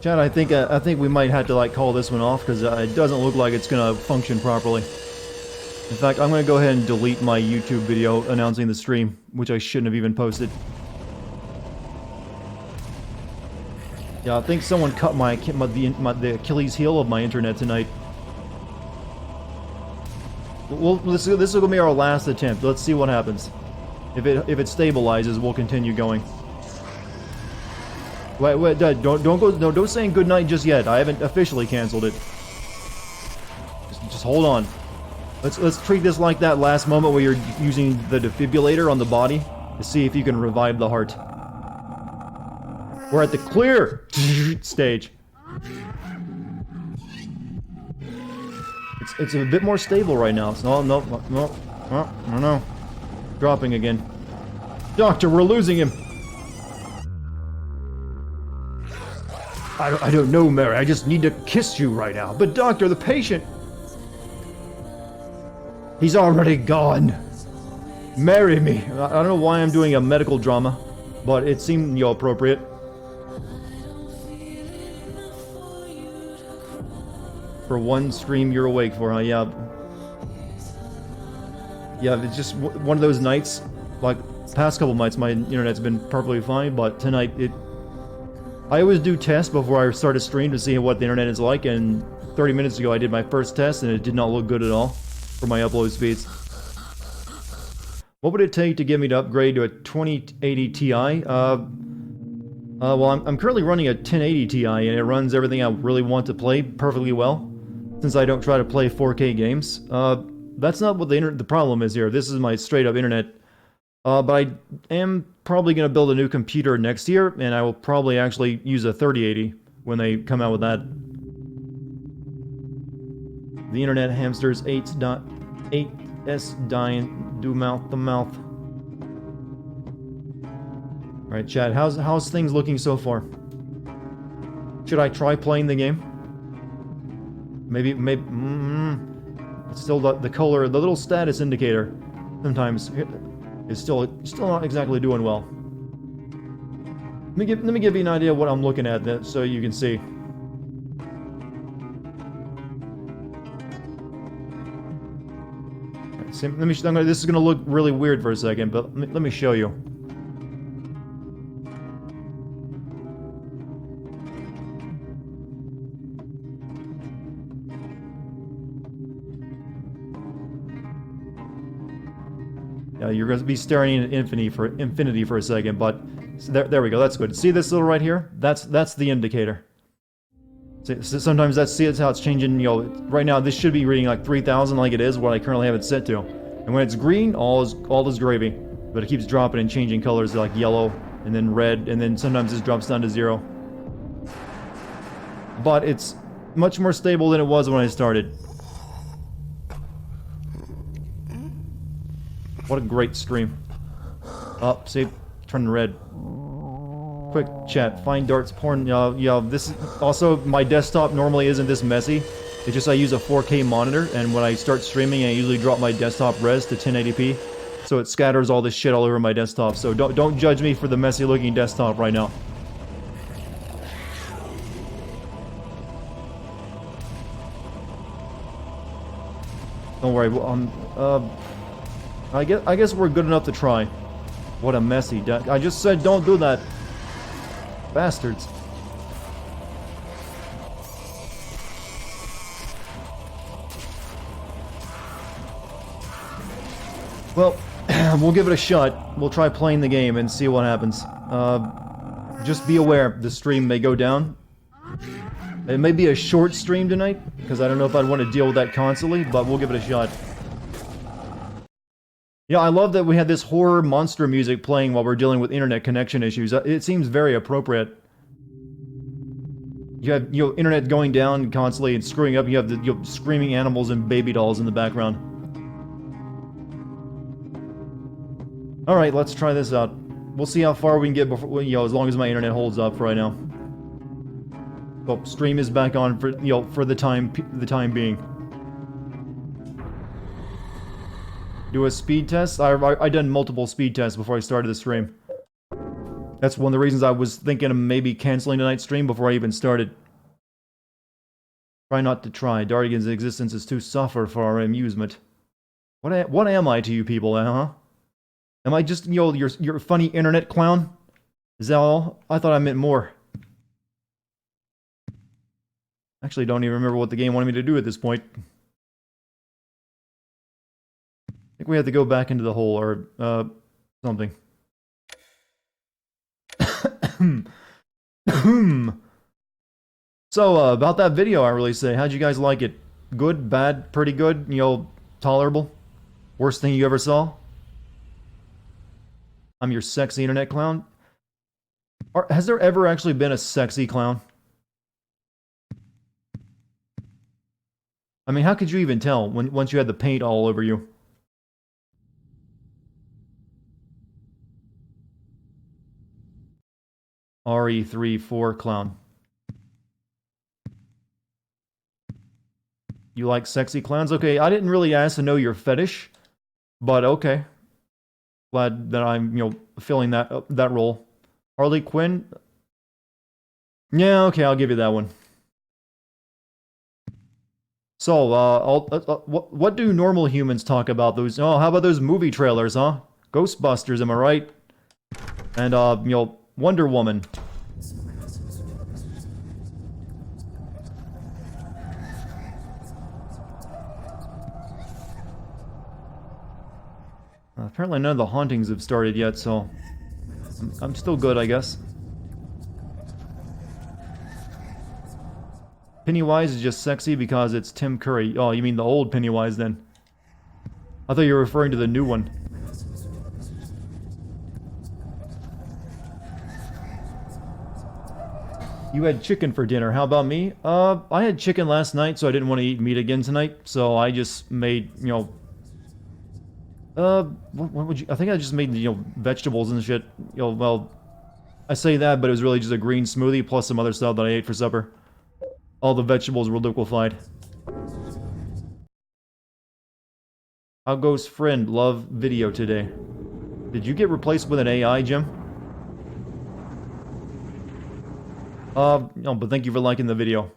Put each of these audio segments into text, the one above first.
Chad, I think we might have to like call this one off because it doesn't look like it's gonna function properly. In fact, I'm gonna go ahead and delete my YouTube video announcing the stream, which I shouldn't have even posted. Yeah, I think someone cut the Achilles heel of my internet tonight. Well, this will be our last attempt. Let's see what happens. If it stabilizes, we'll continue going. Wait, don't say good night just yet. I haven't officially canceled it. Just hold on. Let's treat this like that last moment where you're using the defibrillator on the body to see if you can revive the heart. We're at the clear stage. It's a bit more stable right now. No. Dropping again. Doctor, we're losing him. I don't know, Mary. I just need to kiss you right now. But doctor, the patient... He's already gone. Marry me. I don't know why I'm doing a medical drama, but it seemed, appropriate. For one stream you're awake for, huh? Yeah. Yeah, it's just one of those nights. Like, past couple nights, my internet's been perfectly fine, but tonight, I always do tests before I start a stream to see what the internet is like, and 30 minutes ago I did my first test, and it did not look good at all for my upload speeds. What would it take to get me to upgrade to a 2080 Ti? Well, I'm currently running a 1080 Ti, and it runs everything I really want to play perfectly well, since I don't try to play 4K games. That's not what the problem is here. This is my straight-up internet. But I am probably going to build a new computer next year, and I will probably actually use a 3080 when they come out with that. The internet hamsters 8.8s dying, do mouth to mouth. Alright, Chad, how's things looking so far? Should I try playing the game? Maybe, it's still the color, the little status indicator. Sometimes... is still not exactly doing well. Let me give you an idea of what I'm looking at, so you can see. Right, this is gonna look really weird for a second, but let me show you. You're going to be staring at infinity for a second, but there we go. That's good. See this little right here? That's the indicator. See, sometimes that's how it's changing. Right now this should be reading like 3,000, like it is what I currently have it set to. And when it's green, all is gravy. But it keeps dropping and changing colors like yellow and then red, and then sometimes it drops down to 0. But it's much more stable than it was when I started. What a great stream. Oh, see, turning red. Quick chat, find Dart's porn. Yeah, this is also, my desktop normally isn't this messy. It's just I use a 4K monitor, and when I start streaming, I usually drop my desktop res to 1080p. So it scatters all this shit all over my desktop. So don't judge me for the messy looking desktop right now. Don't worry, I guess we're good enough to try. What a messy I just said don't do that. Bastards. Well, we'll give it a shot. We'll try playing the game and see what happens. Just be aware, the stream may go down. It may be a short stream tonight, because I don't know if I'd want to deal with that constantly, but we'll give it a shot. Yeah, I love that we had this horror monster music playing while we're dealing with internet connection issues. It seems very appropriate. You have, internet going down constantly and screwing up. You have the screaming animals and baby dolls in the background. Alright, let's try this out. We'll see how far we can get before, as long as my internet holds up for right now. Well, stream is back on for, for the time being. Do a speed test? I done multiple speed tests before I started the stream. That's one of the reasons I was thinking of maybe canceling tonight's stream before I even started. Try not to try. Dartigan's existence is too suffer for our amusement. What am I to you people, huh? Am I just, your funny internet clown? Is that all? I thought I meant more. Actually, don't even remember what the game wanted me to do at this point. I think we have to go back into the hole, or, something. So, about that video, I really say, how'd you guys like it? Good, bad, pretty good, tolerable? Worst thing you ever saw? I'm your sexy internet clown? Has there ever actually been a sexy clown? I mean, how could you even tell once you had the paint all over you? RE34 clown. You like sexy clowns? Okay, I didn't really ask to know your fetish, but okay. Glad that I'm, filling that role. Harley Quinn? Yeah, okay, I'll give you that one. So, what do normal humans talk about? How about those movie trailers, huh? Ghostbusters, am I right? And, Wonder Woman. Apparently none of the hauntings have started yet, so I'm still good, I guess. Pennywise is just sexy because it's Tim Curry. Oh, you mean the old Pennywise then? I thought you were referring to the new one. You had chicken for dinner. How about me? I had chicken last night, so I didn't want to eat meat again tonight. So I just made, what would you? I think I just made, vegetables and shit. Well, I say that, but it was really just a green smoothie plus some other stuff that I ate for supper. All the vegetables were liquefied. How goes friend? Love video today. Did you get replaced with an AI, Jim? No, but thank you for liking the video.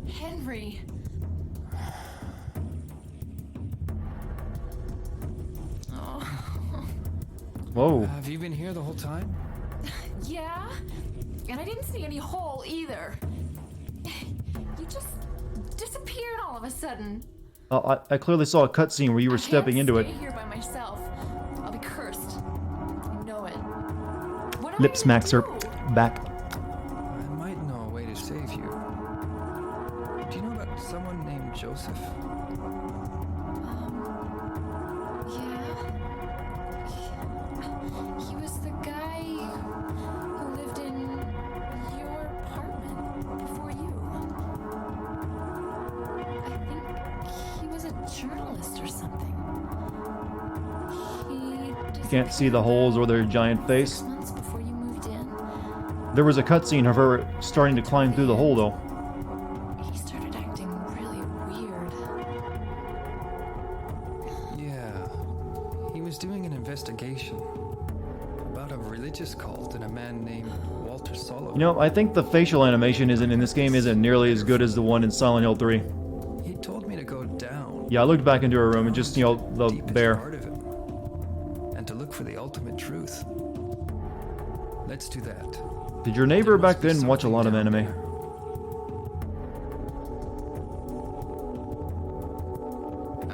Henry. Oh. Whoa. Have you been here the whole time? Yeah? And I didn't see any hole either. You just disappeared all of a sudden. I clearly saw a cutscene where you were stepping into it. I can't stay here by myself. I'll be cursed. I know it. What am Lip I gonna smacks her do? back. I might know a way to save you. Do you know about someone named Joseph? Yeah. He was the guy who lived in your apartment before you. I think he was a journalist or something. You can't see the holes or their giant face. 6 months before you moved in. There was a cutscene of her starting to climb through the hole, though. He started acting really weird. Yeah. He was doing an investigation about a religious cult and a man named Walter Solo. I think the facial animation in this game isn't nearly as good as the one in Silent Hill 3. He told me to go down. Yeah, I looked back into her room and just, the deepest bear. part of him, and to look for the ultimate truth. Let's do that. Did your neighbor back then watch a lot of anime?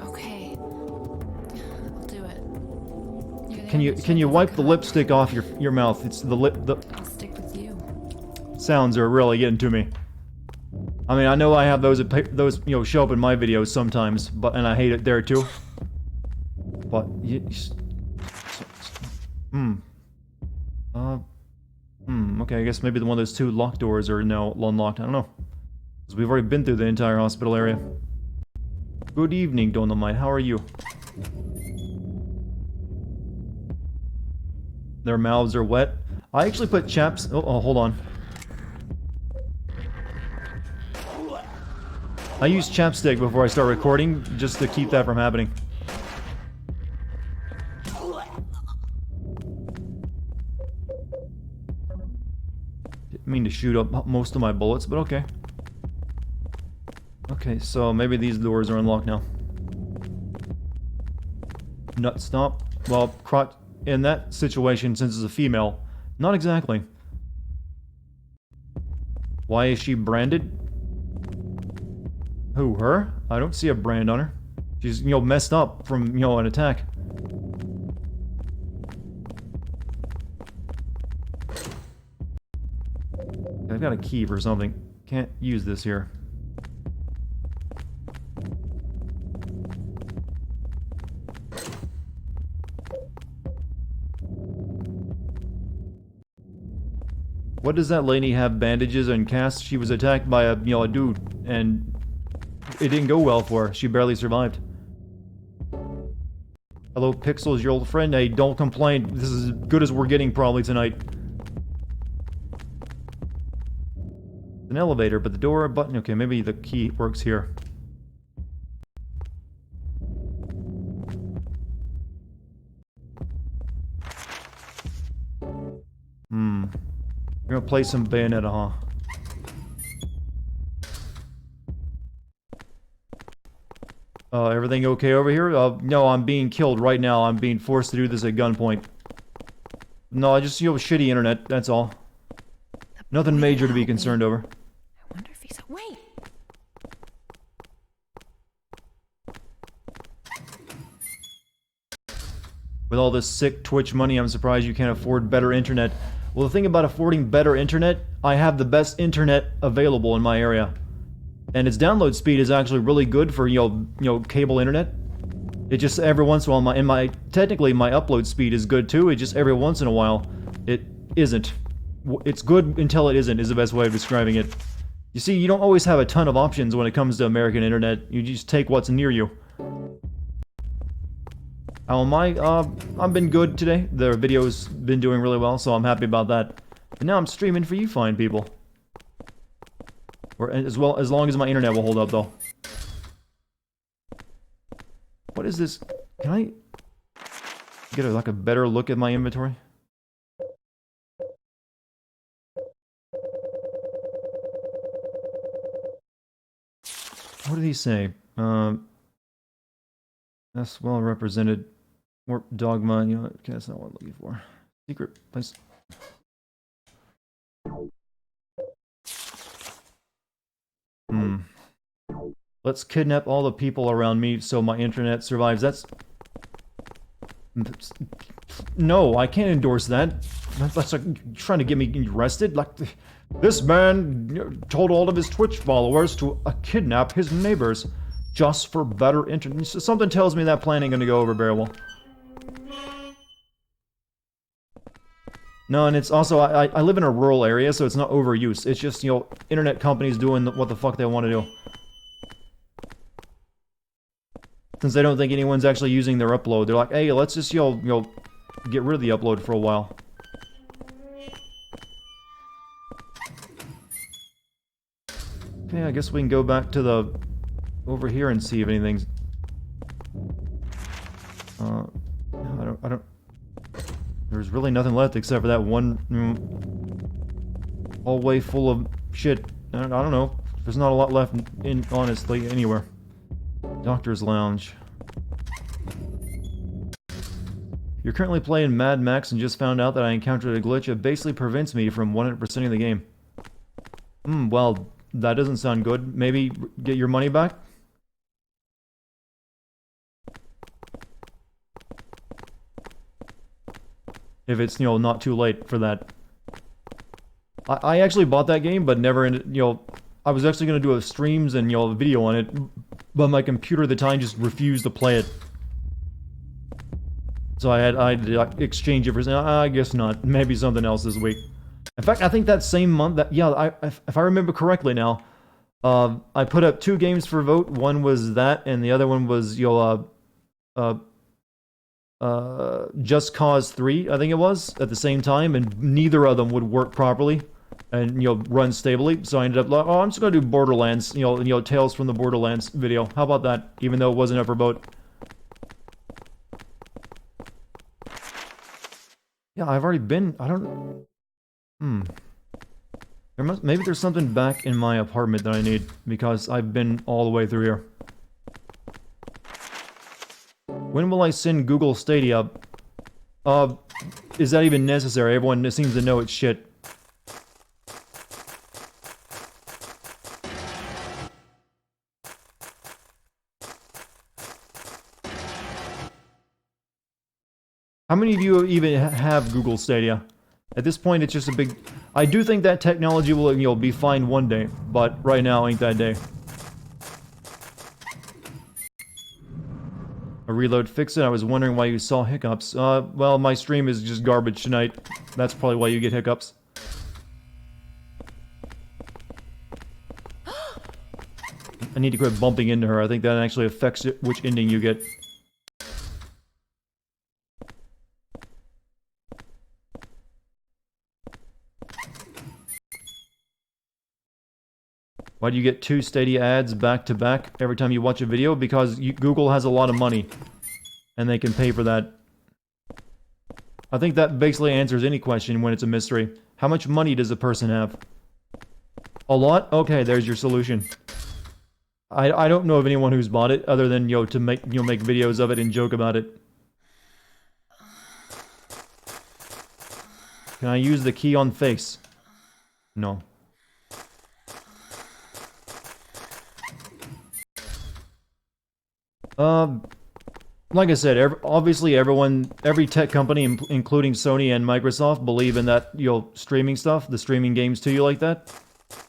Okay. I'll do it. Can you wipe the lipstick off your mouth? It's the I'll stick with you. sounds are really getting to me. I mean, I know I have those show up in my videos sometimes, and I hate it there too. But okay, I guess maybe one of those two locked doors are now unlocked. I don't know. Because we've already been through the entire hospital area. Good evening, Dolomite. How are you? Their mouths are wet. I actually put chaps... Oh, hold on. I use chapstick before I start recording, just to keep that from happening. Didn't mean to shoot up most of my bullets, but okay. Okay, so maybe these doors are unlocked now. Nut stomp. Well, crotch... In that situation, since it's a female, not exactly. Why is she branded? Who, her? I don't see a brand on her. She's, you know, messed up from, you know, an attack. I've got a key for something. Can't use this here. What does that lady have bandages and casts? She was attacked by a, you know, a dude, and it didn't go well for her. She barely survived. Hello, Pixels, your old friend. Hey, don't complain. This is as good as we're getting probably tonight. An elevator, but the door button... Okay, maybe the key works here. You're gonna play some Bayonetta, huh? Everything okay over here? No, I'm being killed right now. I'm being forced to do this at gunpoint. No, I just, you know, shitty internet, that's all. Nothing major to be concerned over. I wonder if he's... Wait! With all this sick Twitch money, I'm surprised you can't afford better internet. Well, the thing about affording better internet, I have the best internet available in my area. And its download speed is actually really good for, you know, cable internet. It just every once in a while, technically my upload speed is good too, it just every once in a while, it isn't. It's good until it isn't, is the best way of describing it. You see, you don't always have a ton of options when it comes to American internet, you just take what's near you. How am I? I've been good today. The video's been doing really well, so I'm happy about that. And now I'm streaming for you fine people. Or as long as my internet will hold up, though. What is this? Can I get like a better look at my inventory? What did he say? That's well represented. Warp dogma, you know, okay, that's not what I'm looking for. Secret place. Let's kidnap all the people around me so my internet survives. That's... No, I can't endorse that. That's like trying to get me arrested. Like, this man told all of his Twitch followers to kidnap his neighbors just for better internet. Something tells me that plan ain't gonna go over very well. No, and it's also, I live in a rural area, so it's not overuse. It's just, you know, internet companies doing what the fuck they want to do. Since they don't think anyone's actually using their upload, they're like, hey, let's just, you know, get rid of the upload for a while. Okay, I guess we can go back to the... over here and see if anything's... I don't... There's really nothing left except for that one... hallway full of shit. I don't know. There's not a lot left in honestly, anywhere. Doctor's Lounge. You're currently playing Mad Max and just found out that I encountered a glitch that basically prevents me from 100%ing the game. Well, that doesn't sound good. Maybe get your money back? If it's, you know, not too late for that. I actually bought that game, but never, you know, I was actually going to do a streams and, you know, a video on it, but my computer at the time just refused to play it. So I had to exchange it for, I guess not, maybe something else this week. In fact, I think that same month, if I remember correctly now, I put up 2 games for vote. One was that, and the other one was, you know, Just Cause 3, I think it was, at the same time, and neither of them would work properly and, run stably. So I ended up like, oh, I'm just gonna do Borderlands, Tales from the Borderlands video. How about that? Even though it wasn't ever about... Yeah, I've already been... I don't... Maybe there's something back in my apartment that I need, because I've been all the way through here. When will I send Google Stadia? Is that even necessary? Everyone seems to know it's shit. How many of you even have Google Stadia? At this point, it's just a big... I do think that technology will, be fine one day, but right now ain't that day. A reload fix it. I was wondering why you saw hiccups. Well, my stream is just garbage tonight. That's probably why you get hiccups. I need to quit bumping into her. I think that actually affects which ending you get. Why do you get 2 Stadia ads back to back every time you watch a video? Because Google has a lot of money, and they can pay for that. I think that basically answers any question when it's a mystery. How much money does a person have? A lot? Okay, there's your solution. I don't know of anyone who's bought it other than to make make videos of it and joke about it. Can I use the key on face? No. Like I said, obviously every tech company, including Sony and Microsoft, believe in that, streaming stuff, the streaming games to you like that.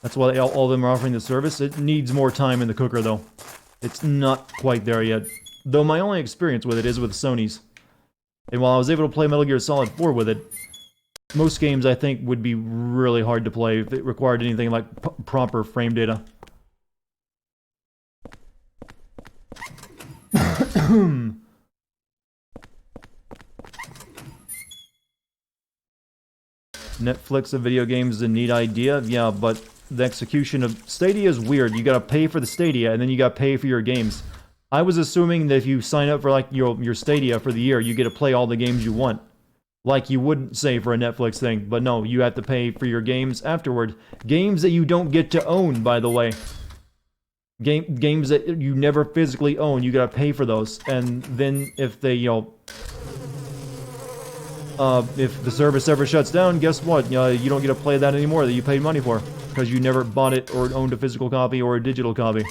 That's why all of them are offering the service. It needs more time in the cooker, though. It's not quite there yet. Though my only experience with it is with Sony's. And while I was able to play Metal Gear Solid 4 with it, most games I think would be really hard to play if it required anything like proper frame data. Netflix of video games is a neat idea, yeah, but the execution of Stadia is weird. You gotta pay for the Stadia, and then you gotta pay for your games. I was assuming that if you sign up for like your Stadia for the year, you get to play all the games you want. Like you would say for a Netflix thing, but no, you have to pay for your games afterward. Games that you don't get to own, by the way. Games that you never physically own, you gotta pay for those. And then if they, if the service ever shuts down, guess what? You don't get to play that anymore that you paid money for. Because you never bought it or owned a physical copy or a digital copy.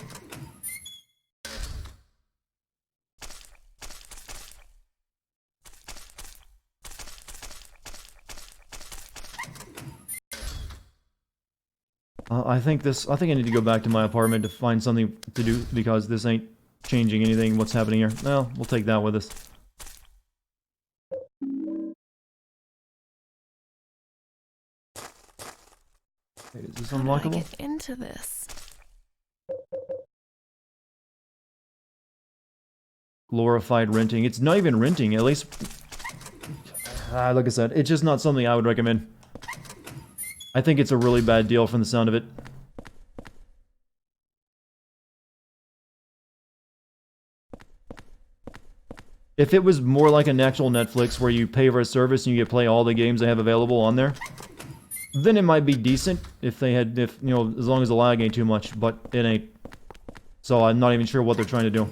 I think I need to go back to my apartment to find something to do because this ain't changing anything what's happening here. Well, we'll take that with us. Wait, is this unlockable? How do I get into this? Glorified renting. It's not even renting, at least... like I said, it's just not something I would recommend. I think it's a really bad deal from the sound of it. If it was more like an actual Netflix where you pay for a service and you get to play all the games they have available on there, then it might be decent if they had, as long as the lag ain't too much, but it ain't. So I'm not even sure what they're trying to do.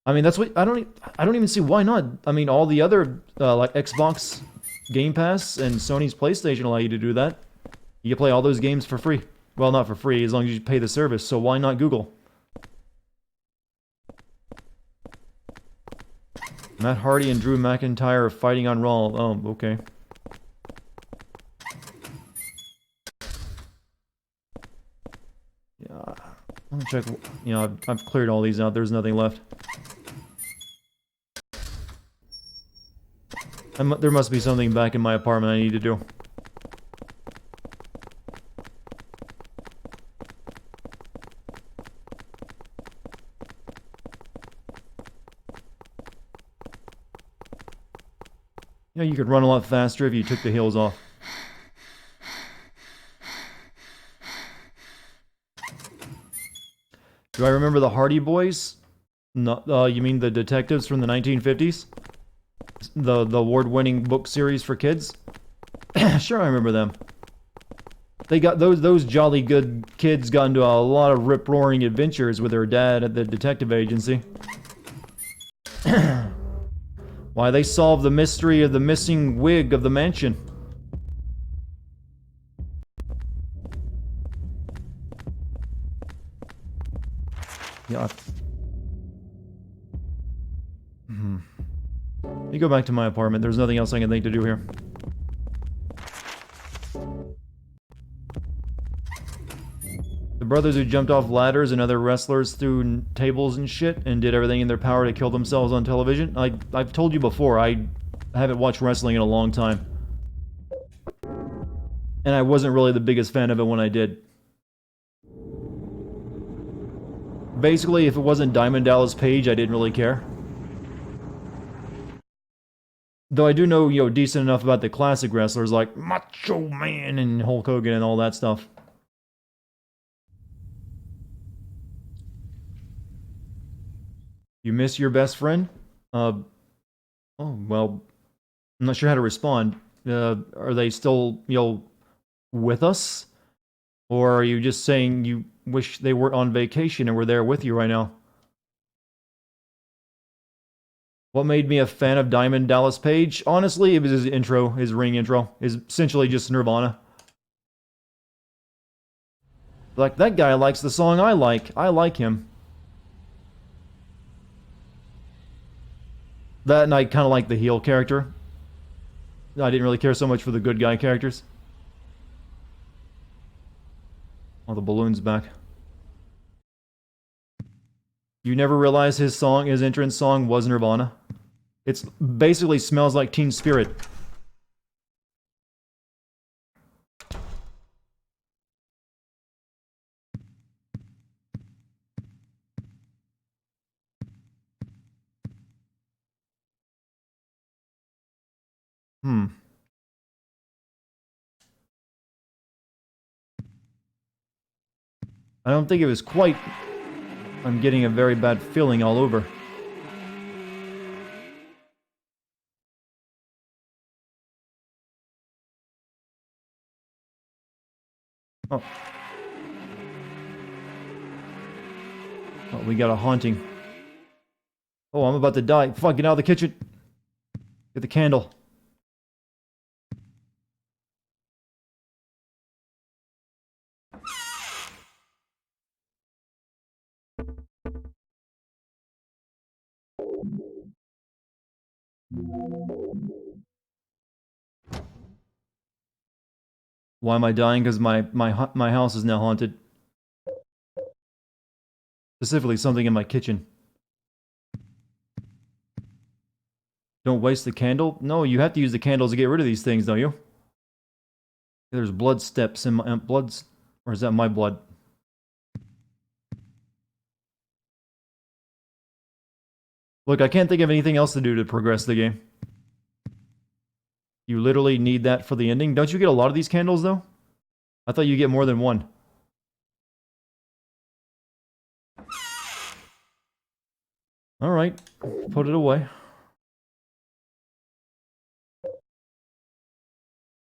I mean, that's what, I don't even see why not. I mean, all the other, like Xbox Game Pass and Sony's PlayStation allow you to do that. You can play all those games for free. Well, not for free, as long as you pay the service, so why not Google? Matt Hardy and Drew McIntyre are fighting on Raw. Oh, okay. Yeah, let me check. I've cleared all these out. There's nothing left. There must be something back in my apartment I need to do. You know, you could run a lot faster if you took the heels off. Do I remember the Hardy Boys? No, you mean the detectives from the 1950s? The award-winning book series for kids? Sure, I remember them. They got those jolly good kids got into a lot of rip-roaring adventures with their dad at the detective agency. Why, they solved the mystery of the missing wig of the mansion. Yeah. Let me go back to my apartment. There's nothing else I can think to do here. The brothers who jumped off ladders and other wrestlers threw tables and shit and did everything in their power to kill themselves on television. I've told you before, I haven't watched wrestling in a long time. And I wasn't really the biggest fan of it when I did. Basically, if it wasn't Diamond Dallas Page, I didn't really care. Though I do know, you know, decent enough about the classic wrestlers like Macho Man and Hulk Hogan and all that stuff. You miss your best friend? Oh, well, I'm not sure how to respond. Are they still, you know, with us? Or are you just saying you wish they were on vacation and were there with you right now? What made me a fan of Diamond Dallas Page? Honestly, it was his intro, his ring intro. Is essentially just Nirvana. Like, that guy likes the song I like. I like him. That, and I kind of like the heel character. I didn't really care so much for the good guy characters. Oh, the balloon's back. You never realized his song, his entrance song was Nirvana? It's basically Smells Like Teen Spirit. I don't think it was quite... I'm getting a very bad feeling all over. Oh. Oh, we got a haunting. Oh, I'm about to die. Fuck, get out of the kitchen. Get the candle. Why am I dying? Because my house is now haunted. Specifically, something in my kitchen. Don't waste the candle? No, you have to use the candles to get rid of these things, don't you? There's blood steps in my... bloods... Or is that my blood? Look, I can't think of anything else to do to progress the game. You literally need that for the ending? Don't you get a lot of these candles, though? I thought you get more than one. Alright, put it away.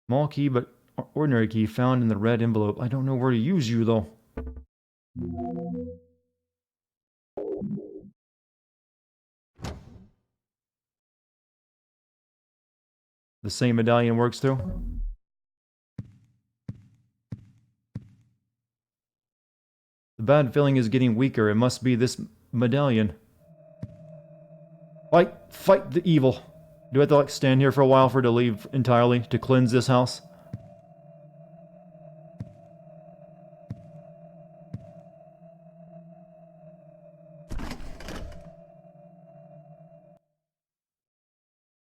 Small key, but ordinary key found in the red envelope. I don't know where to use you, though. The same medallion works too? The bad feeling is getting weaker. It must be this medallion. Fight the evil. Do I have to, like, stand here for a while for it to leave entirely? To cleanse this house?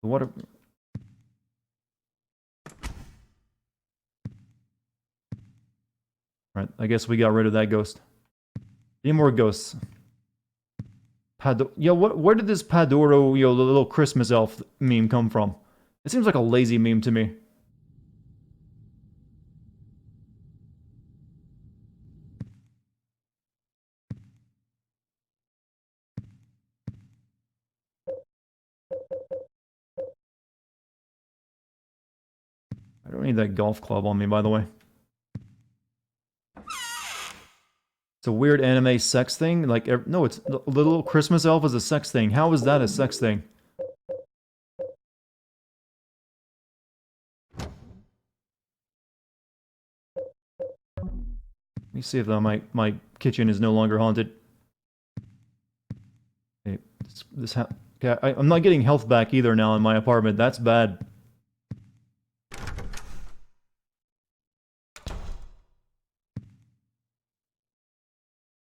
What a... Right, I guess we got rid of that ghost. Any more ghosts? Where did this Padoro, you know, the little Christmas elf meme come from? It seems like a lazy meme to me. I don't need that golf club on me, by the way. It's a weird anime sex thing. Like, no, it's the little Christmas elf is a sex thing. How is that a sex thing? Let me see if my kitchen is no longer haunted. Okay, okay, I'm not getting health back either now in my apartment. That's bad.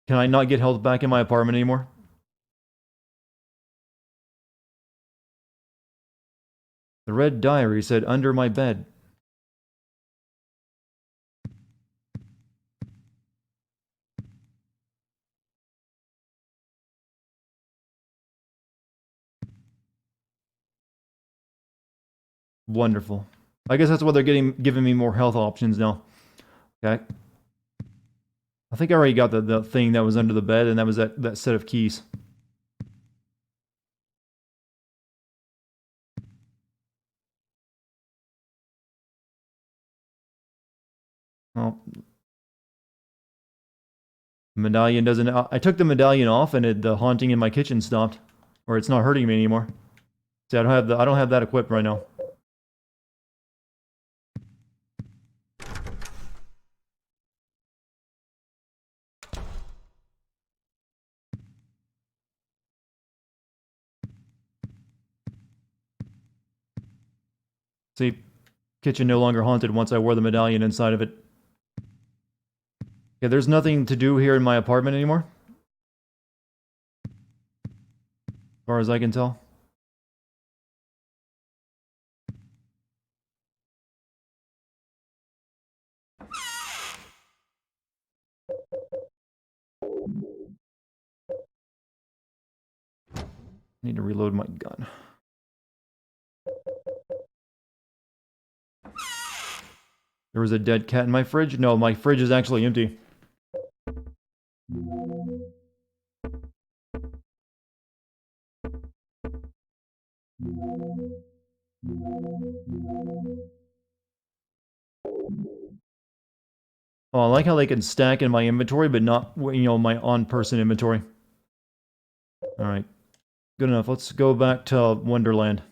Can I not get health back in my apartment anymore? The red diary said under my bed. Wonderful. I guess that's why they're giving me more health options now. Okay. I think I already got the thing that was under the bed, and that was that set of keys. Oh. Medallion doesn't... I took the medallion off, and the haunting in my kitchen stopped. Or it's not hurting me anymore. See, I don't have that equipped right now. See, kitchen no longer haunted once I wore the medallion inside of it. Yeah, there's nothing to do here in my apartment anymore. As far as I can tell. Need to reload my gun. There was a dead cat in my fridge? No, my fridge is actually empty. Oh, I like how they can stack in my inventory, but not, you know, my on-person inventory. Alright. Good enough. Let's go back to Wonderland.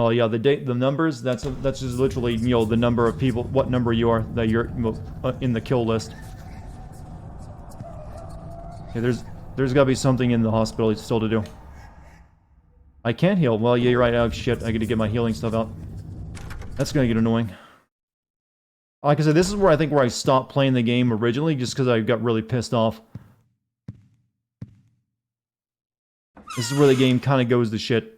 Oh yeah, the numbers, that's just literally, you know, the number of people, what number you are, that you're in the kill list. Okay, there's gotta be something in the hospital still to do. I can't heal. Well, yeah, you're right. Oh, shit. I gotta get my healing stuff out. That's gonna get annoying. Like I said, this is where I stopped playing the game originally, just because I got really pissed off. This is where the game kind of goes to shit.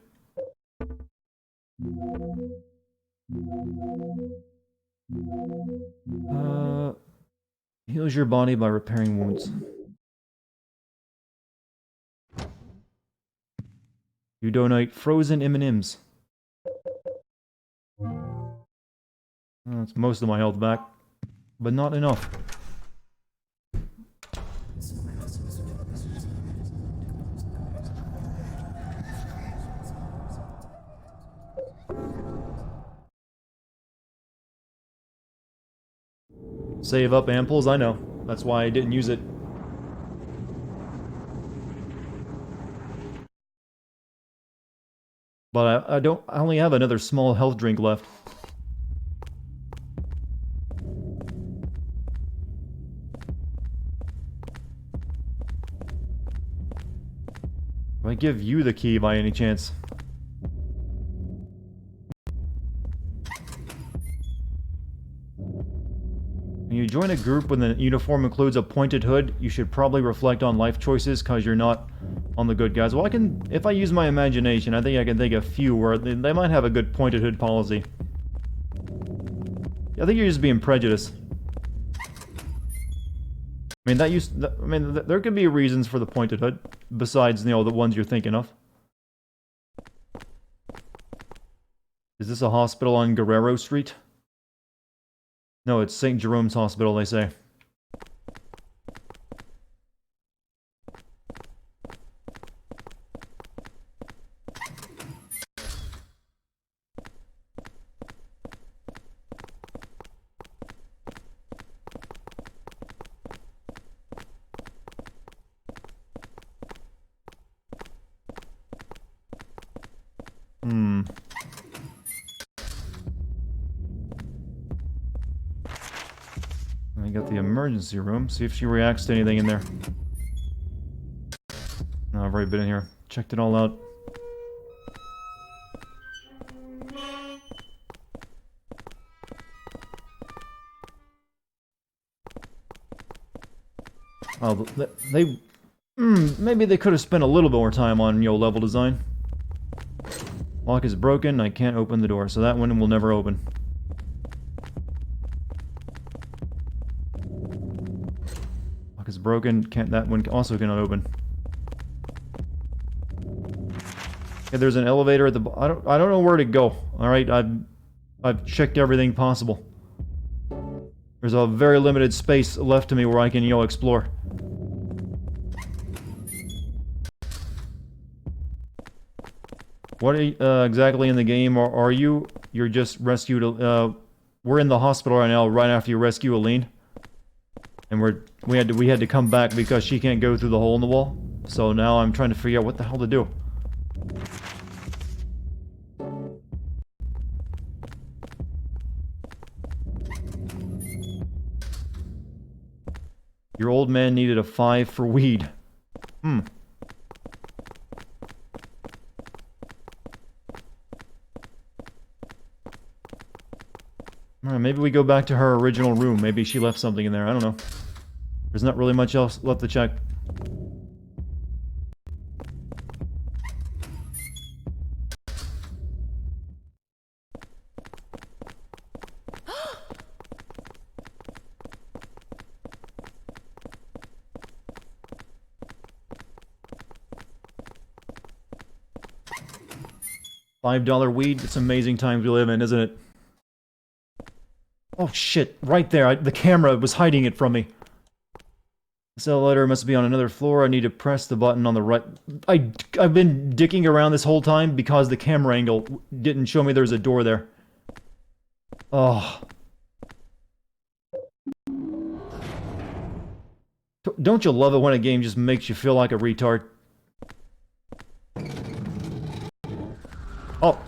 Heals your body by repairing wounds. You donate frozen M&Ms. That's most of my health back, but not enough. Save up amples, I know. That's why I didn't use it. But I only have another small health drink left. Do I give you the key by any chance? When you join a group when the uniform includes a pointed hood, you should probably reflect on life choices because you're not on the good guys. Well, if I use my imagination, I think I can think of a few where they might have a good pointed hood policy. I think you're just being prejudiced. I mean, there could be reasons for the pointed hood. besides, you know, the ones you're thinking of. Is this a hospital on Guerrero Street? No, it's St. Jerome's Hospital, they say. I got the emergency room. See if she reacts to anything in there. No, I've already been in here. Checked it all out. Oh, maybe they could have spent a little bit more time on, you know, level design. Lock is broken. I can't open the door, so that one will never open. Lock is broken. That one also cannot open. Okay, there's an elevator at the. I don't know where to go. All right, I've checked everything possible. There's a very limited space left to me where I can, you know, explore. What exactly in the game are you? You're just rescued. We're in the hospital right now, right after you rescue Aline, and we had to come back because she can't go through the hole in the wall. So now I'm trying to figure out what the hell to do. Your old man needed a 5 for weed. Alright, maybe we go back to her original room. Maybe she left something in there. I don't know. There's not really much else left to check. $5 weed. It's amazing times we live in, isn't it? Oh shit, right there. The camera was hiding it from me. This elevator must be on another floor. I need to press the button on the right. I've been dicking around this whole time because the camera angle didn't show me there's a door there. Oh. Don't you love it when a game just makes you feel like a retard? Oh.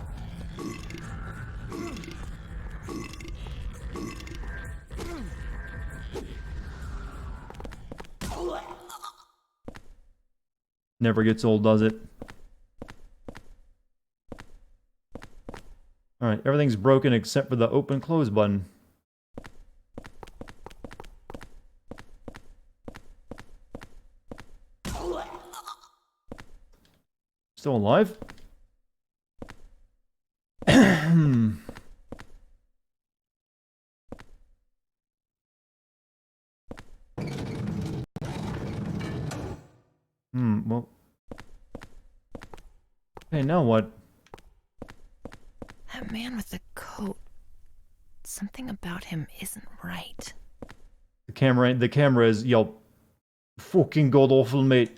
Never gets old, does it? Alright, everything's broken except for the open close button. Still alive? Well. Okay, now what? That man with the coat. Something about him isn't right. The camera is, yo, fucking god awful, mate.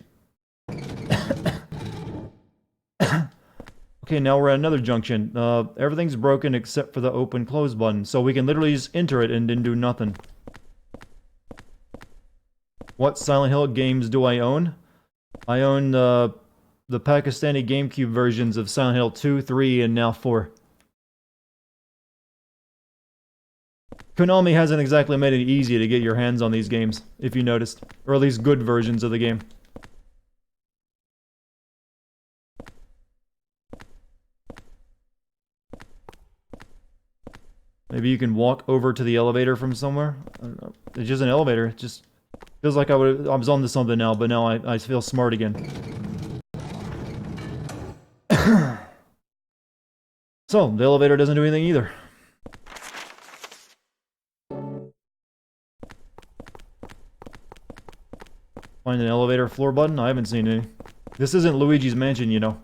Okay, now we're at another junction. Everything's broken except for the open close button, so we can literally just enter it and then do nothing. What Silent Hill games do I own? I own the Pakistani GameCube versions of Silent Hill 2, 3, and now 4. Konami hasn't exactly made it easy to get your hands on these games, if you noticed. Or at least good versions of the game. Maybe you can walk over to the elevator from somewhere? I don't know. It's just an elevator. It just feels like I was on to something now, but now I feel smart again. So, the elevator doesn't do anything either. Find an elevator floor button? I haven't seen any. This isn't Luigi's Mansion, you know.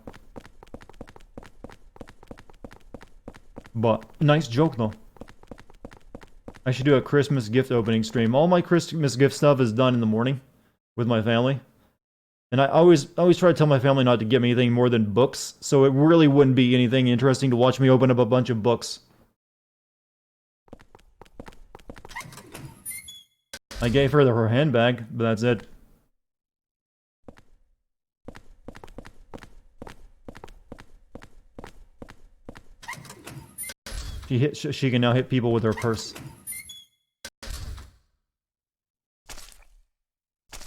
But, nice joke though. I should do a Christmas gift opening stream. All my Christmas gift stuff is done in the morning with my family. And I always try to tell my family not to give me anything more than books, so it really wouldn't be anything interesting to watch me open up a bunch of books. I gave her her handbag, but that's it. She can now hit people with her purse.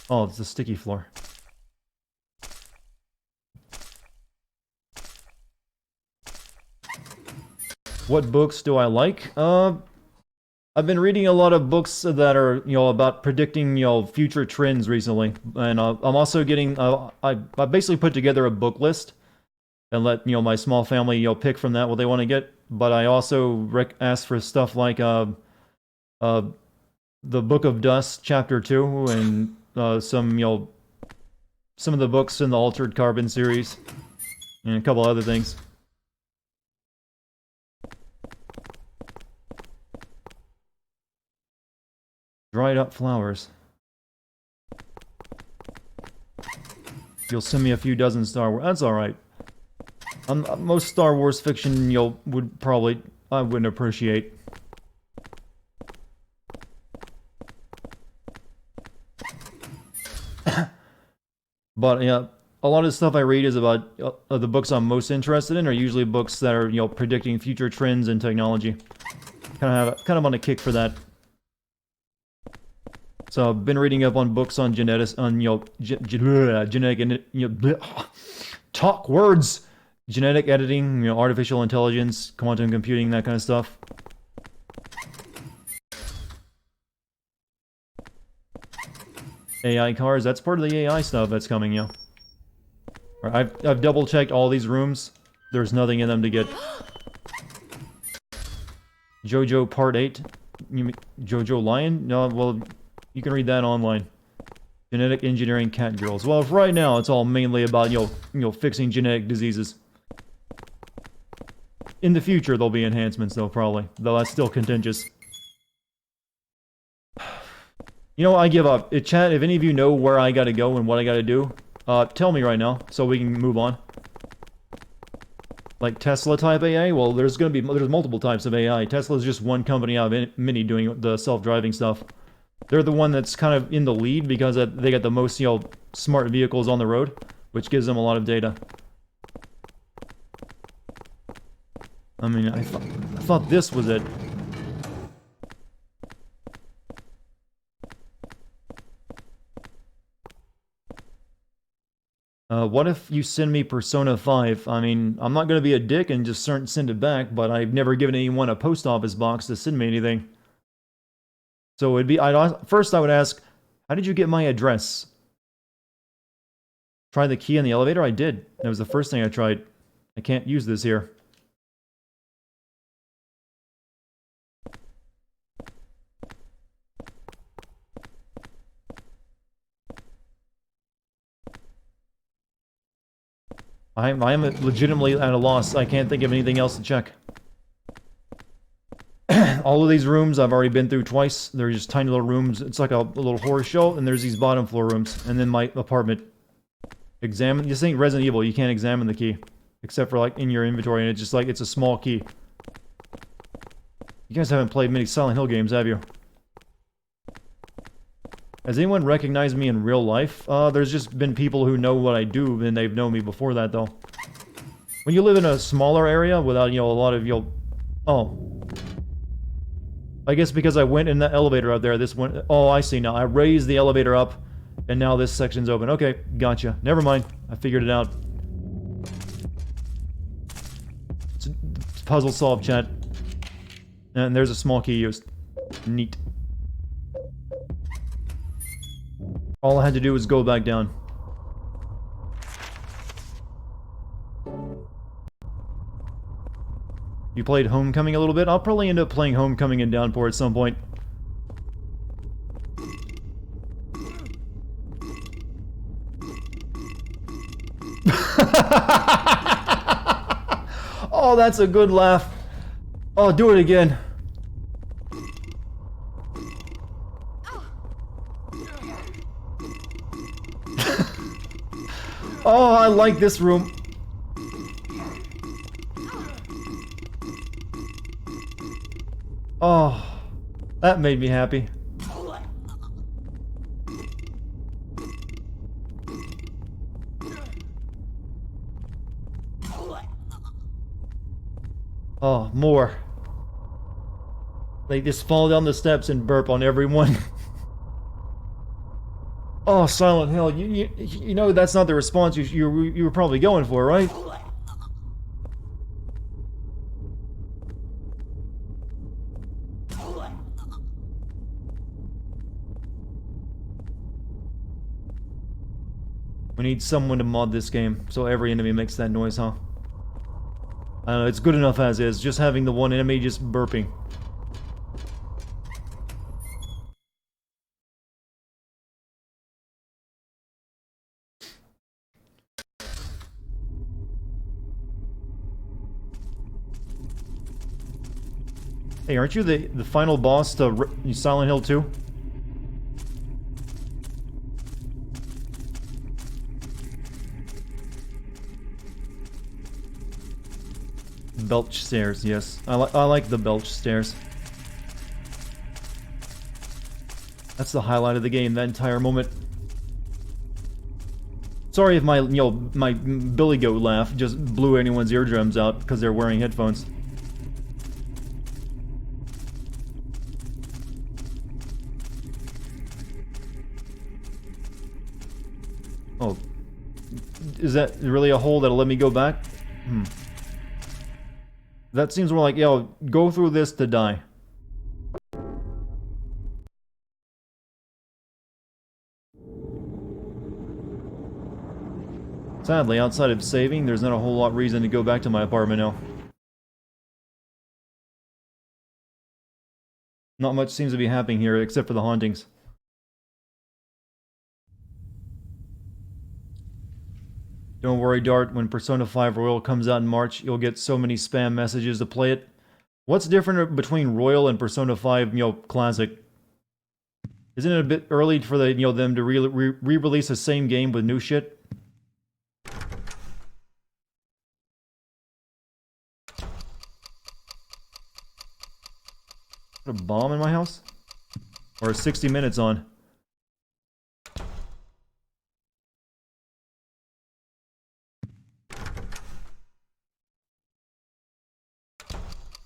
Oh, it's a sticky floor. What books do I like? I've been reading a lot of books that are, you know, about predicting, you know, future trends recently. And I'm also getting, I basically put together a book list and let, you know, my small family, you know, pick from that what they want to get. But I also ask for stuff like, the Book of Dust, Chapter 2, and some, you know, some of the books in the Altered Carbon series, and a couple other things. Dried up flowers. You'll send me a few dozen Star Wars. That's alright. Most Star Wars fiction you would probably... I wouldn't appreciate. But yeah, a lot of the stuff I read is about the books I'm most interested in are usually books that are, you know, predicting future trends in technology. Kind of on a kick for that. So I've been reading up on books on genetics, on, you know, genetic and, you know, talk words, genetic editing, you know, artificial intelligence, quantum computing, that kind of stuff. AI cars, that's part of the AI stuff that's coming, yeah. I've double checked all these rooms. There's nothing in them to get. JoJo Part 8. You mean JoJo Lion? No, well, you can read that online. Genetic engineering cat girls. Well, right now it's all mainly about, you know, fixing genetic diseases. In the future there'll be enhancements though, probably. Though that's still contentious. You know, I give up. Chat, if any of you know where I gotta go and what I gotta do, tell me right now, so we can move on. Like Tesla type AI? Well, there's multiple types of AI. Tesla's just one company out of many doing the self-driving stuff. They're the one that's kind of in the lead because they got the most, you know, smart vehicles on the road, which gives them a lot of data. I mean, I thought this was it. What if you send me Persona 5? I mean, I'm not gonna be a dick and just send it back, but I've never given anyone a post office box to send me anything. So it'd be, first I would ask, how did you get my address? Try the key in the elevator? I did. That was the first thing I tried. I can't use this here. I am legitimately at a loss. I can't think of anything else to check. All of these rooms I've already been through twice. They're just tiny little rooms. It's like a little horror show, and there's these bottom floor rooms. And then my apartment. Examine. This ain't Resident Evil. You can't examine the key. Except for, like, in your inventory, and it's just like, it's a small key. You guys haven't played many Silent Hill games, have you? Has anyone recognized me in real life? There's just been people who know what I do, and they've known me before that, though. When you live in a smaller area without, you know, a lot of, you know... Oh. I guess because I went in the elevator up there, this one... Oh, I see now. I raised the elevator up, and now this section's open. Okay, gotcha. Never mind. I figured it out. It's a puzzle solved, chat. And there's a small key used. Neat. All I had to do was go back down. You played Homecoming a little bit? I'll probably end up playing Homecoming and Downpour at some point. Oh, that's a good laugh. Oh, do it again. Oh, I like this room. Oh, that made me happy. Oh, more. They just fall down the steps and burp on everyone. Oh, Silent Hill, you know that's not the response you were probably going for, right? We need someone to mod this game so every enemy makes that noise, huh? I don't know, it's good enough as is, just having the one enemy just burping. Hey, aren't you the final boss to Silent Hill 2? Belch stairs, yes. I like the belch stairs. That's the highlight of the game, that entire moment. Sorry if my, my billy goat laugh just blew anyone's eardrums out because they're wearing headphones. Oh. Is that really a hole that'll let me go back? That seems more like, yo, go through this to die. Sadly, outside of saving, there's not a whole lot of reason to go back to my apartment now. Not much seems to be happening here except for the hauntings. Don't worry, Dart, when Persona 5 Royal comes out in March, you'll get so many spam messages to play it. What's different between Royal and Persona 5, Classic? Isn't it a bit early for the, them to re-release the same game with new shit? Put a bomb in my house? Or 60 minutes on?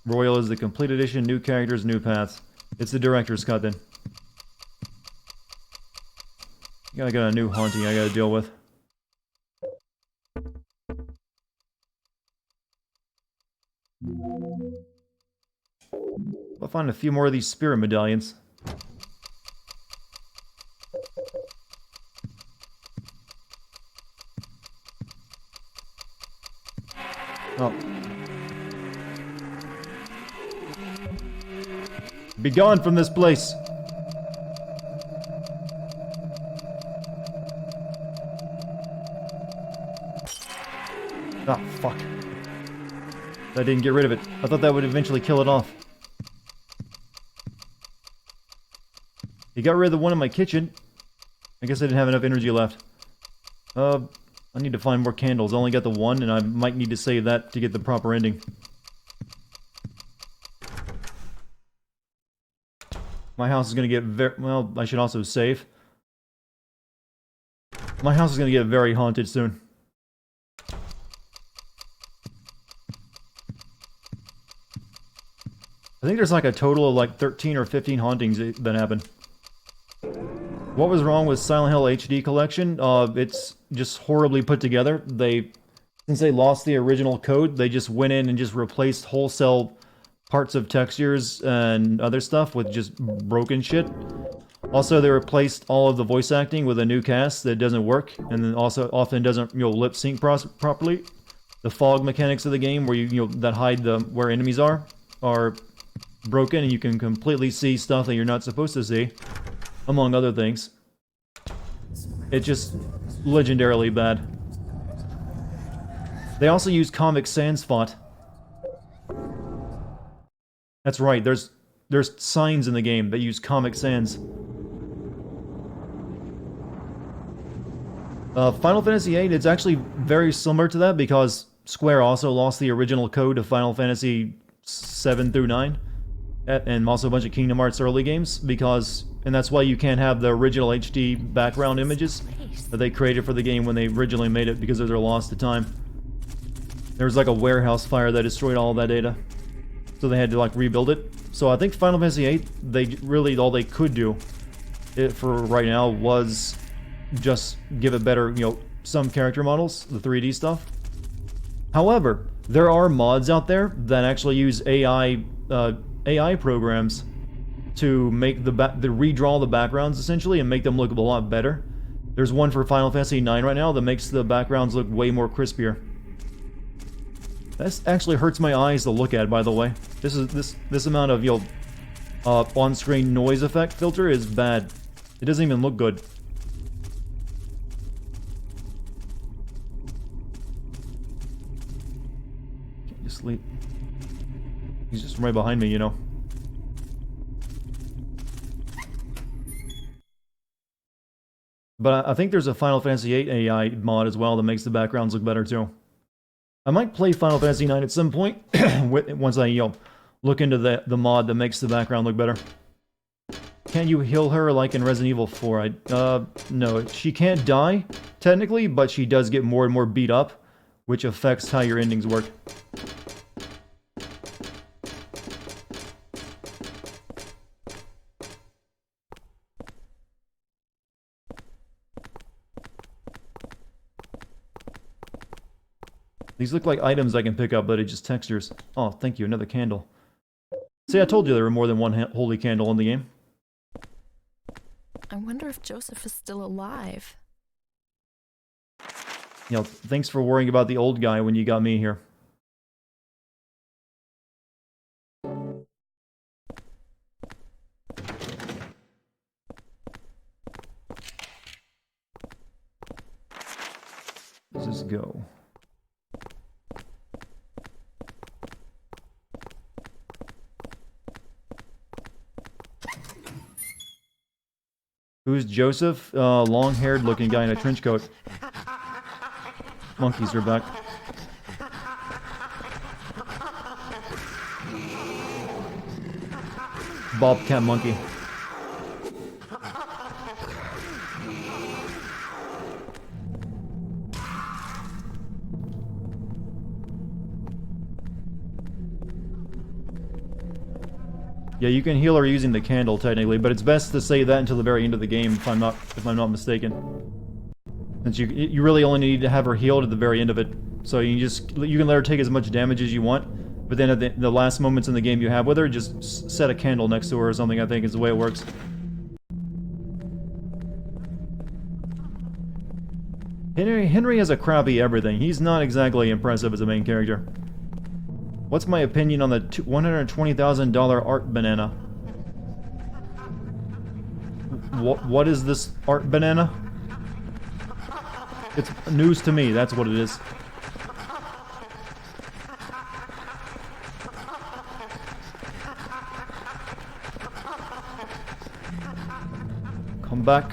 Royal is the complete edition, new characters, new paths. It's the director's cut then. I got a new haunting I gotta deal with. I'll find a few more of these spirit medallions. Oh. Be gone from this place! Ah, fuck. I didn't get rid of it. I thought that would eventually kill it off. He got rid of the one in my kitchen. I guess I didn't have enough energy left. I need to find more candles. I only got the one, and I might need to save that to get the proper ending. My house is gonna get very... well, I should also save. My house is gonna get very haunted soon. I think there's like a total of like 13 or 15 hauntings that happen. What was wrong with Silent Hill HD collection? It's just horribly put together. Since they lost the original code, they just went in and just replaced wholesale parts of textures and other stuff with just broken shit. Also, they replaced all of the voice acting with a new cast that doesn't work, and then also often doesn't lip sync properly. The fog mechanics of the game, where that hide where enemies are broken, and you can completely see stuff that you're not supposed to see, among other things. It's just legendarily bad. They also use Comic Sans font. That's right, there's signs in the game that use Comic Sans. Final Fantasy VIII, it's actually very similar to that because Square also lost the original code of Final Fantasy 7 through 9, and also a bunch of Kingdom Hearts early games, because, and that's why you can't have the original HD background images that they created for the game when they originally made it, because those are lost to time. There was like a warehouse fire that destroyed all of that data, so they had to like rebuild it. So I think Final Fantasy VIII, they really, all they could do for right now was just give it better, you know, some character models, the 3D stuff. However, there are mods out there that actually use AI programs to make to redraw the backgrounds essentially and make them look a lot better. There's one for Final Fantasy IX right now that makes the backgrounds look way more crispier. This actually hurts my eyes to look at, by the way. This amount of, you know, on-screen noise effect filter is bad. It doesn't even look good. Can't just sleep. He's just right behind me, you know. But I think there's a Final Fantasy VIII AI mod as well that makes the backgrounds look better too. I might play Final Fantasy IX at some point, once I, you know, look into the mod that makes the background look better. Can you heal her like in Resident Evil 4? No, she can't die, technically, but she does get more and more beat up, which affects how your endings work. These look like items I can pick up, but it's just textures. Oh, thank you, another candle. See, I told you there were more than one holy candle in the game. I wonder if Joseph is still alive. You know, thanks for worrying about the old guy when you got me here. Let's just go. Who's Joseph? Long-haired looking guy in a trench coat. Monkeys are back. Bobcat monkey. Yeah, you can heal her using the candle technically, but it's best to save that until the very end of the game if I'm not mistaken. Since you really only need to have her healed at the very end of it. So you can let her take as much damage as you want, but then at the last moments in the game you have with her, just set a candle next to her or something, I think is the way it works. Henry has a crappy everything. He's not exactly impressive as a main character. What's my opinion on the $120,000 art banana? What is this art banana? It's news to me, that's what it is. Come back.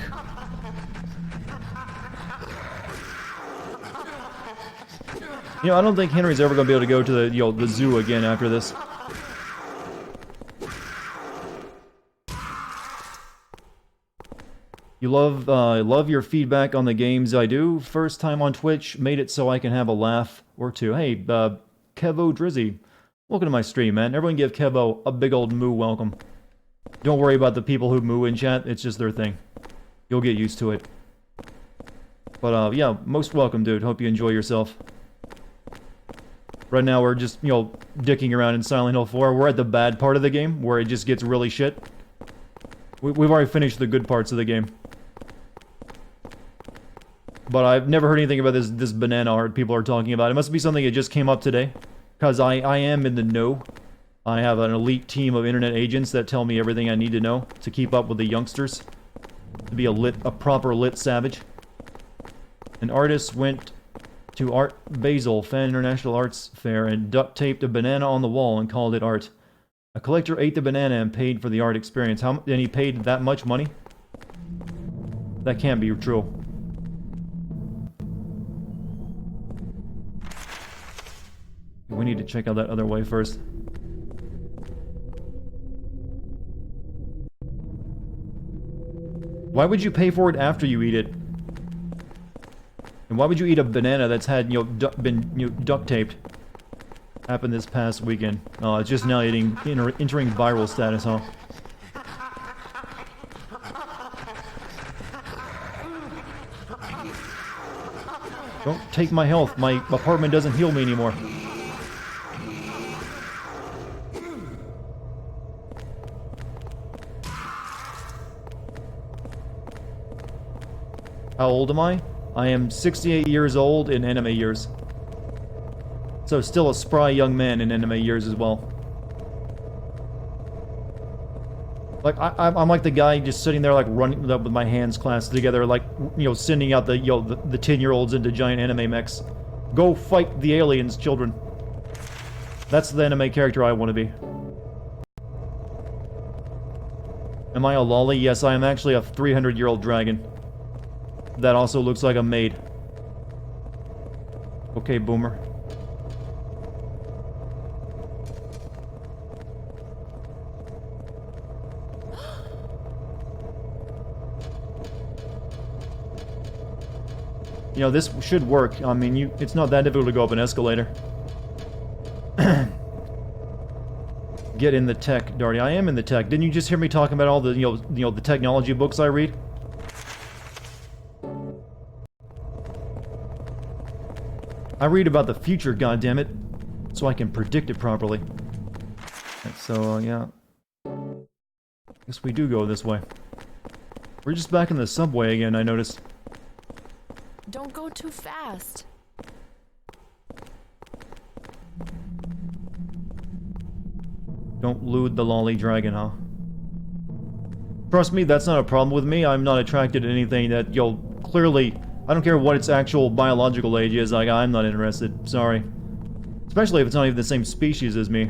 You know, I don't think Henry's ever going to be able to go to the, you know, the zoo again after this. You love your feedback on the games I do. First time on Twitch, made it so I can have a laugh or two. Hey, Kevo Drizzy, welcome to my stream, man. Everyone give Kevo a big old moo welcome. Don't worry about the people who moo in chat, it's just their thing. You'll get used to it. But, yeah, most welcome, dude. Hope you enjoy yourself. Right now we're just, you know, dicking around in Silent Hill 4. We're at the bad part of the game, where it just gets really shit. We've already finished the good parts of the game. But I've never heard anything about this banana art people are talking about. It must be something that just came up today. Because I am in the know. I have an elite team of internet agents that tell me everything I need to know to keep up with the youngsters. To be a proper lit savage. An artist went to Art Basel Fan International Arts Fair and duct taped a banana on the wall and called it art. A collector ate the banana and paid for the art experience. And he paid that much money? That can't be true. We need to check out that other way first. Why would you pay for it after you eat it? And why would you eat a banana that's had, been duct taped? Happened this past weekend. Oh, it's just now entering viral status, huh? Don't take my health. My apartment doesn't heal me anymore. How old am I? I am 68 years old in anime years. So still a spry young man in anime years as well. Like, I'm like the guy just sitting there, like, running up with my hands clasped together, like, sending out the 10-year-olds into giant anime mechs. Go fight the aliens, children. That's the anime character I want to be. Am I a lolly? Yes, I am actually a 300-year-old dragon. That also looks like a maid. Okay, boomer. This should work. I mean, it's not that difficult to go up an escalator. Get in the tech, Darty. I am in the tech. Didn't you just hear me talking about all the, the technology books I read? I read about the future, goddammit, so I can predict it properly. So, yeah. Guess we do go this way. We're just back in the subway again, I noticed. Don't go too fast. Don't lewd the lolly dragon, huh? Trust me, that's not a problem with me. I'm not attracted to anything that, clearly... I don't care what its actual biological age is, like, I'm not interested. Sorry. Especially if it's not even the same species as me.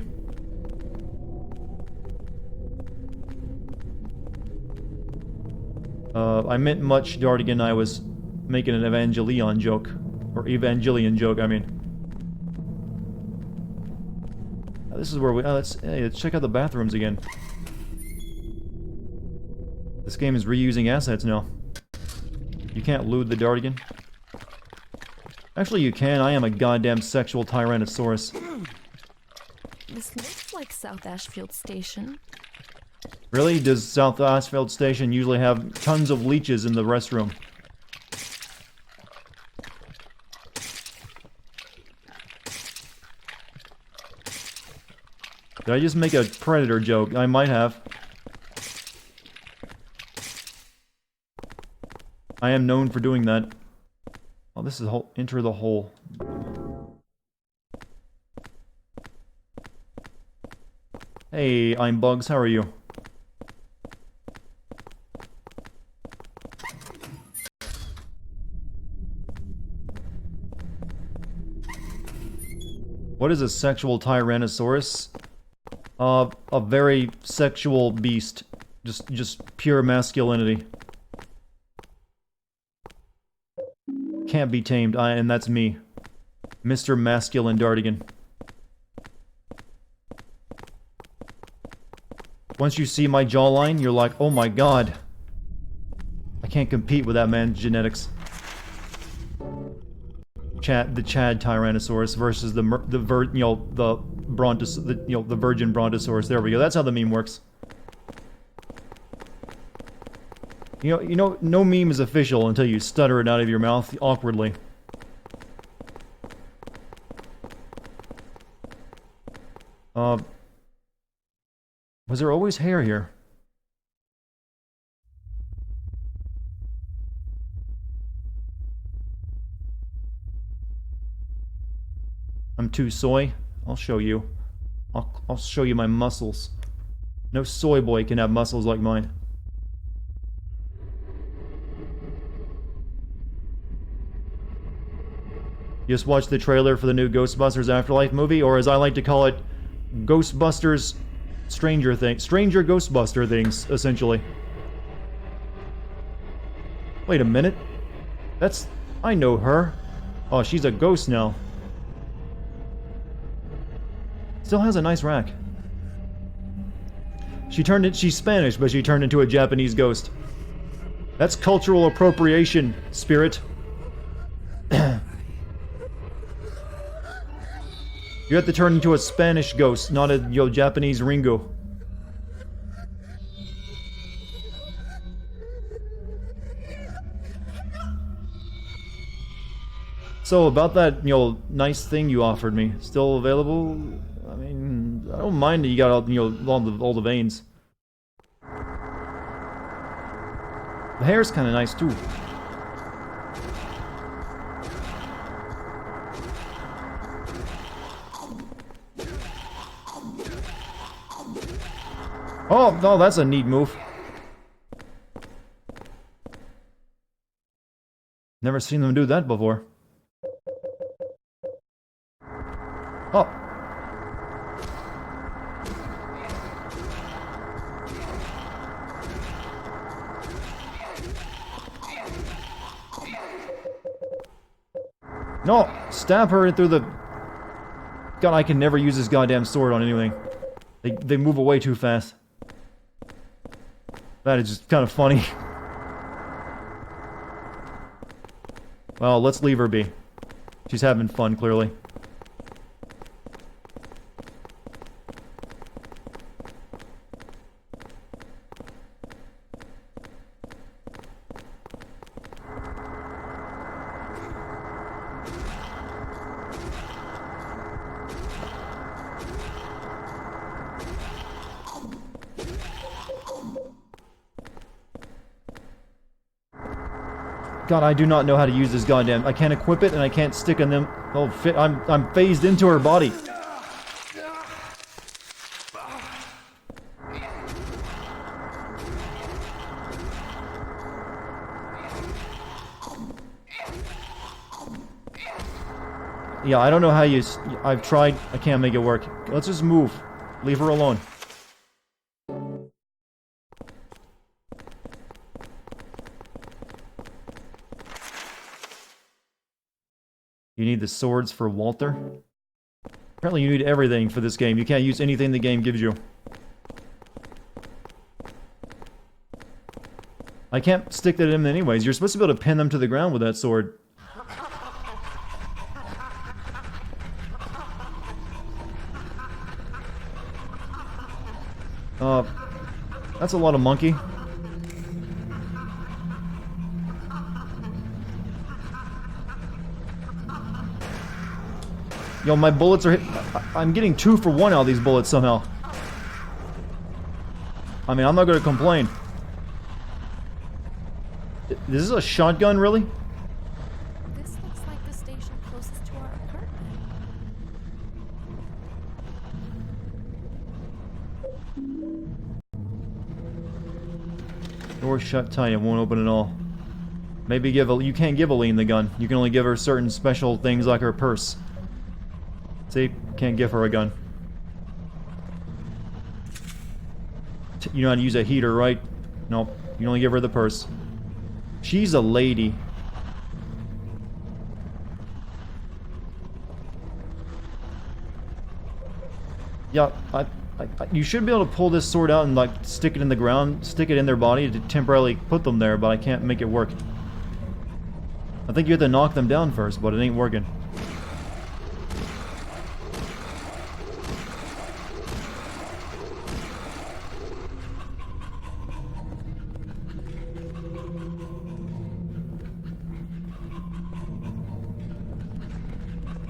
I meant much, Dartigan. I was making an Evangelion joke. Or Evangelion joke, I mean. This is where we... let's check out the bathrooms again. This game is reusing assets now. You can't lewd the Dartigan. Actually, you can. I am a goddamn sexual Tyrannosaurus. This looks like South Ashfield Station. Really? Does South Ashfield Station usually have tons of leeches in the restroom? Did I just make a Predator joke? I might have. I am known for doing that. Oh, this is enter the hole. Hey, I'm Bugs. How are you? What is a sexual Tyrannosaurus? A very sexual beast. Just pure masculinity. Can't be tamed, and that's me. Mr. Masculine Dartigan. Once you see my jawline, you're like, oh my god. I can't compete with that man's genetics. The Chad Tyrannosaurus versus the virgin Brontosaurus. There we go. That's how the meme works. No meme is official until you stutter it out of your mouth awkwardly. Was there always hair here? I'm too soy? I'll show you. I'll show you my muscles. No soy boy can have muscles like mine. You just watched the trailer for the new Ghostbusters Afterlife movie, or as I like to call it, Ghostbusters stranger Ghostbuster things, essentially. Wait a minute. I know her. Oh, she's a ghost now. Still has a nice rack. She's Spanish, but she turned into a Japanese ghost. That's cultural appropriation, Spirit. You have to turn into a Spanish ghost, not a Japanese Ringo. So about that, nice thing you offered me, still available? I mean, I don't mind that you got all the veins. The hair's kind of nice too. Oh, no, that's a neat move. Never seen them do that before. Oh. No! Stab her through the... God, I can never use this goddamn sword on anything. They move away too fast. That is just kind of funny. Well, let's leave her be. She's having fun, clearly. God, I do not know how to use this goddamn... I can't equip it and I can't stick in them. Oh, I'm phased into her body. Yeah, I don't know how you... I've tried. I can't make it work. Let's just move. Leave her alone. You need the swords for Walter? Apparently you need everything for this game. You can't use anything the game gives you. I can't stick that in anyways. You're supposed to be able to pin them to the ground with that sword. That's a lot of monkey. Yo, my bullets are I'm getting 2 for 1 out of these bullets somehow. I mean, I'm not gonna complain. This is a shotgun, really? This looks like the station closest to our apartment. Door shut tight, it won't open at all. Maybe you can't give Aline the gun. You can only give her certain special things like her purse. See? Can't give her a gun. You know how to use a heater, right? Nope. You can only give her the purse. She's a lady. Yeah, you should be able to pull this sword out and like stick it in the ground, stick it in their body to temporarily put them there, but I can't make it work. I think you have to knock them down first, but it ain't working.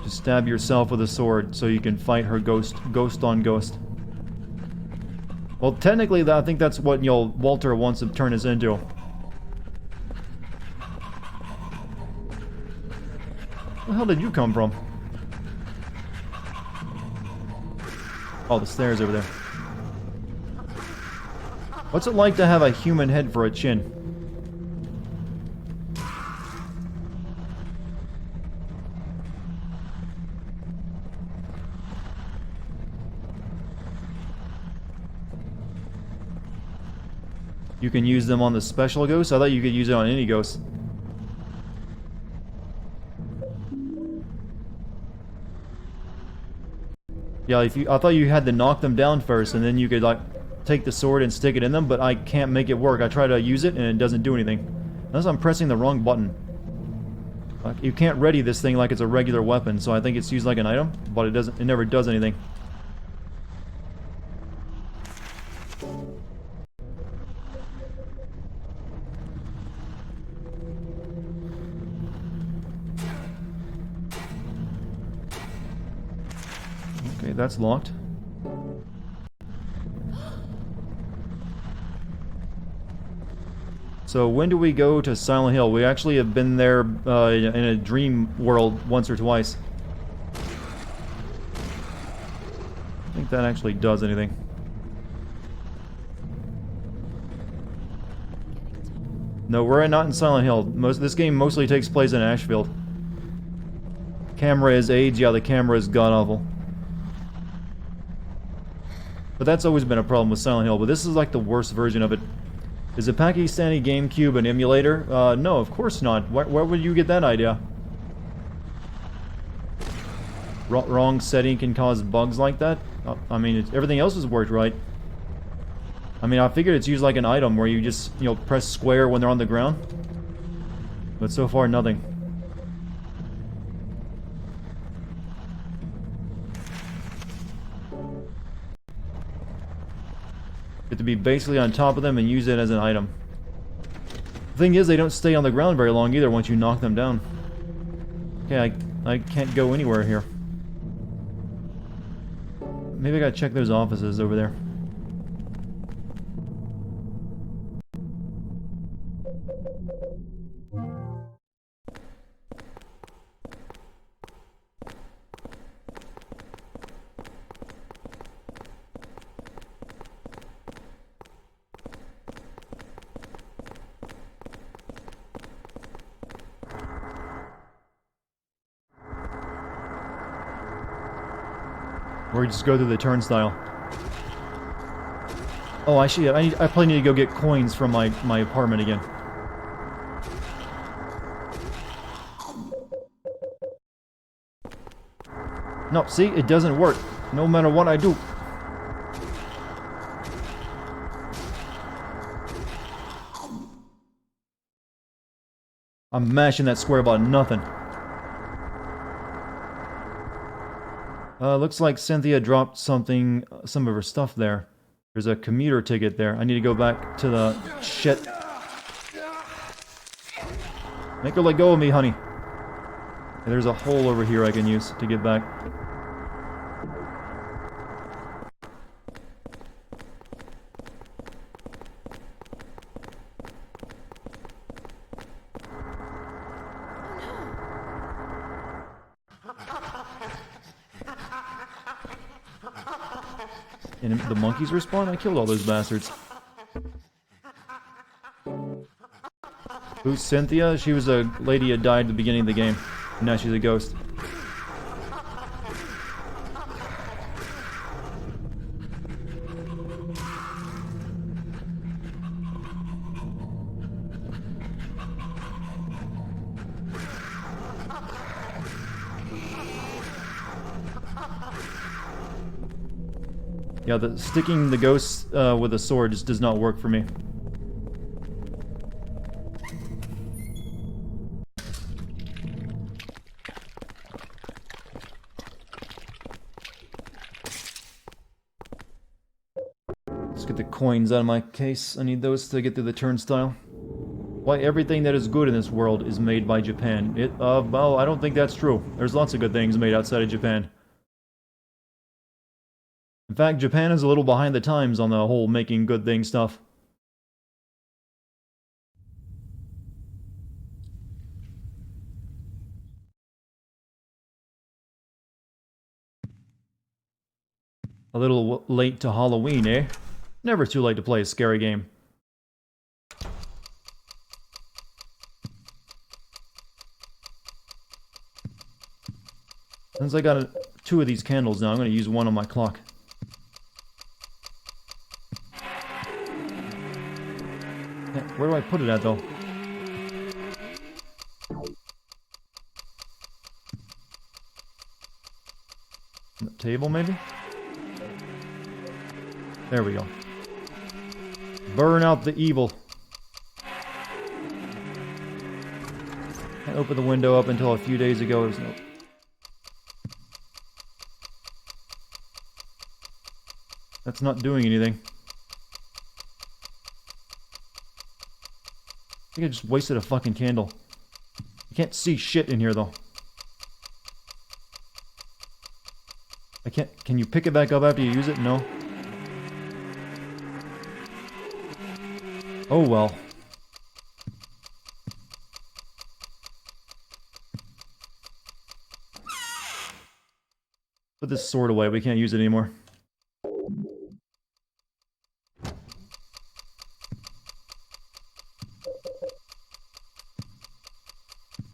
Just stab yourself with a sword so you can fight her ghost on ghost. Well, technically, I think that's what Walter wants to turn us into. Where the hell did you come from? Oh, the stairs over there. What's it like to have a human head for a chin? You can use them on the special ghost? I thought you could use it on any ghost. Yeah, I thought you had to knock them down first, and then you could, like, take the sword and stick it in them, but I can't make it work. I try to use it, and it doesn't do anything. Unless I'm pressing the wrong button. Like, you can't ready this thing like it's a regular weapon, so I think it's used like an item, but it never does anything. Okay, that's locked. So when do we go to Silent Hill? We actually have been there in a dream world once or twice. I think that actually does anything. No, we're not in Silent Hill. This game mostly takes place in Ashfield. Camera is age, yeah, the camera is god-awful. But that's always been a problem with Silent Hill, but this is like the worst version of it. Is a Pakistani GameCube an emulator? No, of course not. Where would you get that idea? Wrong setting can cause bugs like that? I mean, everything else has worked right. I mean, I figured it's used like an item where you just, you know, press square when they're on the ground. But so far, nothing. You have to be basically on top of them and use it as an item. The thing is, they don't stay on the ground very long either once you knock them down. Okay, I can't go anywhere here. Maybe I gotta check those offices over there. Or you just go through the turnstile. Oh, actually, I probably need to go get coins from my apartment again. No, see? It doesn't work. No matter what I do. I'm mashing that square button, nothing. Looks like Cynthia dropped some of her stuff there. There's a commuter ticket there. I need to go back to the... Shit. Make her let go of me, honey. Okay, there's a hole over here I can use to get back. And the monkeys respawn? I killed all those bastards. Who's Cynthia? She was a lady who died at the beginning of the game. And now she's a ghost. Yeah, sticking the ghosts with a sword just does not work for me. Let's get the coins out of my case. I need those to get through the turnstile. Why everything that is good in this world is made by Japan? Well, I don't think that's true. There's lots of good things made outside of Japan. In fact, Japan is a little behind the times on the whole making good thing stuff. A little late to Halloween, eh? Never too late to play a scary game. Since I got two of these candles now, I'm going to use one on my clock. Yeah, where do I put it at, though? On the table, maybe? There we go. Burn out the evil. Can't open the window up until a few days ago. There's no... That's not doing anything. I think I just wasted a fucking candle. You can't see shit in here, though. I can't... Can you pick it back up after you use it? No. Oh well. Put this sword away. We can't use it anymore.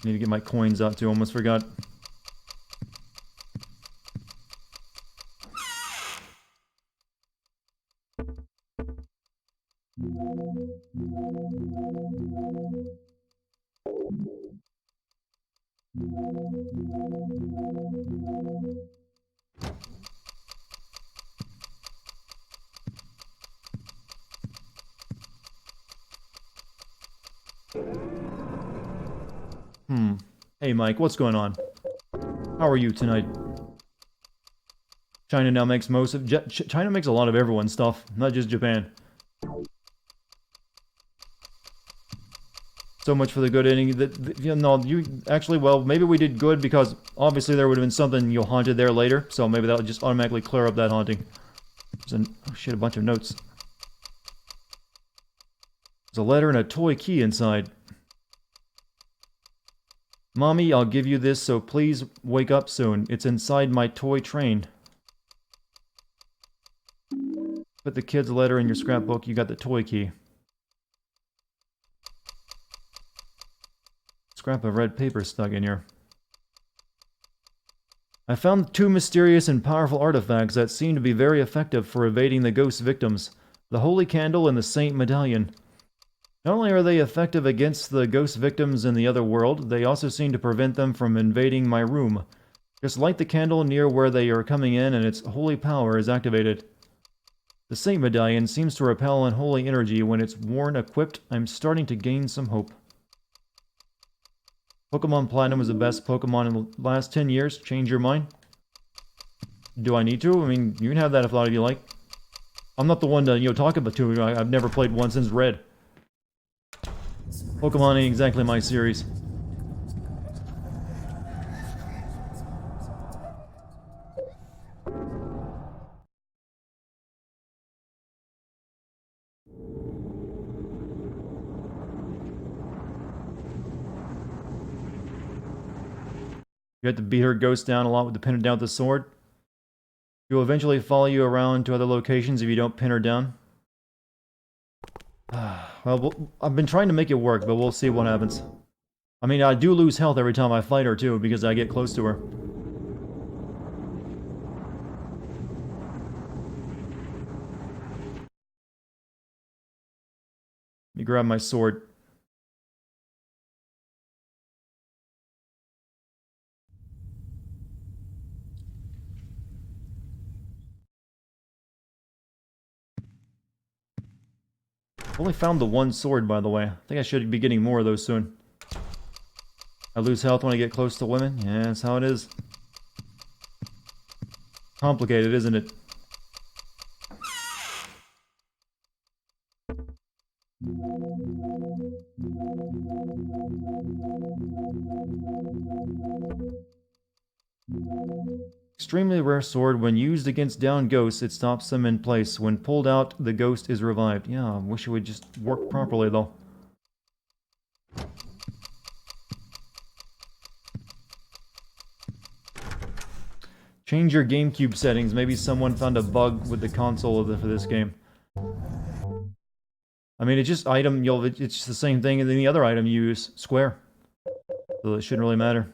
Need to get my coins out too. Almost forgot. Hey Mike, what's going on? How are you tonight? China now makes most of... China makes a lot of everyone's stuff, not just Japan. So much for the good ending. You know, you actually, well, maybe we did good because obviously there would have been something you haunted there later, so maybe that'll just automatically clear up that haunting. There's oh shit, a bunch of notes. There's a letter and a toy key inside. Mommy, I'll give you this, so please wake up soon. It's inside my toy train. Put the kid's letter in your scrapbook. You got the toy key. Scrap of red paper stuck in here. I found 2 mysterious and powerful artifacts that seem to be very effective for evading the ghost victims. The Holy Candle and the Saint Medallion. Not only are they effective against the ghost victims in the other world, they also seem to prevent them from invading my room. Just light the candle near where they are coming in and its holy power is activated. The Saint Medallion seems to repel unholy energy when it's worn equipped. I'm starting to gain some hope. Pokemon Platinum was the best Pokemon in the last 10 years. Change your mind? Do I need to? I mean, you can have that if a lot of you like. I'm not the one to, talk about it. I've never played one since Red. Pokemon ain't exactly my series. You have to beat her ghost down a lot with the pin her down with the sword. She will eventually follow you around to other locations if you don't pin her down. Well, I've been trying to make it work, but we'll see what happens. I mean, I do lose health every time I fight her, too, because I get close to her. Let me grab my sword. Only found the one sword, by the way. I think I should be getting more of those soon. I lose health when I get close to women? Yeah, that's how it is. Complicated, isn't it? Extremely rare sword. When used against downed ghosts, it stops them in place. When pulled out, the ghost is revived. Yeah, I wish it would just work properly, though. Change your GameCube settings. Maybe someone found a bug with the console for this game. I mean, it's just item, it's just the same thing as any other item you use. Square. So it shouldn't really matter.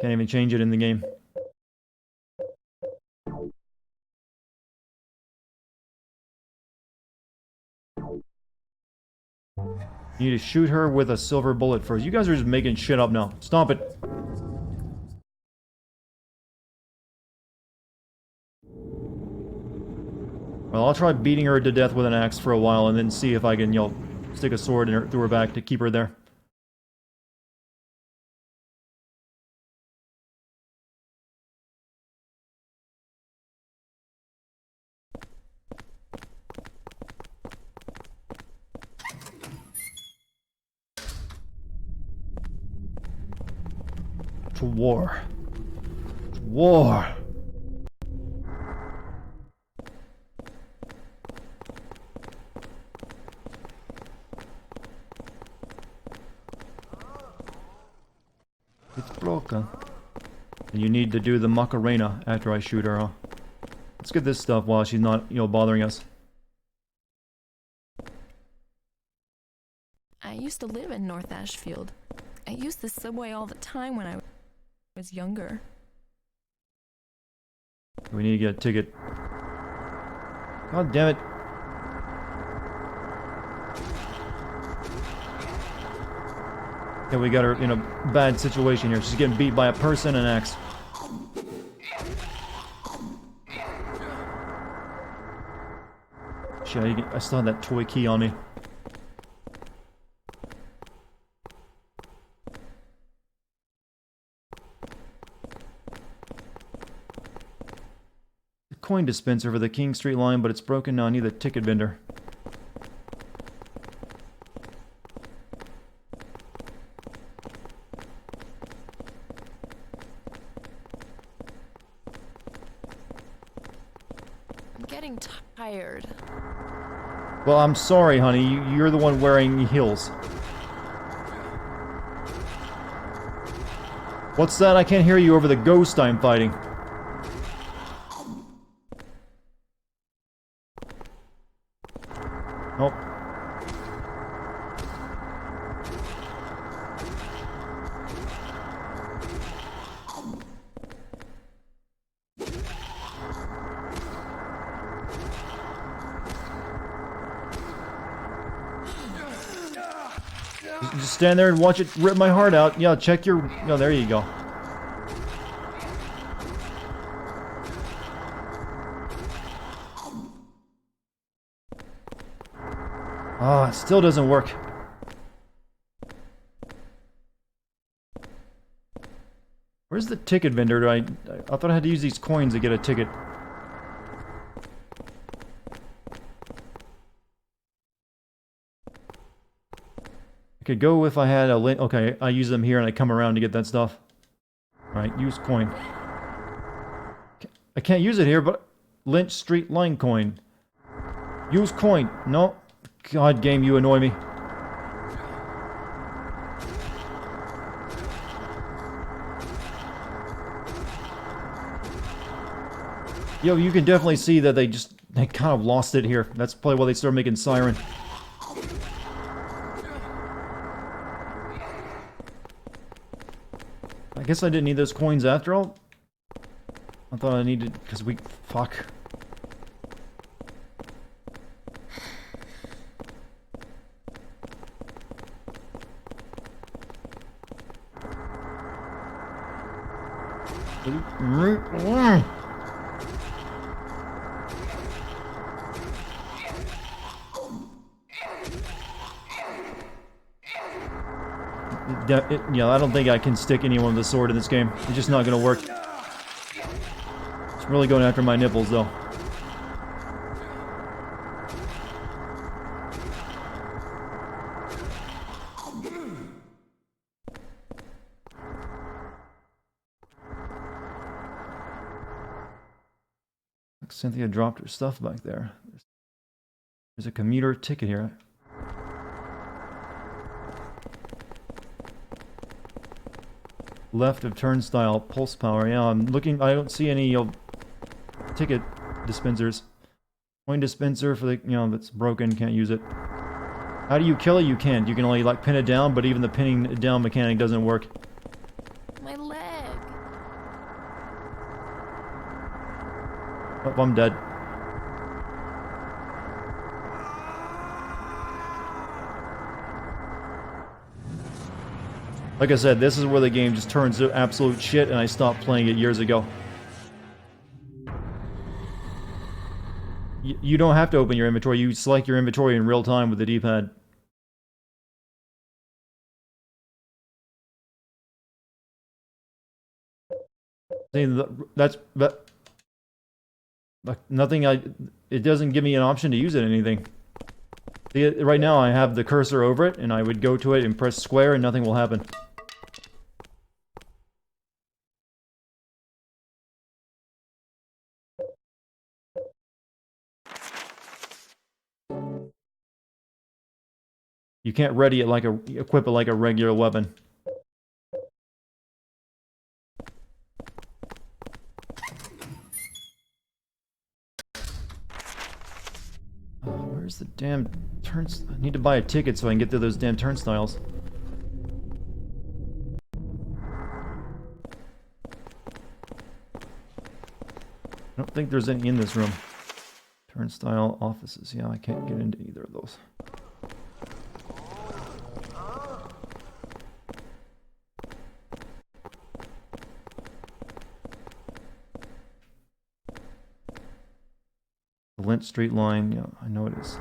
Can't even change it in the game. You need to shoot her with a silver bullet first. You guys are just making shit up now. Stop it. Well, I'll try beating her to death with an axe for a while and then see if I can, you know, stick a sword in her, through her back to keep her there. To war. To war. It's broken. And you need to do the Macarena after I shoot her, huh? Let's get this stuff while she's not, you know, bothering us. I used to live in North Ashfield. I used the subway all the time when I was younger. We need to get a ticket. God damn it. Yeah, we got her in a bad situation here. She's getting beat by a person and an axe. Shit, I still have that toy key on me. The coin dispenser for the King Street line, but it's broken now. I need the ticket vendor. I'm getting tired. Well, I'm sorry, honey. You're the one wearing heels. What's that? I can't hear you over the ghost I'm fighting. Nope. Just stand there and watch it rip my heart out. Yeah, check your... Oh, there you go. Ah, it still doesn't work. Where's the ticket vendor? I thought I had to use these coins to get a ticket. I could go if I had a lint. Okay, I use them here and I come around to get that stuff. Alright, use coin. I can't use it here, but... Lynch Street line coin. Use coin. No. God, game, you annoy me. Yo, you can definitely see that they kind of lost it here. That's probably why they started making Siren. I guess I didn't need those coins after all. I thought I needed... because we... Fuck. Yeah, I don't think I can stick anyone with a sword in this game. It's just not gonna work. It's really going after my nipples, though. Cynthia dropped her stuff back there. There's a commuter ticket here. Left of turnstile, pulse power. Yeah, I'm looking. I don't see any ticket dispensers. Coin dispenser for the, you know, that's broken, can't use it. How do you kill it? You can't. You can only like pin it down, but even the pinning it down mechanic doesn't work. My leg. Oh, I'm dead. Like I said, this is where the game just turns to absolute shit, and I stopped playing it years ago. You don't have to open your inventory. You select your inventory in real time with the D-pad. See, that's nothing. It doesn't give me an option to use it in anything. See, right now I have the cursor over it, and I would go to it and press square, and nothing will happen. You can't ready it like equip it like a regular weapon. Where's the damn turnstile? I need to buy a ticket so I can get through those damn turnstiles. I don't think there's any in this room. Turnstile offices. Yeah, I can't get into either of those. The Lint Street line. Yeah, I know it is.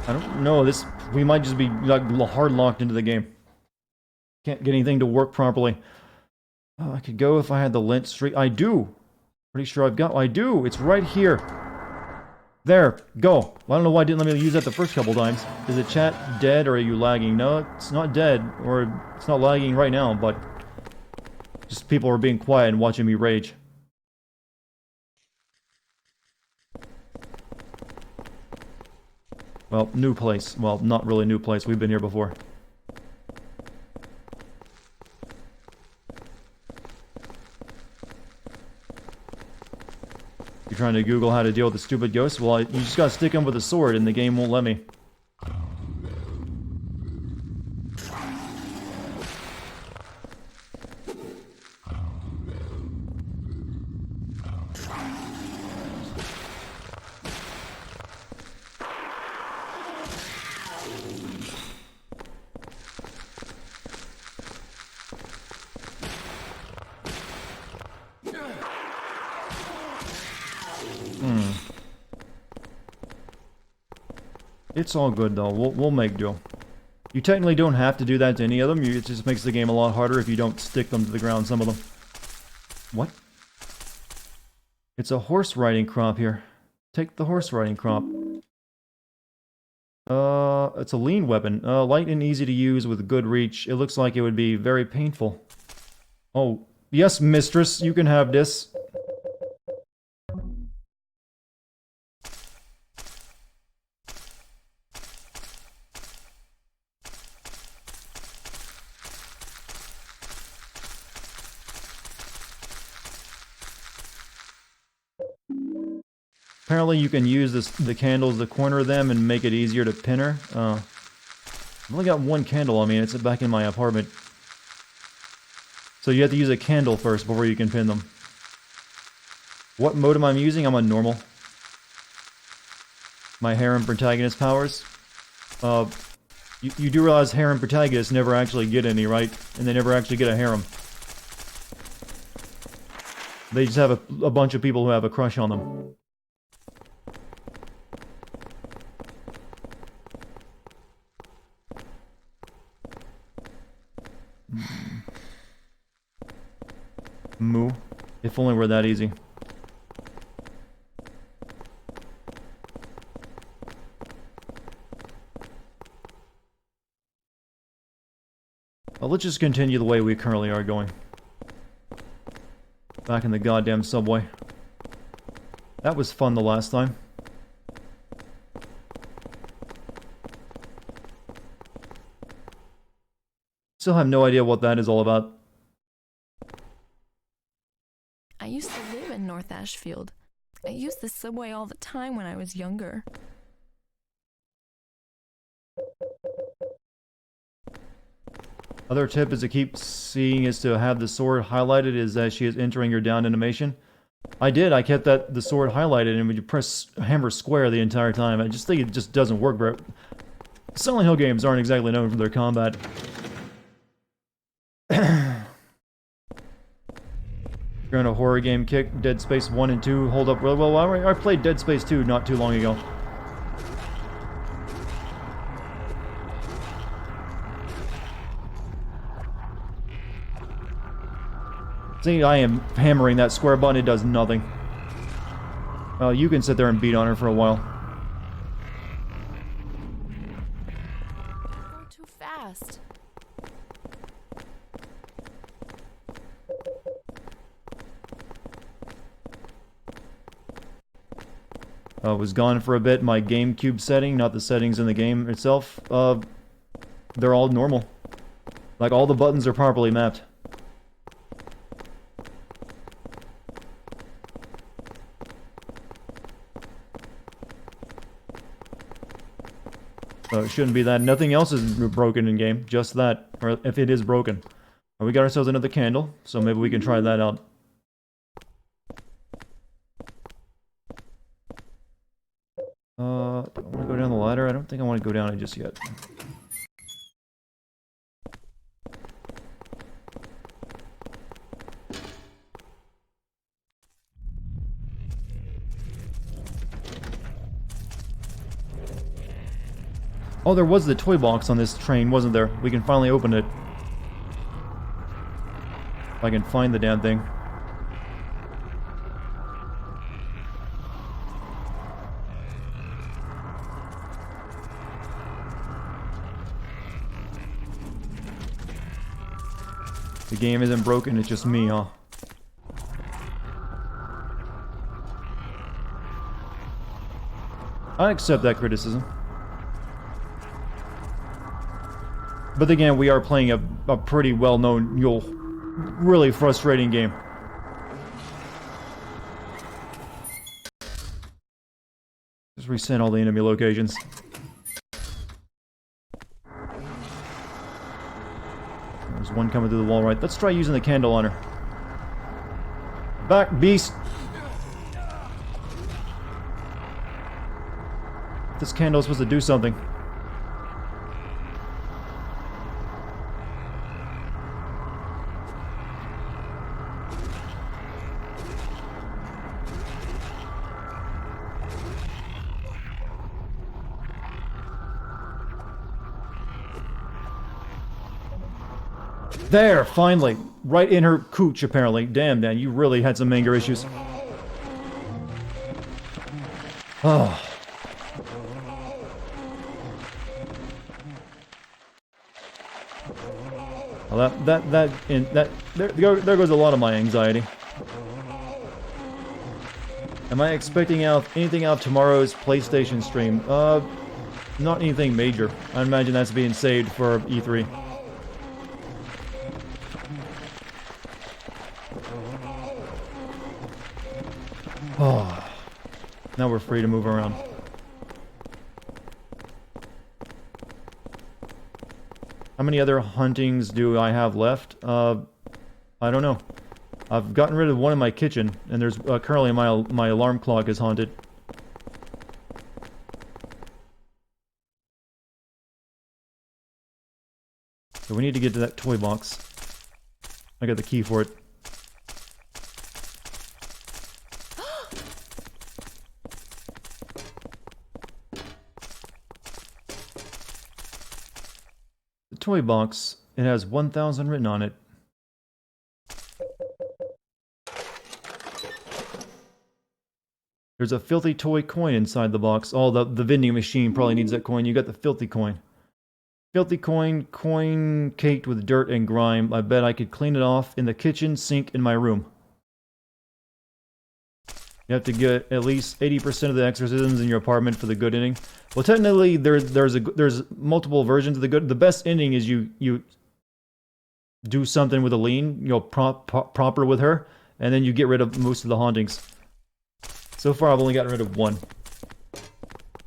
I don't know, we might just be like hard locked into the game. Can't get anything to work properly. Oh, I could go if I had the Lint Street. I do. Pretty sure I do. It's right here. There, go. Well, I don't know why it didn't let me use that the first couple times. Is the chat dead or are you lagging? No, it's not dead, or it's not lagging right now, but just people are being quiet and watching me rage. Well, new place. Well, not really new place. We've been here before. You're trying to Google how to deal with the stupid ghosts? Well, you just gotta stick them with a sword and the game won't let me. It's all good though. We'll make do. You technically don't have to do that to any of them. It just makes the game a lot harder if you don't stick them to the ground, some of them. What? It's a horse riding crop here. Take the horse riding crop. It's a lean weapon. Light and easy to use with good reach. It looks like it would be very painful. Oh, yes, mistress, you can have this. Apparently you can use the candles to corner them and make it easier to pin her. I've only got one candle on me and it's back in my apartment. So you have to use a candle first before you can pin them. What mode am I using? I'm on normal. My harem protagonist powers. You do realize harem protagonists never actually get any, right? And they never actually get a harem. They just have a bunch of people who have a crush on them. Moo. If only were that easy. Well, let's just continue the way we currently are going. Back in the goddamn subway. That was fun the last time. Still have no idea what that is all about. I used to live in North Ashfield. I used the subway all the time when I was younger. Other tip is to keep seeing is to have the sword highlighted as she is entering your down animation. I did. I kept the sword highlighted, and when you press hammer square the entire time, I just think it just doesn't work very. Silent Hill games aren't exactly known for their combat. You're in a horror game kick. Dead Space 1 and 2 hold up really well. I played Dead Space 2 not too long ago. See, I am hammering that square button. It does nothing. You can sit there and beat on her for a while. Go too fast. I was gone for a bit. My GameCube setting, not the settings in the game itself, they're all normal. Like, all the buttons are properly mapped. So it shouldn't be that. Nothing else is broken in game, just that. Or if it is broken. We got ourselves another candle, so maybe we can try that out. Do I want to go down the ladder? I don't think I want to go down it just yet. Oh, there was the toy box on this train, wasn't there? We can finally open it. If I can find the damn thing. The game isn't broken, it's just me, huh? I accept that criticism. But again, we are playing a pretty well-known, really frustrating game. Just reset all the enemy locations. There's one coming through the wall, right? Let's try using the candle on her. Back, beast! This candle is supposed to do something. There, finally. Right in her cooch, apparently. Damn, Dan, you really had some anger issues. Oh. Well, there goes a lot of my anxiety. Am I expecting anything out of tomorrow's PlayStation stream? Not anything major. I imagine that's being saved for E3. Oh, now we're free to move around. How many other huntings do I have left? I don't know. I've gotten rid of one in my kitchen, and there's currently my alarm clock is haunted. So we need to get to that toy box. I got the key for it. Toy box. It has 1,000 written on it. There's a filthy toy coin inside the box. Oh, the vending machine probably needs that coin. You got the filthy coin. Filthy coin caked with dirt and grime. I bet I could clean it off in the kitchen sink in my room. You have to get at least 80% of the exorcisms in your apartment for the good ending. Well, technically, there's multiple versions of the good. The best ending is you do something with a lean, proper with her, and then you get rid of most of the hauntings. So far, I've only gotten rid of one.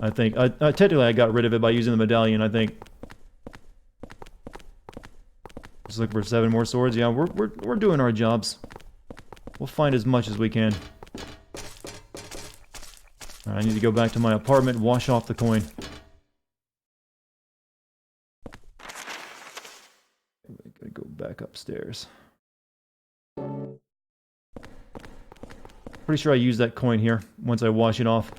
I think. Technically, I got rid of it by using the medallion, I think. Just look for 7 more swords. Yeah, we're doing our jobs. We'll find as much as we can. Alright, I need to go back to my apartment, wash off the coin. Gotta go back upstairs. Pretty sure I use that coin here once I wash it off.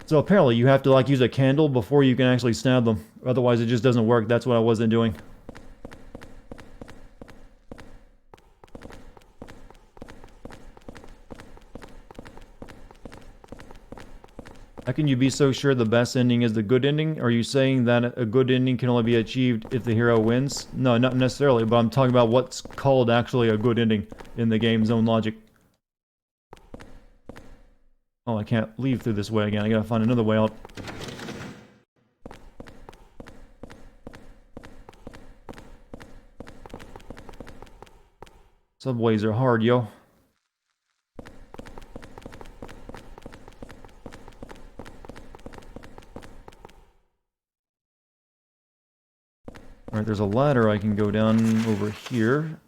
So apparently you have to like use a candle before you can actually stab them. Otherwise it just doesn't work. That's what I wasn't doing. How can you be so sure the best ending is the good ending? Are you saying that a good ending can only be achieved if the hero wins? No, not necessarily, but I'm talking about what's called actually a good ending in the game's own logic. Oh, I can't leave through this way again. I gotta find another way out. Subways are hard, yo. Alright, there's a ladder I can go down over here.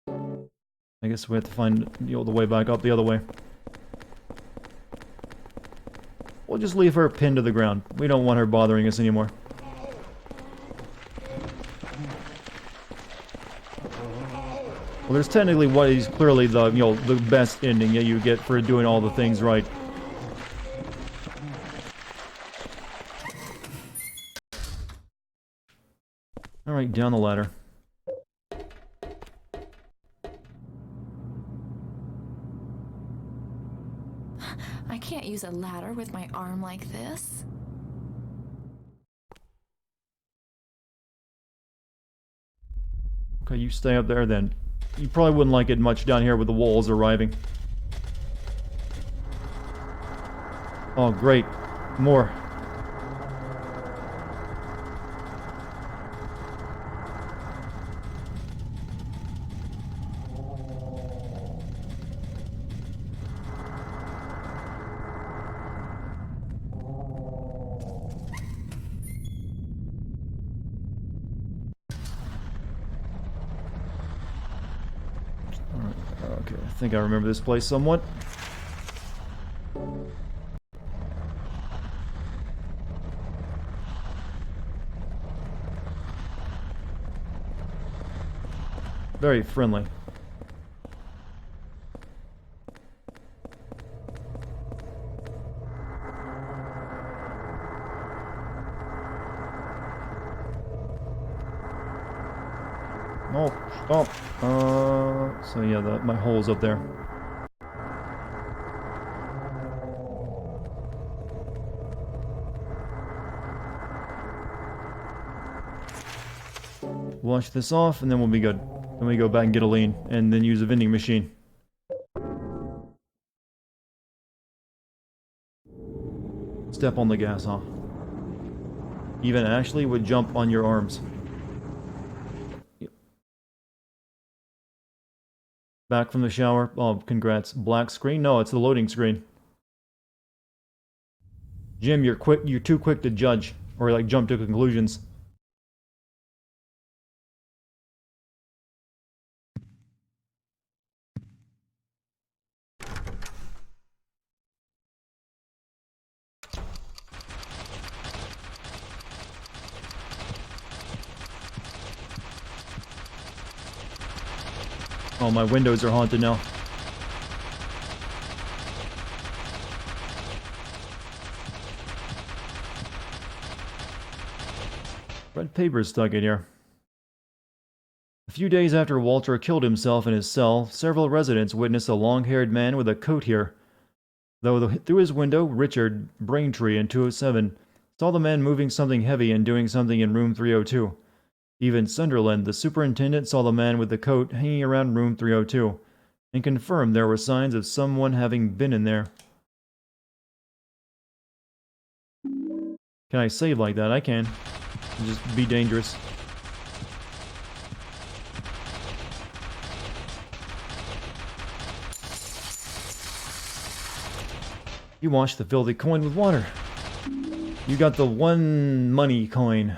I guess we have to find the way back up the other way. We'll just leave her pinned to the ground. We don't want her bothering us anymore. Well, there's technically what is clearly the, the best ending that you get for doing all the things right. Alright, down the ladder. I can't use a ladder with my arm like this. Okay, you stay up there then. You probably wouldn't like it much down here with the walls arriving. Oh, great. More. Okay, I think I remember this place somewhat. Very friendly. Oh, stop. So yeah, my hole's up there. Wash this off, and then we'll be good. Then we go back and get a lean, and then use a vending machine. Step on the gas, huh? Even Ashley would jump on your arms. Back from the shower. Oh, congrats. Black screen? No, it's the loading screen. Jim, you're too quick to judge, or like jump to conclusions. Oh, my windows are haunted now. Red paper stuck in here. A few days after Walter killed himself in his cell, several residents witnessed a long-haired man with a coat here. Through his window, Richard Braintree in 207 saw the man moving something heavy and doing something in room 302. Even Sunderland, the superintendent, saw the man with the coat hanging around room 302, and confirmed there were signs of someone having been in there. Can I save like that? I can. Just be dangerous. You wash the filthy coin with water. You got the one money coin.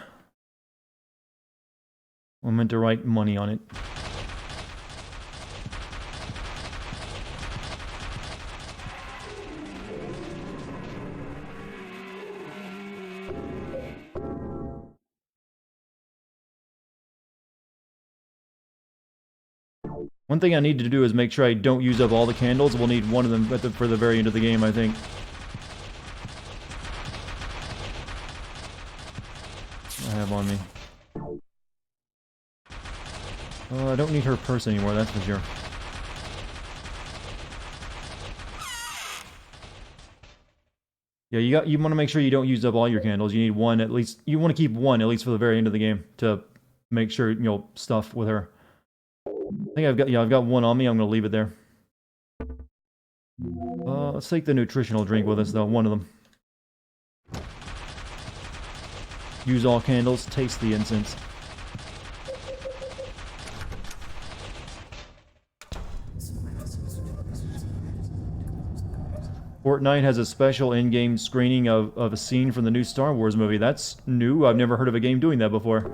I meant to write money on it. One thing I need to do is make sure I don't use up all the candles. We'll need one of them for the very end of the game, I think. I have on me. I don't need her purse anymore, that's for sure. Yeah, you want to make sure you don't use up all your candles. You need one at least. You want to keep one at least for the very end of the game to make sure, you know, stuff with her. I think I've got one on me. I'm gonna leave it there. Let's take the nutritional drink with us though, one of them. Use all candles, taste the incense. Fortnite has a special in-game screening of a scene from the new Star Wars movie. That's new. I've never heard of a game doing that before.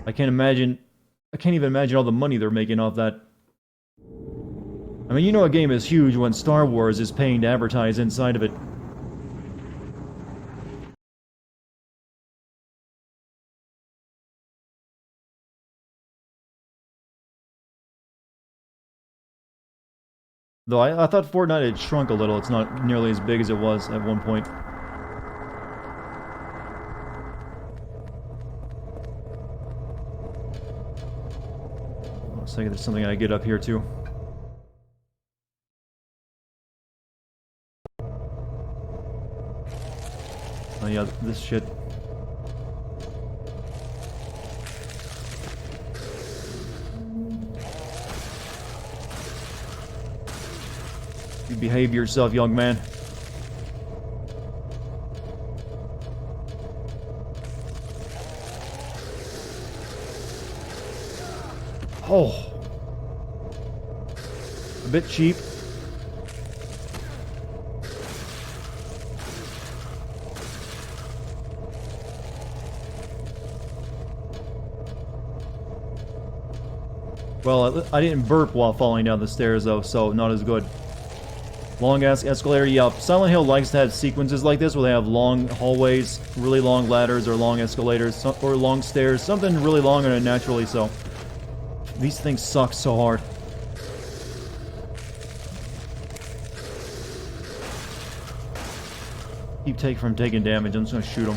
I can't even imagine all the money they're making off that. I mean, you know a game is huge when Star Wars is paying to advertise inside of it. Though I thought Fortnite had shrunk a little. It's not nearly as big as it was at one point. Looks like there's something I get up here too. Oh yeah, this shit. You behave yourself, young man. Oh. A bit cheap. Well, I didn't burp while falling down the stairs though, so not as good. Long-ass escalator, yeah. Silent Hill likes to have sequences like this where they have long hallways, really long ladders, or long escalators, or long stairs. Something really long and unnaturally so. These things suck so hard. Keep from taking damage. I'm just gonna shoot them.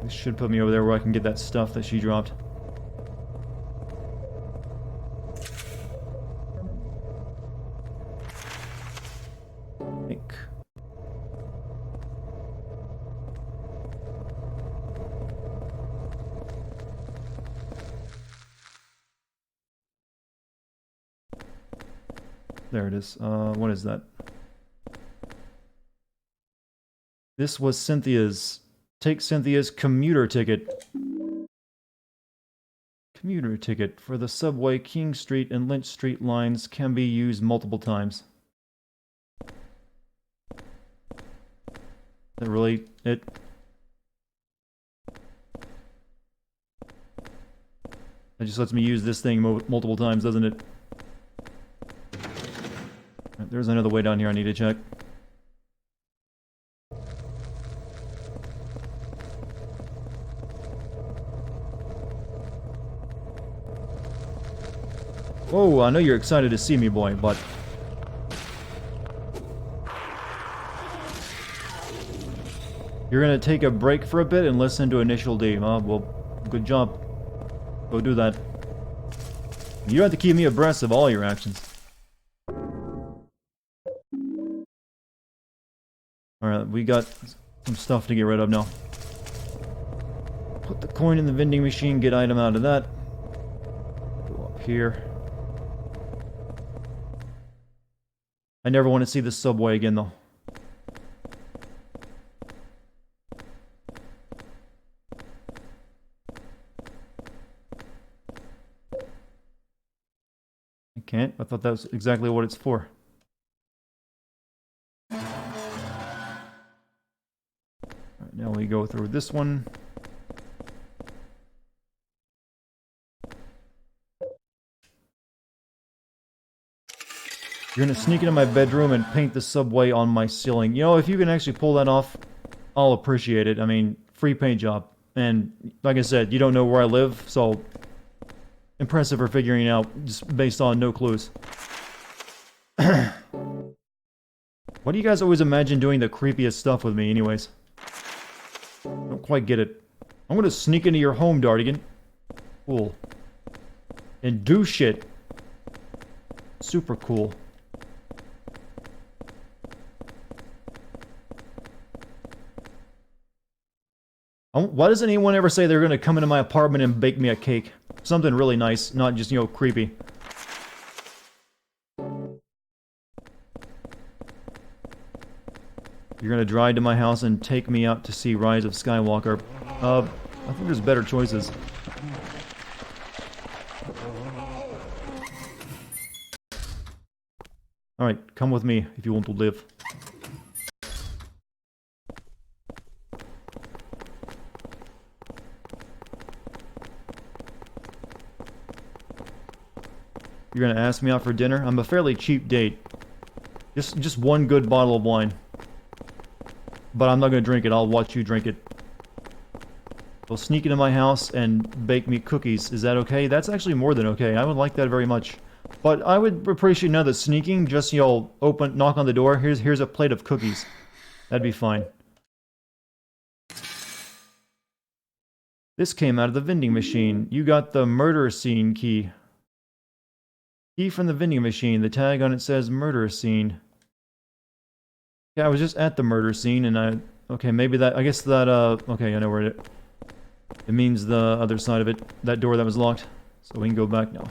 This should put me over there where I can get that stuff that she dropped. There it is. What is that? This was Cynthia's. Take Cynthia's commuter ticket. Commuter ticket for the subway King Street and Lynch Street lines can be used multiple times. Is that really it? It just lets me use this thing multiple times, doesn't it? There's another way down here I need to check. Oh, I know you're excited to see me, boy, but... You're gonna take a break for a bit and listen to Initial D. Well, good job. Go do that. You have to keep me abreast of all your actions. Alright, we got some stuff to get rid of now. Put the coin in the vending machine, get item out of that. Go up here. I never want to see the subway again, though. can't. I thought that was exactly what it's for. Alright, now we go through this one. You're gonna sneak into my bedroom and paint the subway on my ceiling. You know, if you can actually pull that off, I'll appreciate it. I mean, free paint job. And like I said, you don't know where I live, so impressive for figuring it out just based on no clues. Why do you guys always imagine doing the creepiest stuff with me anyways? Don't quite get it. I'm gonna sneak into your home, Dartigan. Cool. And do shit. Super cool. Why doesn't anyone ever say they're gonna come into my apartment and bake me a cake? Something really nice, not just, you know, creepy. You're gonna drive to my house and take me out to see Rise of Skywalker. I think there's better choices. Alright, come with me if you want to live. You're gonna ask me out for dinner? I'm a fairly cheap date. Just one good bottle of wine. But I'm not gonna drink it, I'll watch you drink it. You'll sneak into my house and bake me cookies. Is that okay? That's actually more than okay. I would like that very much. But I would appreciate none of the sneaking. Just, you know, knock on the door. Here's a plate of cookies. That'd be fine. This came out of the vending machine. You got the murder scene key. Key from the vending machine. The tag on it says murder scene. Yeah, I was just at the murder scene and okay, maybe that, I guess that, okay, I know where it means the other side of it. That door that was locked. So we can go back now.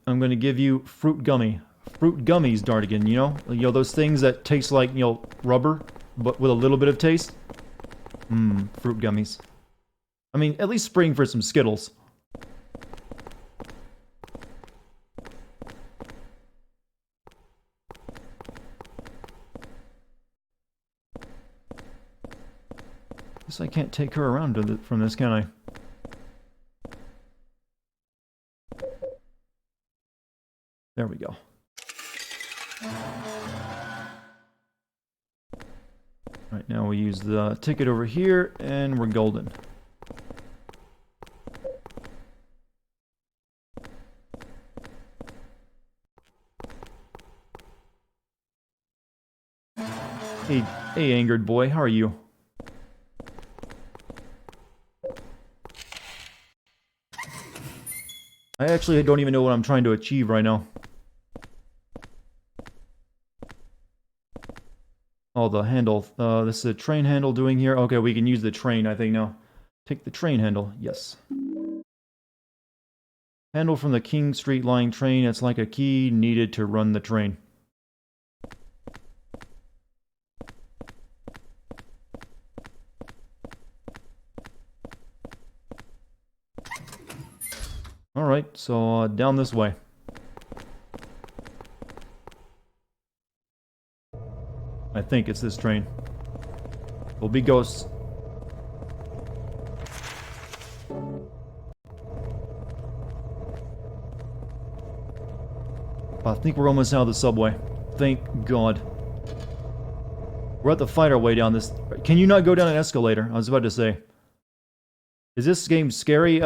I'm gonna give you fruit gummies, Dartigan, you know, those things that taste like, you know, rubber, but with a little bit of taste. Fruit gummies. I mean, at least spring for some Skittles. Guess I can't take her around from this, can I? There we go. Right, now we use the ticket over here, and we're golden. Hey, angered boy, how are you? I actually don't even know what I'm trying to achieve right now. Oh, the handle. This is a train handle doing here. Okay, we can use the train, I think, now. Take the train handle. Yes. Handle from the King Street Line train. It's like a key needed to run the train. Alright, so down this way. I think it's this train. Will be ghosts. I think we're almost out of the subway. Thank God. We're at the fight our way down this. Can you not go down an escalator? I was about to say. Is this game scary?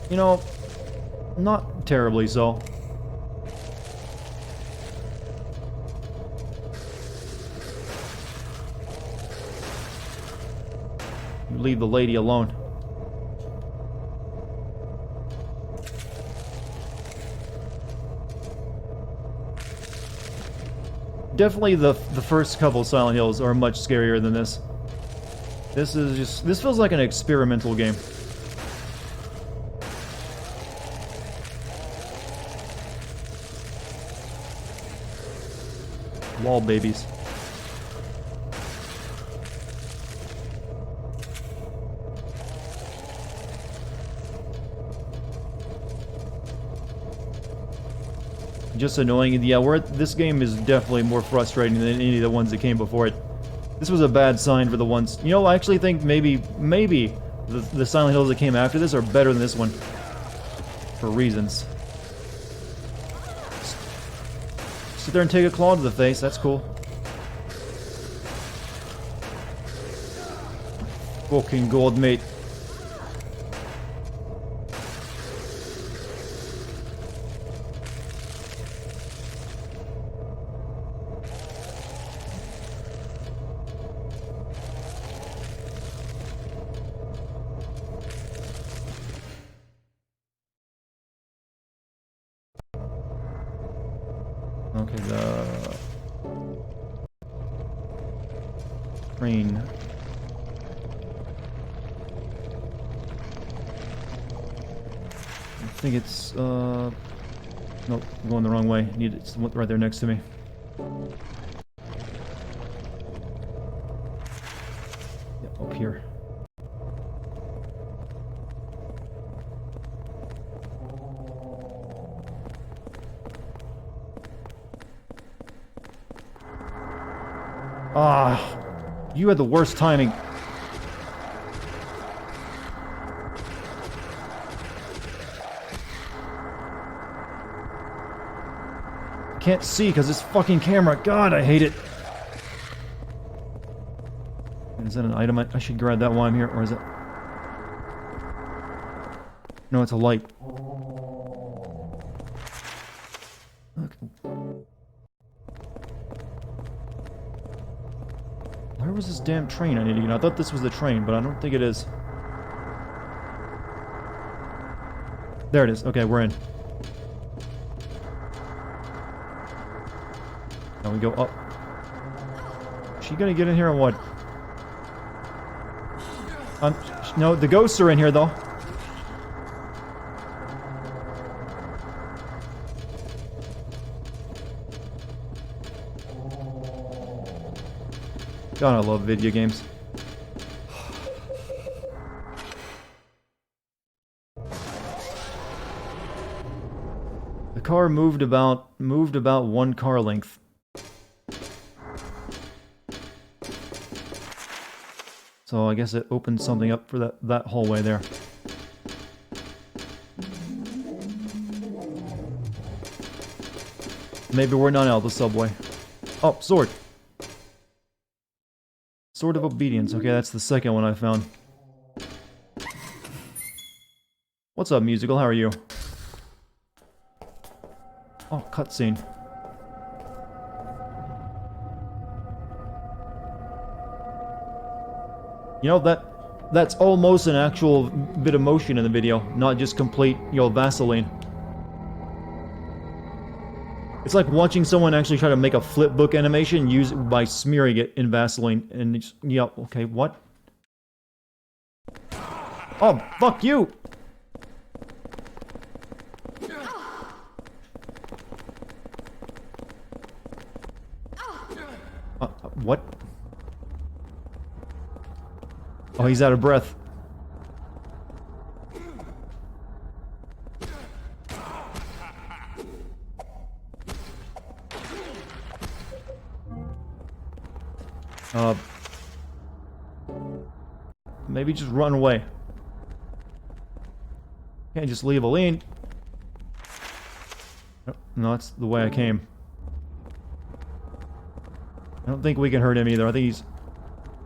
You know, not terribly so. You leave the lady alone. Definitely the first couple Silent Hills are much scarier than this. This feels like an experimental game. Wall babies. just annoying. Yeah, this game is definitely more frustrating than any of the ones that came before it. This was a bad sign for the ones... You know, I actually think maybe the Silent Hills that came after this are better than this one. For reasons. Sit there and take a claw to the face, that's cool. Fucking gold, mate. Okay, the train. I think it's nope, I'm going the wrong way. It's right there next to me. Yeah, up here. Ah, you had the worst timing. Can't see because this fucking camera. God, I hate it. Is that an item? I should grab that while I'm here, or is it? No, it's a light. Okay. Where was this damn train I need to get? I thought this was the train, but I don't think it is. There it is. Okay, we're in. Now we go up. Is she gonna get in here or what? No, the ghosts are in here though. God, I love video games. The car moved about 1 car length. So I guess it opened something up for that hallway there. Maybe we're not out of the subway. Oh, sword. Sword of Obedience. Okay, that's the second one I found. What's up, musical? How are you? Oh, cutscene. You know, that's almost an actual bit of motion in the video, not just complete, Vaseline. It's like watching someone actually try to make a flip book animation by smearing it in Vaseline, and it's, yeah, okay, what? Oh, fuck you! What? Oh, he's out of breath. Maybe just run away. Can't just leave Aline. No, that's the way I came. I don't think we can hurt him either. I think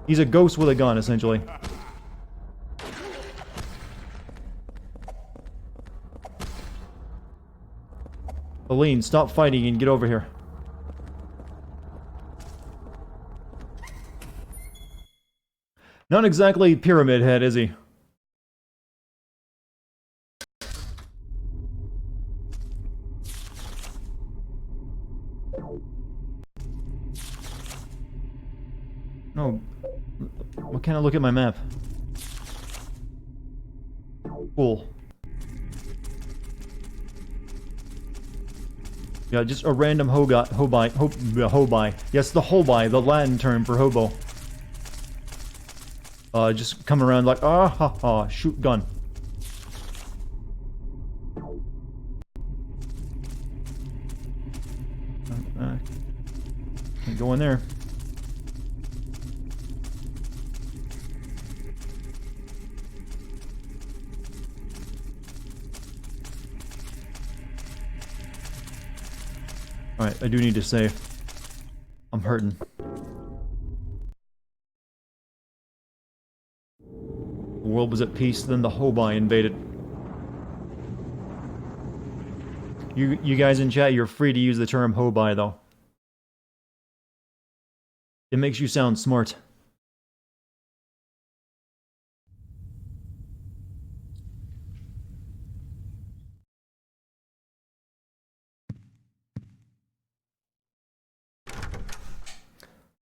he's a ghost with a gun, essentially. Aline, stop fighting and get over here. Not exactly Pyramid Head, is he? No. Why can't I look at my map? Cool. Yeah, just a random hobai. Yes, the hobai, the Latin term for hobo. Just come around like, ah ha ha, shoot gun. Can't go in there. Alright, I do need to save. I'm hurting. The world was at peace, then the Hobai invaded. You guys in chat, you're free to use the term Hobai, though. It makes you sound smart.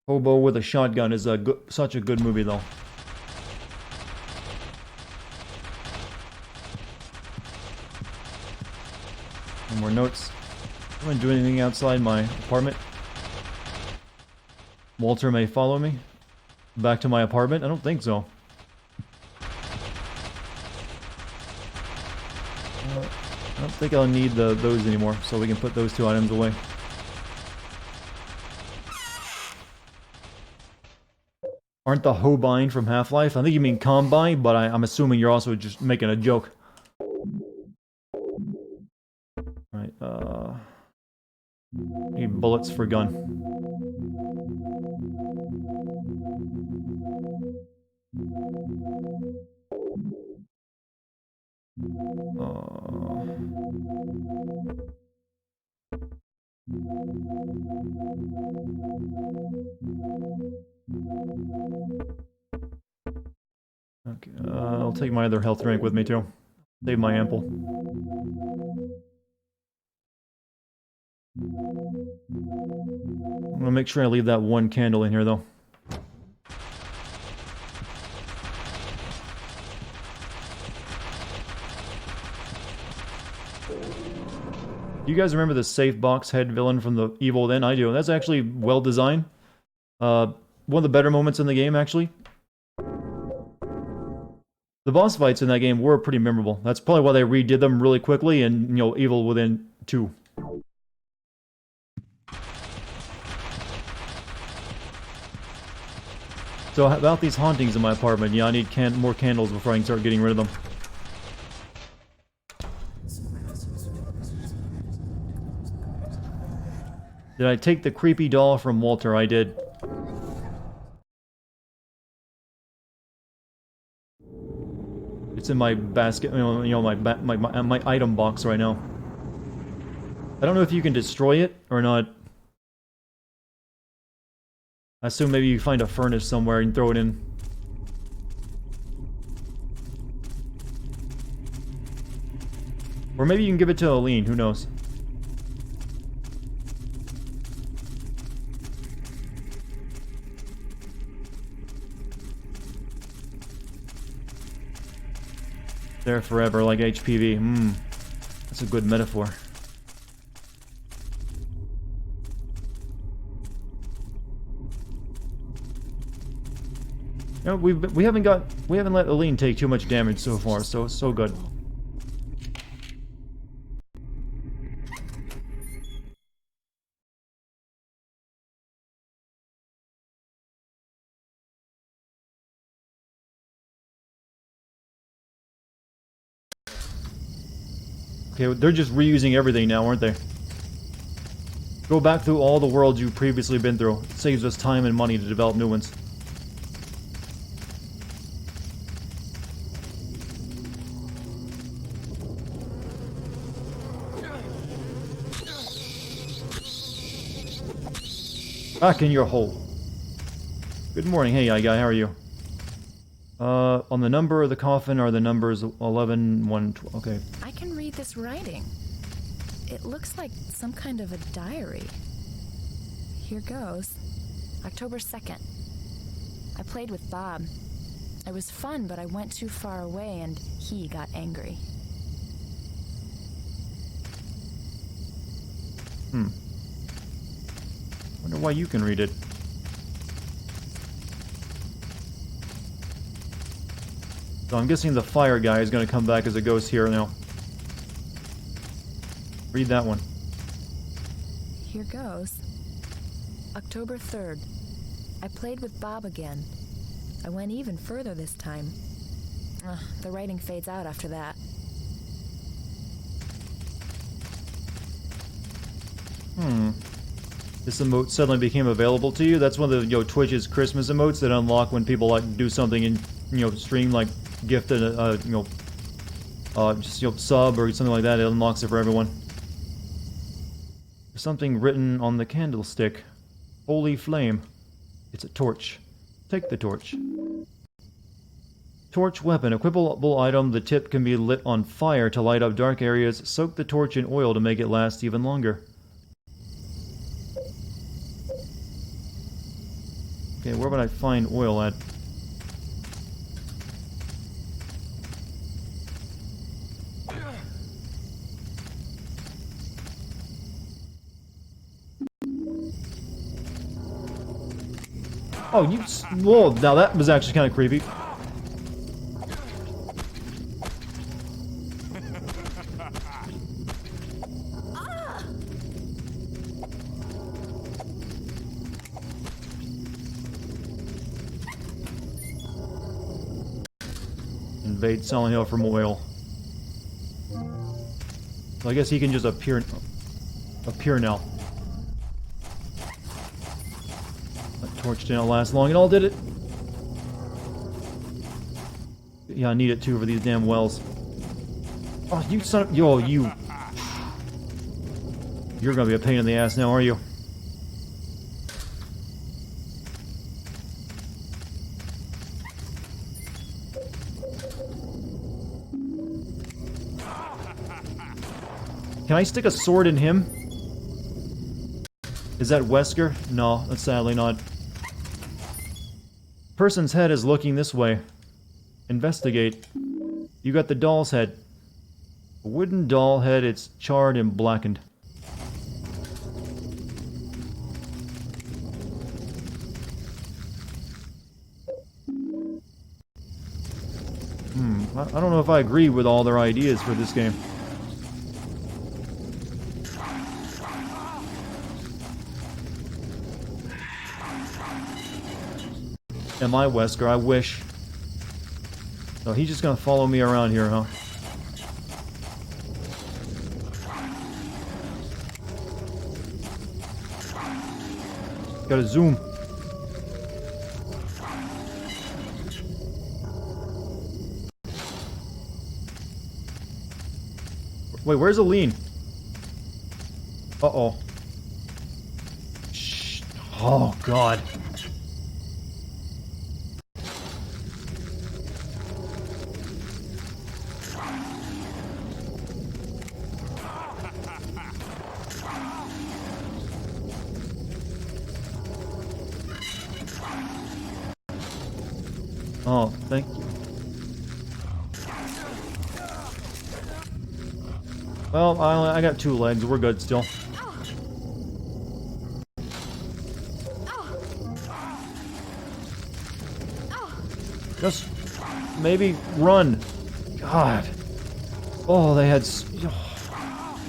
Hobo with a Shotgun is such a good movie, though. No more notes. I'm gonna do anything outside my apartment. Walter may follow me back to my apartment. I don't think so. I don't think I'll need those anymore, so we can put those two items away. Aren't the Hobind from Half-Life? I think you mean Combine, but I'm assuming you're also just making a joke. Alright, need bullets for gun. Okay, I'll take my other health drink with me too. Save my ample. I'm gonna make sure I leave that one candle in here though. You guys remember the safe box head villain from the Evil Then? I do. That's actually well designed. One of the better moments in the game, actually. The boss fights in that game were pretty memorable. That's probably why they redid them really quickly in, you know, Evil Within 2. So about these hauntings in my apartment, yeah, I need more candles before I can start getting rid of them. Did I take the creepy doll from Walter? I did. It's in my basket, you know, my item box right now. I don't know if you can destroy it or not. I assume maybe you find a furnace somewhere and throw it in. Or maybe you can give it to Aline, who knows? There forever, like HPV. That's a good metaphor. You know, we haven't let Aline take too much damage so far, so good. Okay, they're just reusing everything now, aren't they? Go back through all the worlds you've previously been through. It saves us time and money to develop new ones. Back in your hole. Good morning. Hey, guy, how are you? On the number of the coffin are the numbers 11, 1, 12. Okay. I can read this writing. It looks like some kind of a diary. Here goes. October 2nd. I played with Bob. It was fun, but I went too far away and he got angry. Wonder why you can read it. So I'm guessing the fire guy is going to come back as a ghost here now. Read that one. Here goes. October 3rd. I played with Bob again. I went even further this time. The writing fades out after that. This emote suddenly became available to you. That's one of the Twitch's Christmas emotes that unlock when people like do something in stream, like gift a just sub or something like that. It unlocks it for everyone. There's something written on the candlestick. Holy flame. It's a torch. Take the torch. Torch weapon. Equipable item. The tip can be lit on fire to light up dark areas. Soak the torch in oil to make it last even longer. Okay, where would I find oil at? Oh, whoa, now that was actually kind of creepy. Invade Silent Hill from oil. So I guess he can just appear now. That torch didn't last long at all, did it? Yeah, I need it too for these damn wells. Oh, you son of... Yo, you... You're gonna be a pain in the ass now, are you? Can I stick a sword in him? Is that Wesker? No, that's sadly not. Person's head is looking this way. Investigate. You got the doll's head. A wooden doll head, it's charred and blackened. I don't know if I agree with all their ideas for this game. Am I Wesker? I wish. So he's just gonna follow me around here, huh? Gotta zoom. Wait, where's Aline? Uh-oh. Shh. Oh, God. Oh, thank you. Well, I got 2 legs. We're good still. Just maybe run. God. Oh, they had...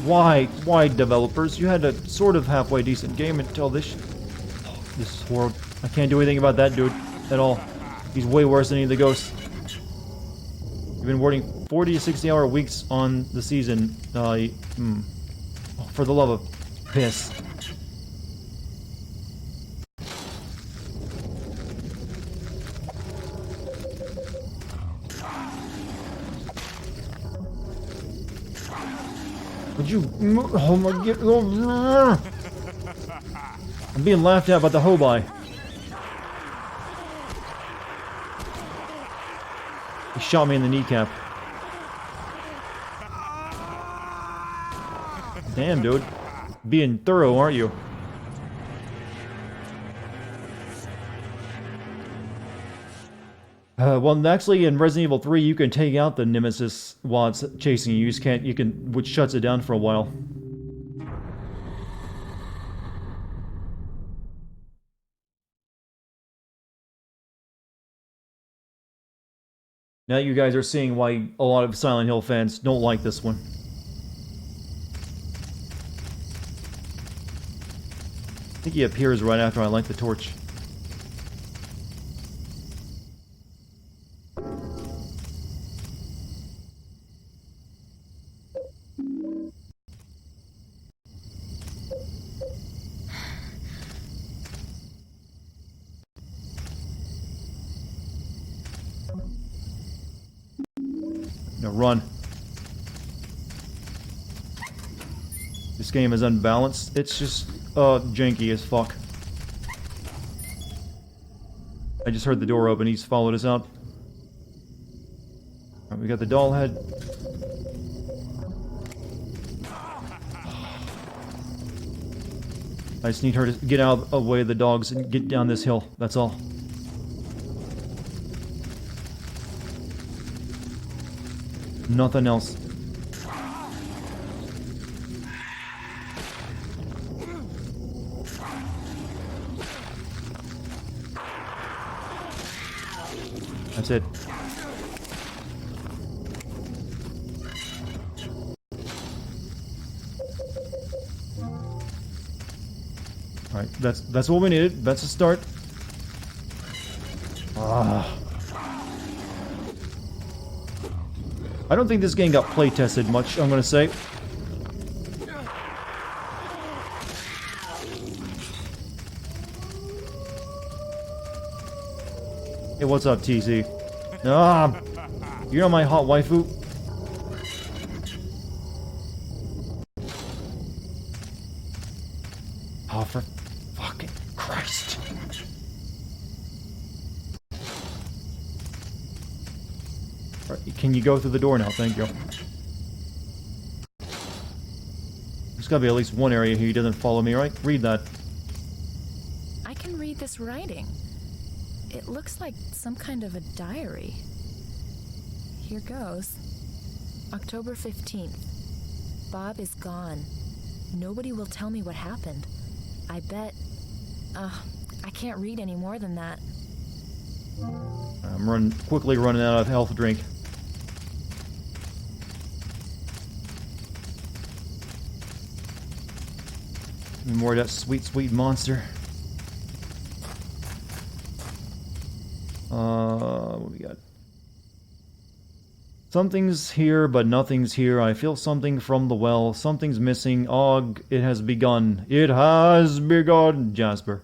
Why, developers? You had a sort of halfway decent game until this... This is horrible. I can't do anything about that dude at all. He's way worse than any of the ghosts. You've been working 40 to 60 hour weeks on the season. Oh, for the love of piss. Would you... Oh my god... I'm being laughed at by the hobi. He shot me in the kneecap. Damn, dude. Being thorough, aren't you? Well, actually, in Resident Evil 3, you can take out the nemesis while it's chasing you. You just can't, which shuts it down for a while. Now you guys are seeing why a lot of Silent Hill fans don't like this one. think he appears right after I light the torch. No, run. This game is unbalanced. It's just, janky as fuck. I just heard the door open. He's followed us out. Alright, we got the doll head. I just need her to get out of the way of the dogs and get down this hill. That's all. Nothing else. That's it. Alright, that's what we needed. That's a start. I don't think this game got play tested much, I'm gonna say. Hey, what's up, TC? Ah, you know my hot waifu? Oh, for fucking Christ. Right, can you go through the door now? Thank you. There's gotta be at least one area here he doesn't follow me, right? Read that. I can read this writing. It looks like some kind of a diary. Here goes. October 15th. Bob is gone. Nobody will tell me what happened. I bet... I can't read any more than that. I'm quickly running out of health drink. More of that sweet, sweet monster. What we got? Something's here, but nothing's here. I feel something from the well. Something's missing. Og, it has begun. It has begun, Jasper.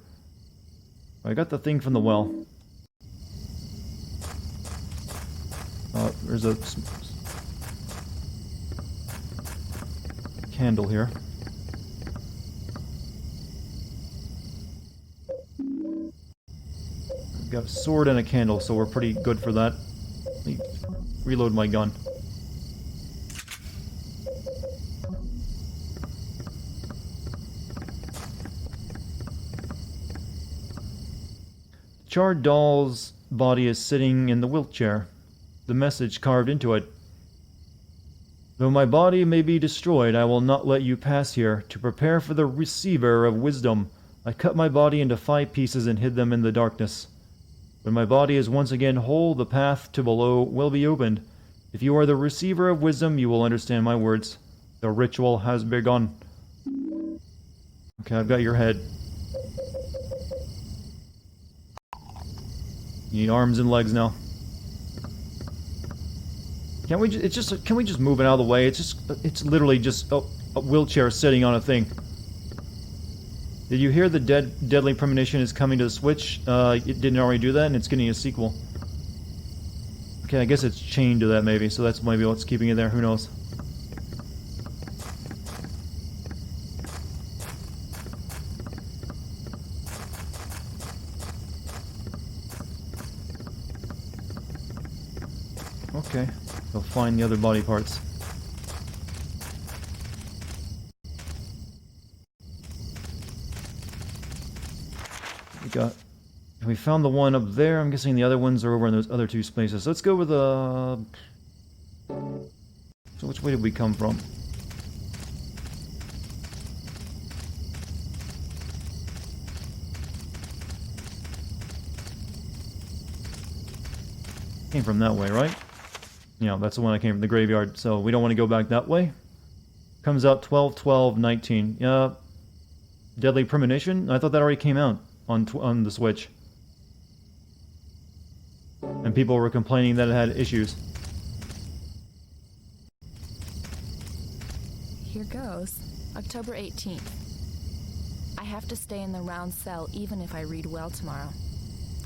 I got the thing from the well. There's a candle here. Got a sword and a candle, so we're pretty good for that. Let me reload my gun. Charred doll's body is sitting in the wheelchair. The message carved into it. Though my body may be destroyed, I will not let you pass here. To prepare for the receiver of wisdom, I cut my body into 5 pieces and hid them in the darkness. When my body is once again whole, the path to below will be opened. If you are the receiver of wisdom, you will understand my words. The ritual has begun. Okay, I've got your head. You need arms and legs now. Can't we can we just move it out of the way? It's literally just a wheelchair sitting on a thing. Did you hear the deadly premonition is coming to the Switch? It didn't already do that, and it's getting a sequel. Okay, I guess it's chained to that maybe, so that's maybe what's keeping it there. Who knows? Okay, we'll find the other body parts. We found the one up there. I'm guessing the other ones are over in those other 2 spaces. So let's go with the... So which way did we come from? Came from that way, right? Yeah, that's the one I came from, the graveyard. So we don't want to go back that way. Comes out 12, 12, 19. Yeah. Deadly Premonition? I thought that already came out on the Switch. And people were complaining that it had issues. Here goes. October 18th. I have to stay in the round cell even if I read well tomorrow.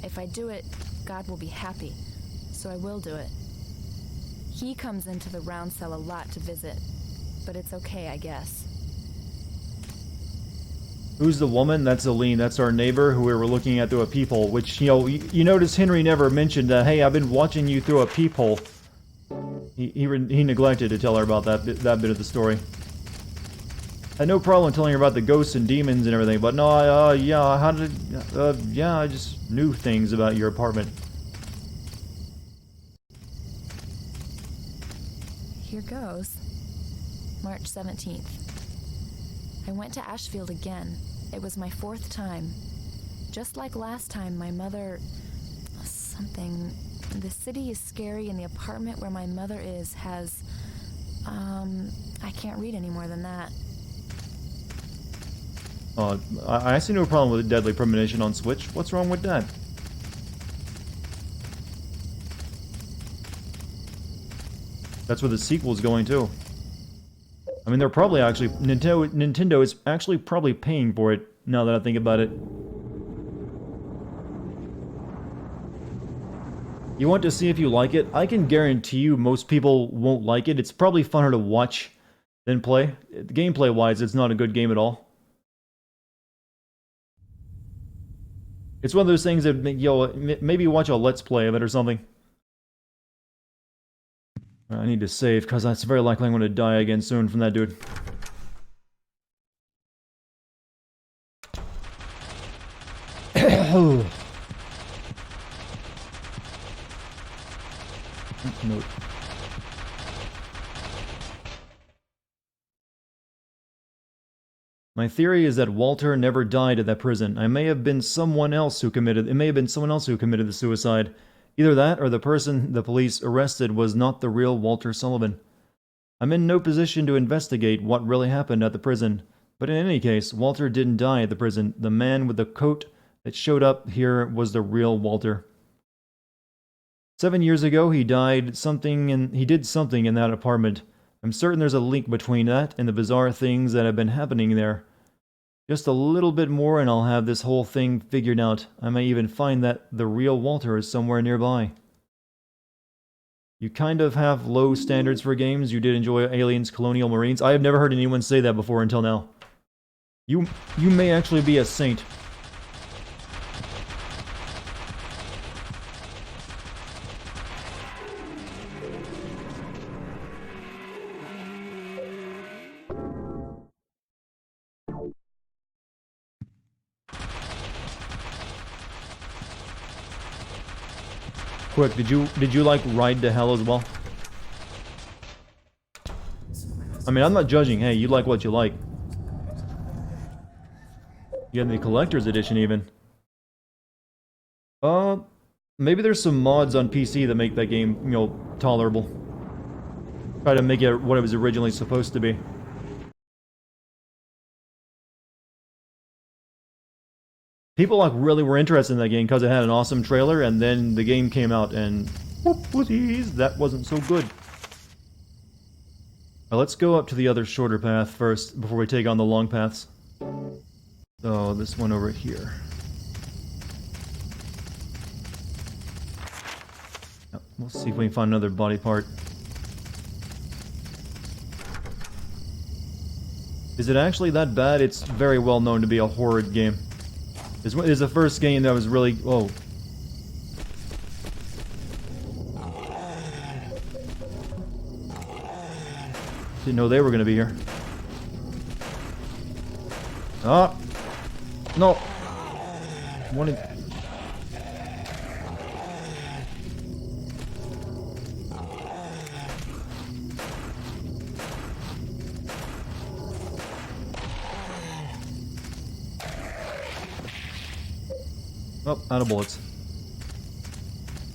If I do it, God will be happy, so I will do it. He comes into the round cell a lot to visit, but it's okay, I guess. Who's the woman? That's Aline. That's our neighbor who we were looking at through a peephole, which, you know, you notice Henry never mentioned that, hey, I've been watching you through a peephole. He neglected to tell her about that bit of the story. I had no problem telling her about the ghosts and demons and everything, but no, yeah, I just knew things about your apartment. Here goes. March 17th. I went to Ashfield again. It was my 4th time. Just like last time, my mother... something... The city is scary and the apartment where my mother is has... I can't read any more than that. I see no problem with Deadly Premonition on Switch. What's wrong with that? That's where the sequel's going too. I mean, they're probably actually... Nintendo is actually probably paying for it, now that I think about it. You want to see if you like it? I can guarantee you most people won't like it. It's probably funner to watch than play. Gameplay-wise, it's not a good game at all. It's one of those things that, you know, maybe watch a Let's Play of it or something. I need to save, because it's very likely I'm going to die again soon from that dude. Note. My theory is that Walter never died at that prison. It may have been someone else who committed the suicide. Either that, or the person the police arrested was not the real Walter Sullivan. I'm in no position to investigate what really happened at the prison, but in any case, Walter didn't die at the prison. The man with the coat that showed up here was the real Walter. 7 years ago, he did something in that apartment. I'm certain there's a link between that and the bizarre things that have been happening there. Just a little bit more and I'll have this whole thing figured out. I may even find that the real Walter is somewhere nearby. You kind of have low standards for games. You did enjoy Aliens, Colonial Marines. I have never heard anyone say that before until now. You may actually be a saint. Quick, did you like Ride to Hell as well? I mean, I'm not judging. Hey, you like what you like. You had the collector's edition even. Maybe there's some mods on PC that make that game, you know, tolerable. Try to make it what it was originally supposed to be. People like really were interested in that game because it had an awesome trailer, and then the game came out and whoop-whoopsies, that wasn't so good. Now let's go up to the other shorter path first before we take on the long paths. So this one over here. We'll see if we can find another body part. Is it actually that bad? It's very well known to be a horror game. This is the first game that was really... Whoa. Didn't know they were going to be here. Ah! No! Wanted... Oh, out of bullets.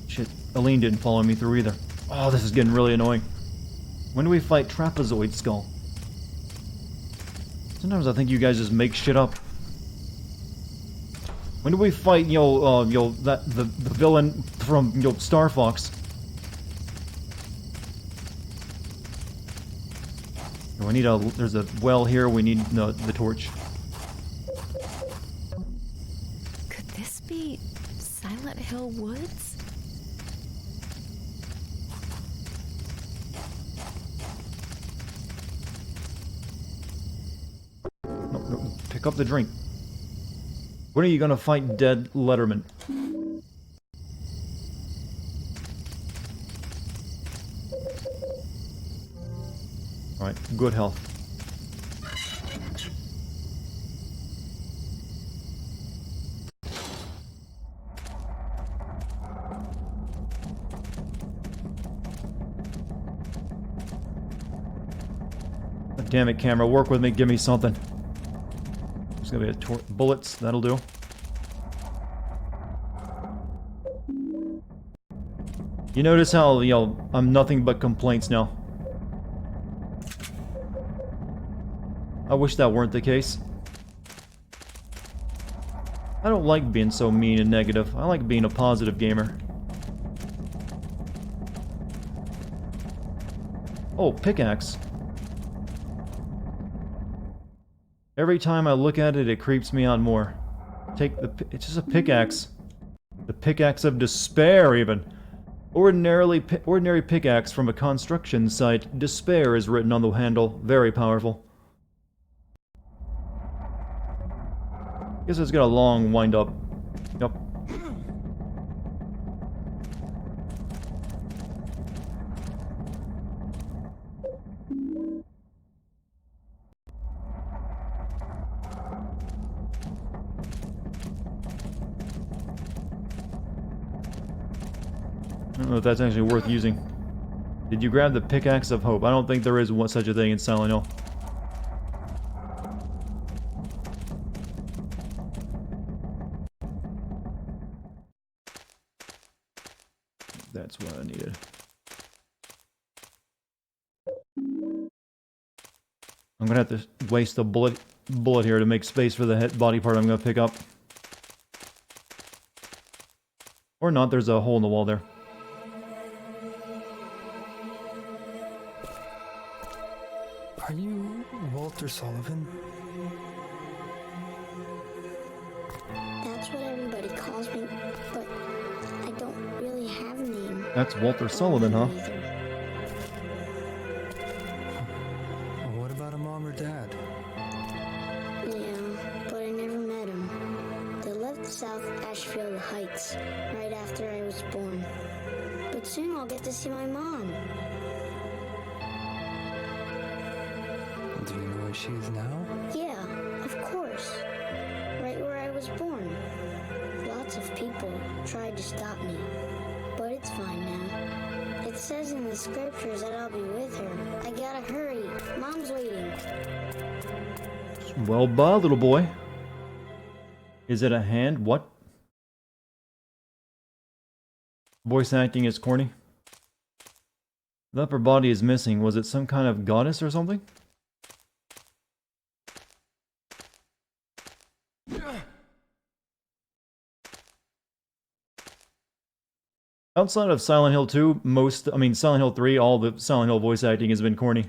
Shit, Aline didn't follow me through either. Oh, this is getting really annoying. When do we fight Trapezoid Skull? Sometimes I think you guys just make shit up. When do we fight, the villain from, Star Fox? We need there's a well here, we need the torch. Could this be Silent Hill Woods? No, pick up the drink. When are you gonna fight dead Letterman? Alright, good health. Oh, damn it, camera, work with me, give me something. There's gonna be bullets, that'll do. You notice how, I'm nothing but complaints now. I wish that weren't the case. I don't like being so mean and negative. I like being a positive gamer. Oh, pickaxe. Every time I look at it, it creeps me out more. It's just a pickaxe. The pickaxe of despair, even. Ordinary pickaxe from a construction site. Despair is written on the handle. Very powerful. Guess it's got a long wind up. Yep. I don't know if that's actually worth using. Did you grab the pickaxe of hope? I don't think there is such a thing in Silent Hill. That's what I needed. I'm gonna have to waste a bullet here to make space for the body part I'm gonna pick up. Or not, there's a hole in the wall there. Are you Walter Sullivan? That's what everybody calls me, but I don't really have a name. That's Walter Sullivan, huh? What about a mom or dad? Yeah, but I never met them. They left South Ashfield Heights right after I was born. But soon I'll get to see my mom. Do you know where she is now? Yeah, of course. Right where I was born. Lots of people tried to stop me, but it's fine now. It says in the scriptures that I'll be with her. I gotta hurry. Mom's waiting. Well, little boy. Is it a hand? What? Voice acting is corny. The upper body is missing. Was it some kind of goddess or something? Outside of Silent Hill 2, Silent Hill 3, all the Silent Hill voice acting has been corny.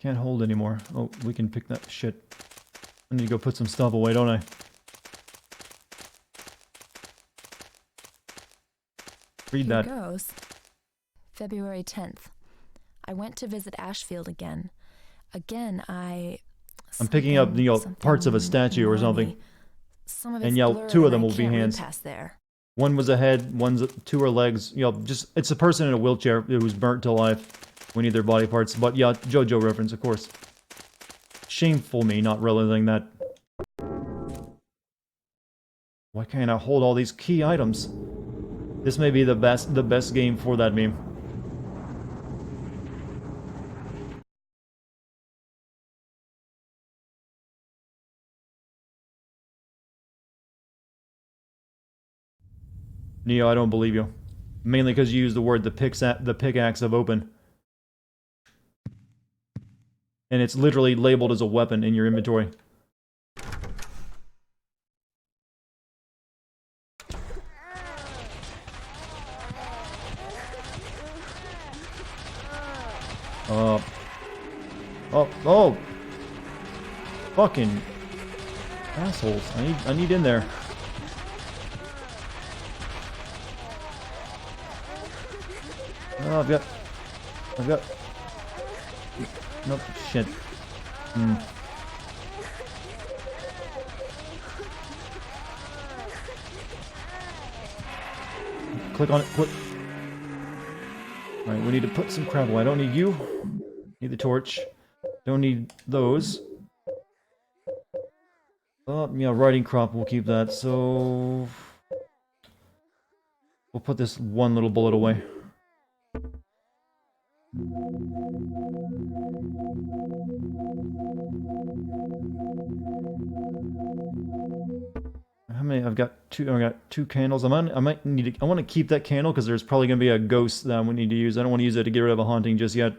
Can't hold anymore. Oh, we can pick that shit. I need to go put some stuff away, don't I? Read that. Here goes. February 10th. I went to visit Ashfield again. I'm picking up, parts of a statue or something. And two of them will be hands. One was a head, two are legs. It's a person in a wheelchair who's burnt to life. We need their body parts. But yeah, JoJo reference, of course. Shameful me not realizing that. Why can't I hold all these key items? This may be the best game for that meme. Neo, I don't believe you. Mainly because you used the word the pickaxe of open. and it's literally labeled as a weapon in your inventory. Oh! Fucking assholes. I need in there. Oh, I've got... Nope, shit. Click on it, click. Alright, we need to put some crap away. I don't need you. Need the torch. Don't need those. Oh, yeah, riding crop, we'll keep that. So... we'll put this one little bullet away. How many? I've got two candles. I might need to, I want to keep that candle because there's probably going to be a ghost that I would need to use. I don't want to use it to get rid of a haunting just yet.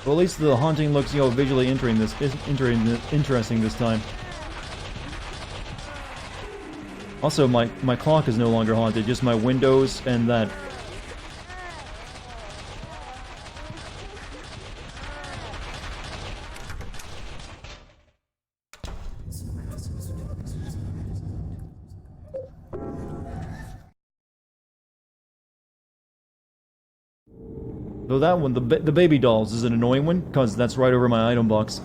Well, at least the haunting looks, you know, visually interesting this time. Also, my clock is no longer haunted, just my windows and that. Though that one, the baby dolls, is an annoying one, because that's right over my item box.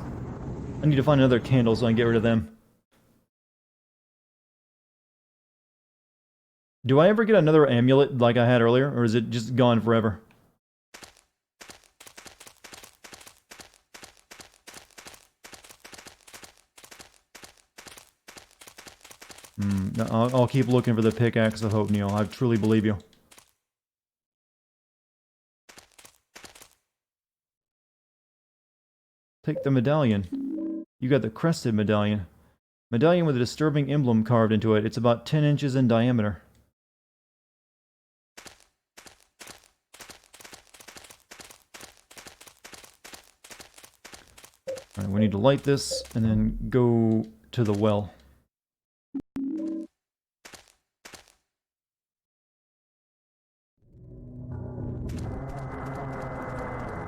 I need to find another candle so I can get rid of them. Do I ever get another amulet like I had earlier, or is it just gone forever? I'll keep looking for the pickaxe of hope, Neil. I truly believe you. Take the medallion. You got the crested medallion. Medallion with a disturbing emblem carved into it. It's about 10 inches in diameter. Alright, we need to light this and then go to the well.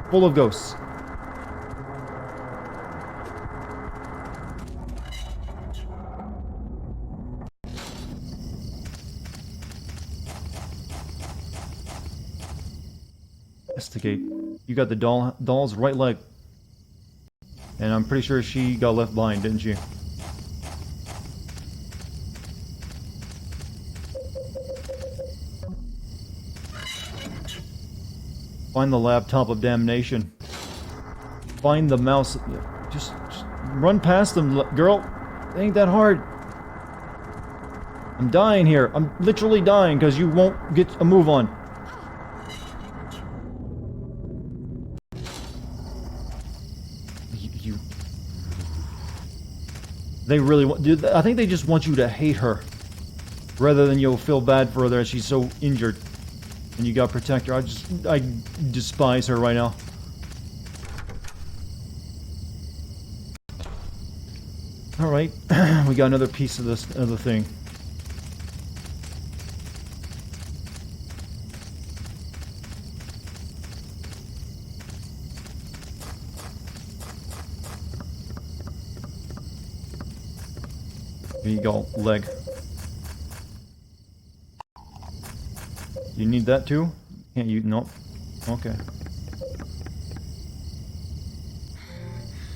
Full of ghosts. Investigate. You got the doll's right leg. And I'm pretty sure she got left behind, didn't she? Find the laptop of damnation. Find the mouse. Just run past them, girl. It ain't that hard. I'm dying here. I'm literally dying because you won't get a move on. They really want... Dude, I think they just want you to hate her. Rather than you'll feel bad for her that she's so injured. And you gotta protect her. I despise her right now. Alright. We got another piece of this other thing. Here you go, leg. You need that too? Can't you? Nope. Okay.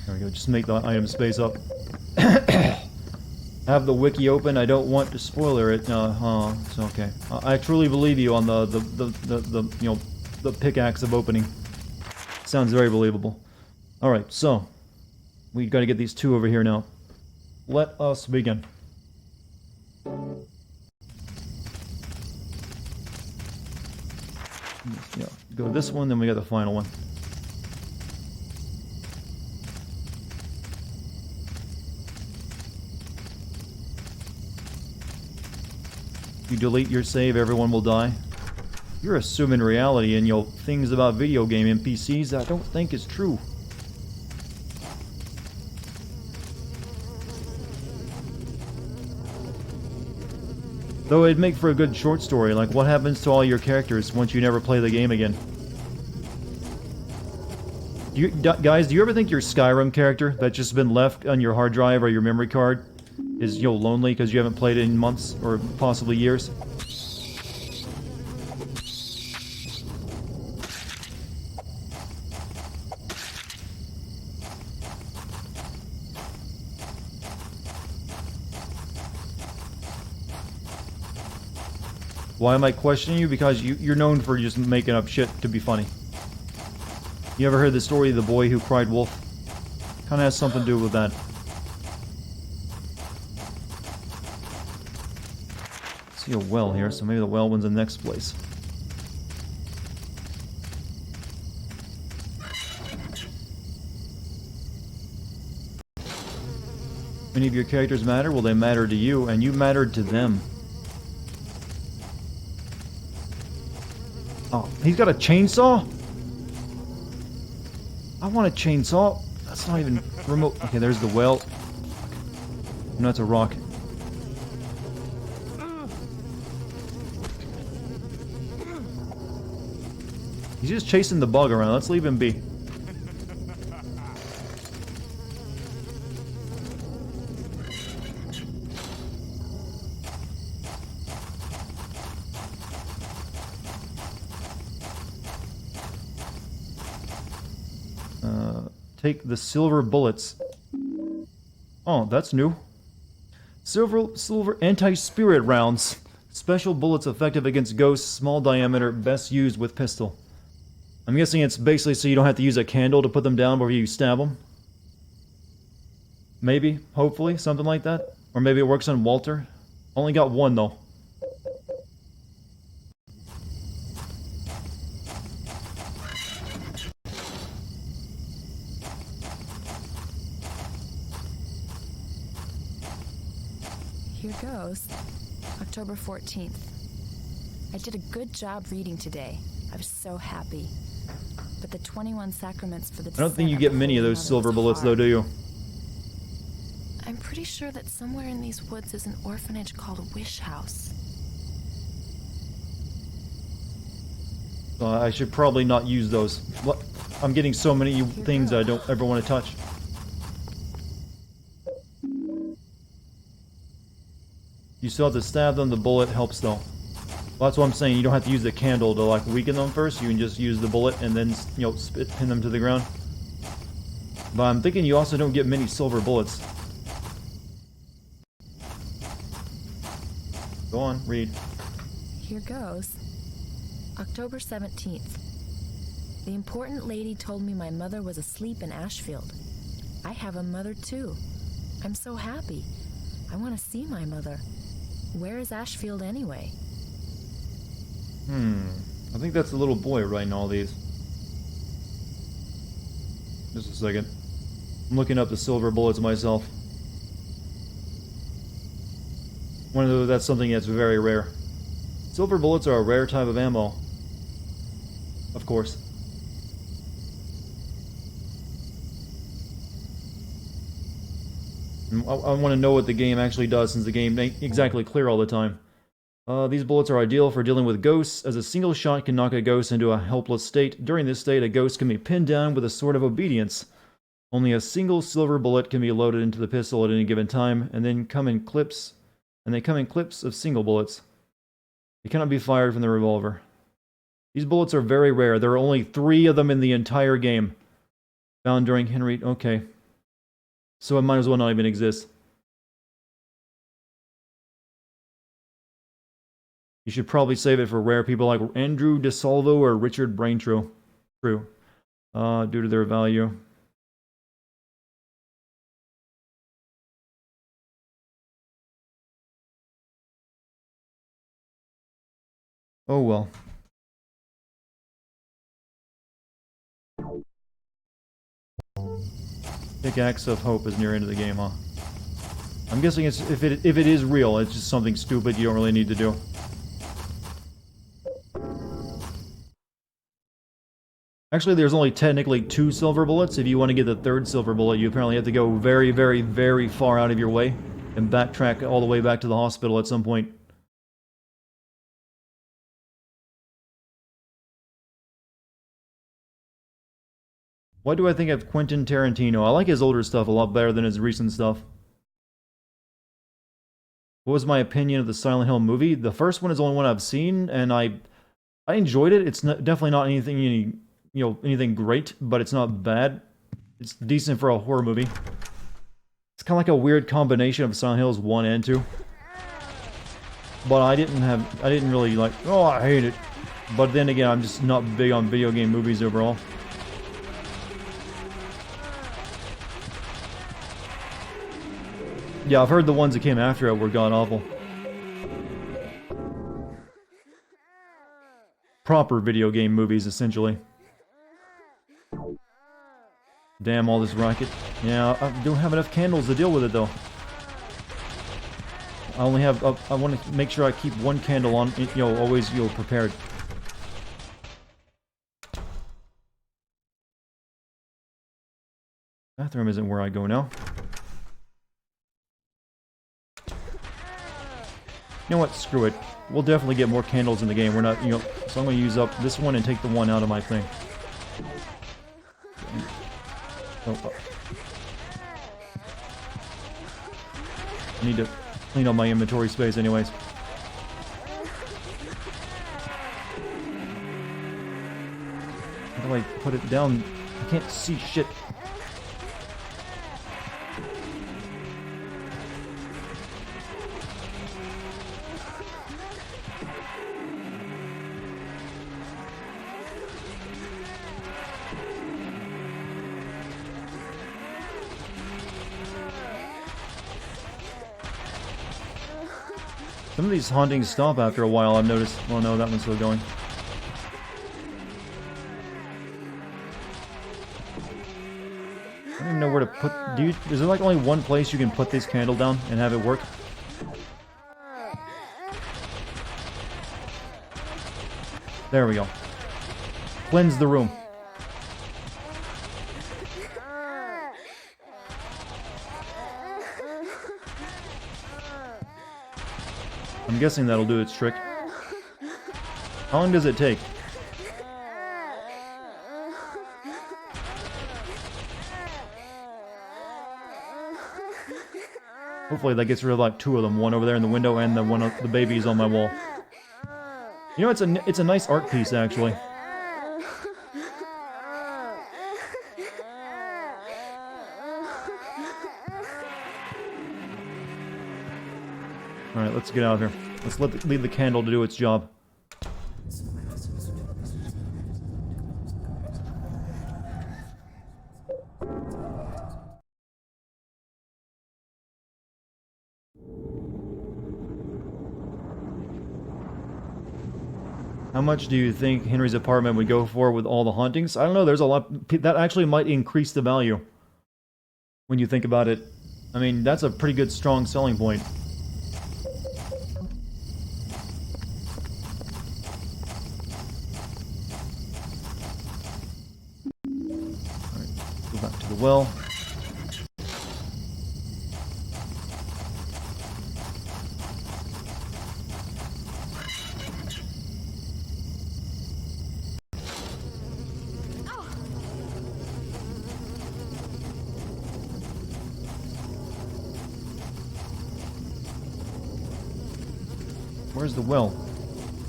There we go, just make the item space up. Have the wiki open, I don't want to spoiler it. It's okay. I truly believe you on the you know, the pickaxe of opening. Sounds very believable. Alright, so we gotta get these two over here now. Let us begin. Yeah, go this one, then we got the final one. You delete your save, everyone will die. You're assuming reality and things about video game NPCs I don't think is true. Though it'd make for a good short story, like what happens to all your characters once you never play the game again? Guys, do you ever think your Skyrim character that's just been left on your hard drive or your memory card is, lonely because you haven't played it in months or possibly years? Why am I questioning you? Because you're known for just making up shit to be funny. You ever heard the story of the boy who cried wolf? Kinda has something to do with that. See a well here, so maybe the well one's in the next place. Many of your characters matter? Well, they matter to you, and you mattered to them. Oh, he's got a chainsaw? I want a chainsaw. That's not even remote. Okay, there's the well. No, it's a rock. He's just chasing the bug around. Let's leave him be. Take the silver bullets. Oh, that's new. Silver anti-spirit rounds. Special bullets effective against ghosts, small diameter, best used with pistol. I'm guessing it's basically so you don't have to use a candle to put them down before you stab them. Maybe, hopefully, something like that. Or maybe it works on Walter. Only got one though. Here goes. October 14th. I did a good job reading today. I was so happy. But the 21 sacraments for the I don't think you get many of those silver bullets though, do you? I'm pretty sure that somewhere in these woods is an orphanage called Wish House. I should probably not use those. What? I'm getting so many things I don't ever want to touch. You still have to stab them, the bullet helps though. Well, that's what I'm saying, you don't have to use the candle to like weaken them first, you can just use the bullet and then, pin them to the ground. But I'm thinking you also don't get many silver bullets. Go on, read. Here goes. October 17th. The important lady told me my mother was asleep in Ashfield. I have a mother too. I'm so happy. I want to see my mother. Where is Ashfield anyway? I think that's the little boy writing all these. Just a second. I'm looking up the silver bullets myself. That's something that's very rare. Silver bullets are a rare type of ammo. Of course. I want to know what the game actually does, since the game ain't exactly clear all the time. These bullets are ideal for dealing with ghosts, as a single shot can knock a ghost into a helpless state. During this state, a ghost can be pinned down with a sword of obedience. Only a single silver bullet can be loaded into the pistol at any given time, and they come in clips of single bullets. They cannot be fired from the revolver. These bullets are very rare. There are only 3 of them in the entire game. Found during Henry... Okay. So it might as well not even exist. You should probably save it for rare people like Andrew DeSalvo or Richard Braintree. True. Due to their value. Oh well. Pickaxe of Hope is near end of the game, huh? I'm guessing it's if it is real, it's just something stupid you don't really need to do. Actually, there's only technically 2 silver bullets. If you want to get the 3rd silver bullet, you apparently have to go very, very, very far out of your way and backtrack all the way back to the hospital at some point. Why do I think of Quentin Tarantino? I like his older stuff a lot better than his recent stuff. What was my opinion of the Silent Hill movie? The first one is the only one I've seen, and I enjoyed it. It's definitely not anything anything great, but it's not bad. It's decent for a horror movie. It's kind of like a weird combination of Silent Hills 1 and 2. But I didn't really like, oh, I hate it. But then again, I'm just not big on video game movies overall. Yeah, I've heard the ones that came after it were god-awful. Proper video game movies, essentially. Damn, all this racket. Yeah, I don't have enough candles to deal with it, though. I only have... I want to make sure I keep one candle on, always, prepared. Bathroom isn't where I go now. You know what? Screw it. We'll definitely get more candles in the game. We're not, so I'm going to use up this one and take the one out of my thing. Oh. I need to clean up my inventory space anyways. How do I put it down? I can't see shit. Some of these hauntings stop after a while, I've noticed. Well, no, that one's still going. I don't even know where to put... is there like only one place you can put this candle down and have it work? There we go. Cleanse the room. I'm guessing that'll do its trick. How long does it take? Hopefully that gets rid of like 2 of them. One over there in the window and the baby's on my wall. You know, it's a nice art piece actually. Alright, let's get out of here. Let's leave the candle to do its job. How much do you think Henry's apartment would go for with all the hauntings? I don't know, there's a lot... That actually might increase the value. When you think about it. I mean, that's a pretty good, strong selling point. Alright, go back to the well. Where's the well?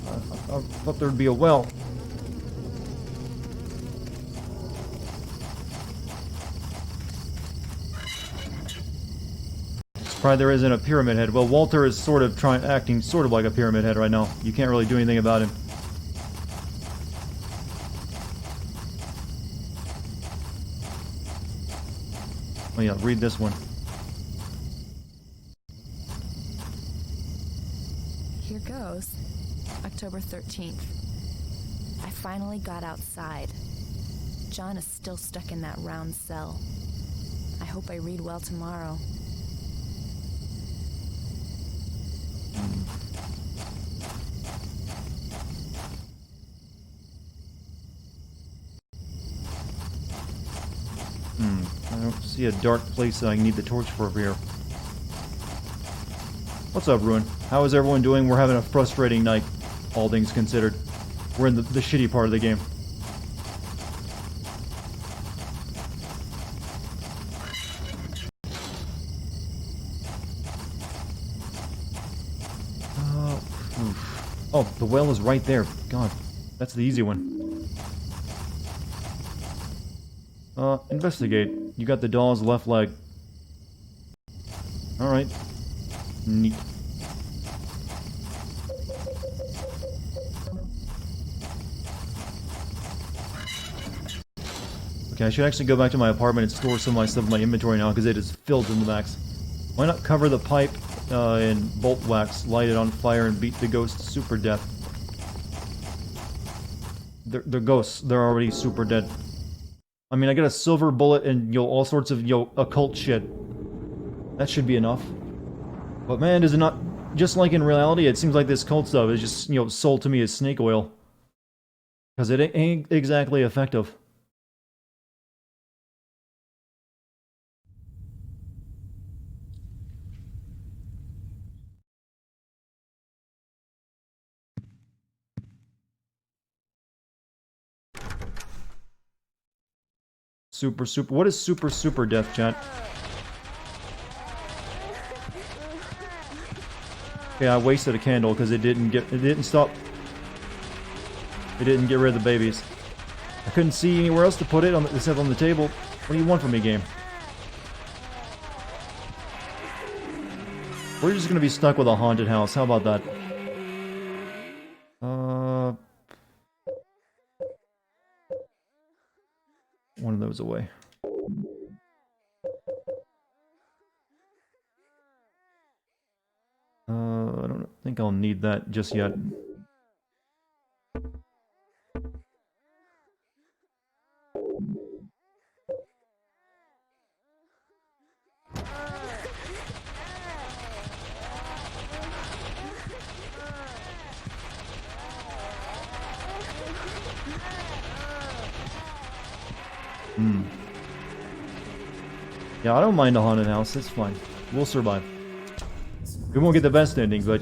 I thought there'd be a well. Surprised there isn't a pyramid head. Well, Walter is acting sort of like a pyramid head right now. You can't really do anything about him. Oh yeah, read this one. Here goes. October 13th. I finally got outside. John is still stuck in that round cell. I hope I read well tomorrow. I don't see a dark place that I need the torch for over here. What's up, Ruin? How is everyone doing? We're having a frustrating night, all things considered. We're in the shitty part of the game. Oh, the well is right there. God, that's the easy one. Investigate. You got the doll's left leg. Alright. Neat. Okay, I should actually go back to my apartment and store some of my stuff in my inventory now, because it is filled to the max. Why not cover the pipe in bolt wax, light it on fire, and beat the ghosts super death? They're ghosts. They're already super dead. I mean, I got a silver bullet and, all sorts of, occult shit. That should be enough. But man, is it not... Just like in reality, it seems like this cult stuff is just, sold to me as snake oil. Because it ain't exactly effective. Super. What is super death, chat? Okay, I wasted a candle because it didn't stop. It didn't get rid of the babies. I couldn't see anywhere else to put it except on the table. What do you want from me, game? We're just gonna be stuck with a haunted house. How about that? One of those away. I don't think I'll need that just yet. Yeah, I don't mind a haunted house. It's fine. We'll survive. We won't get the best ending, but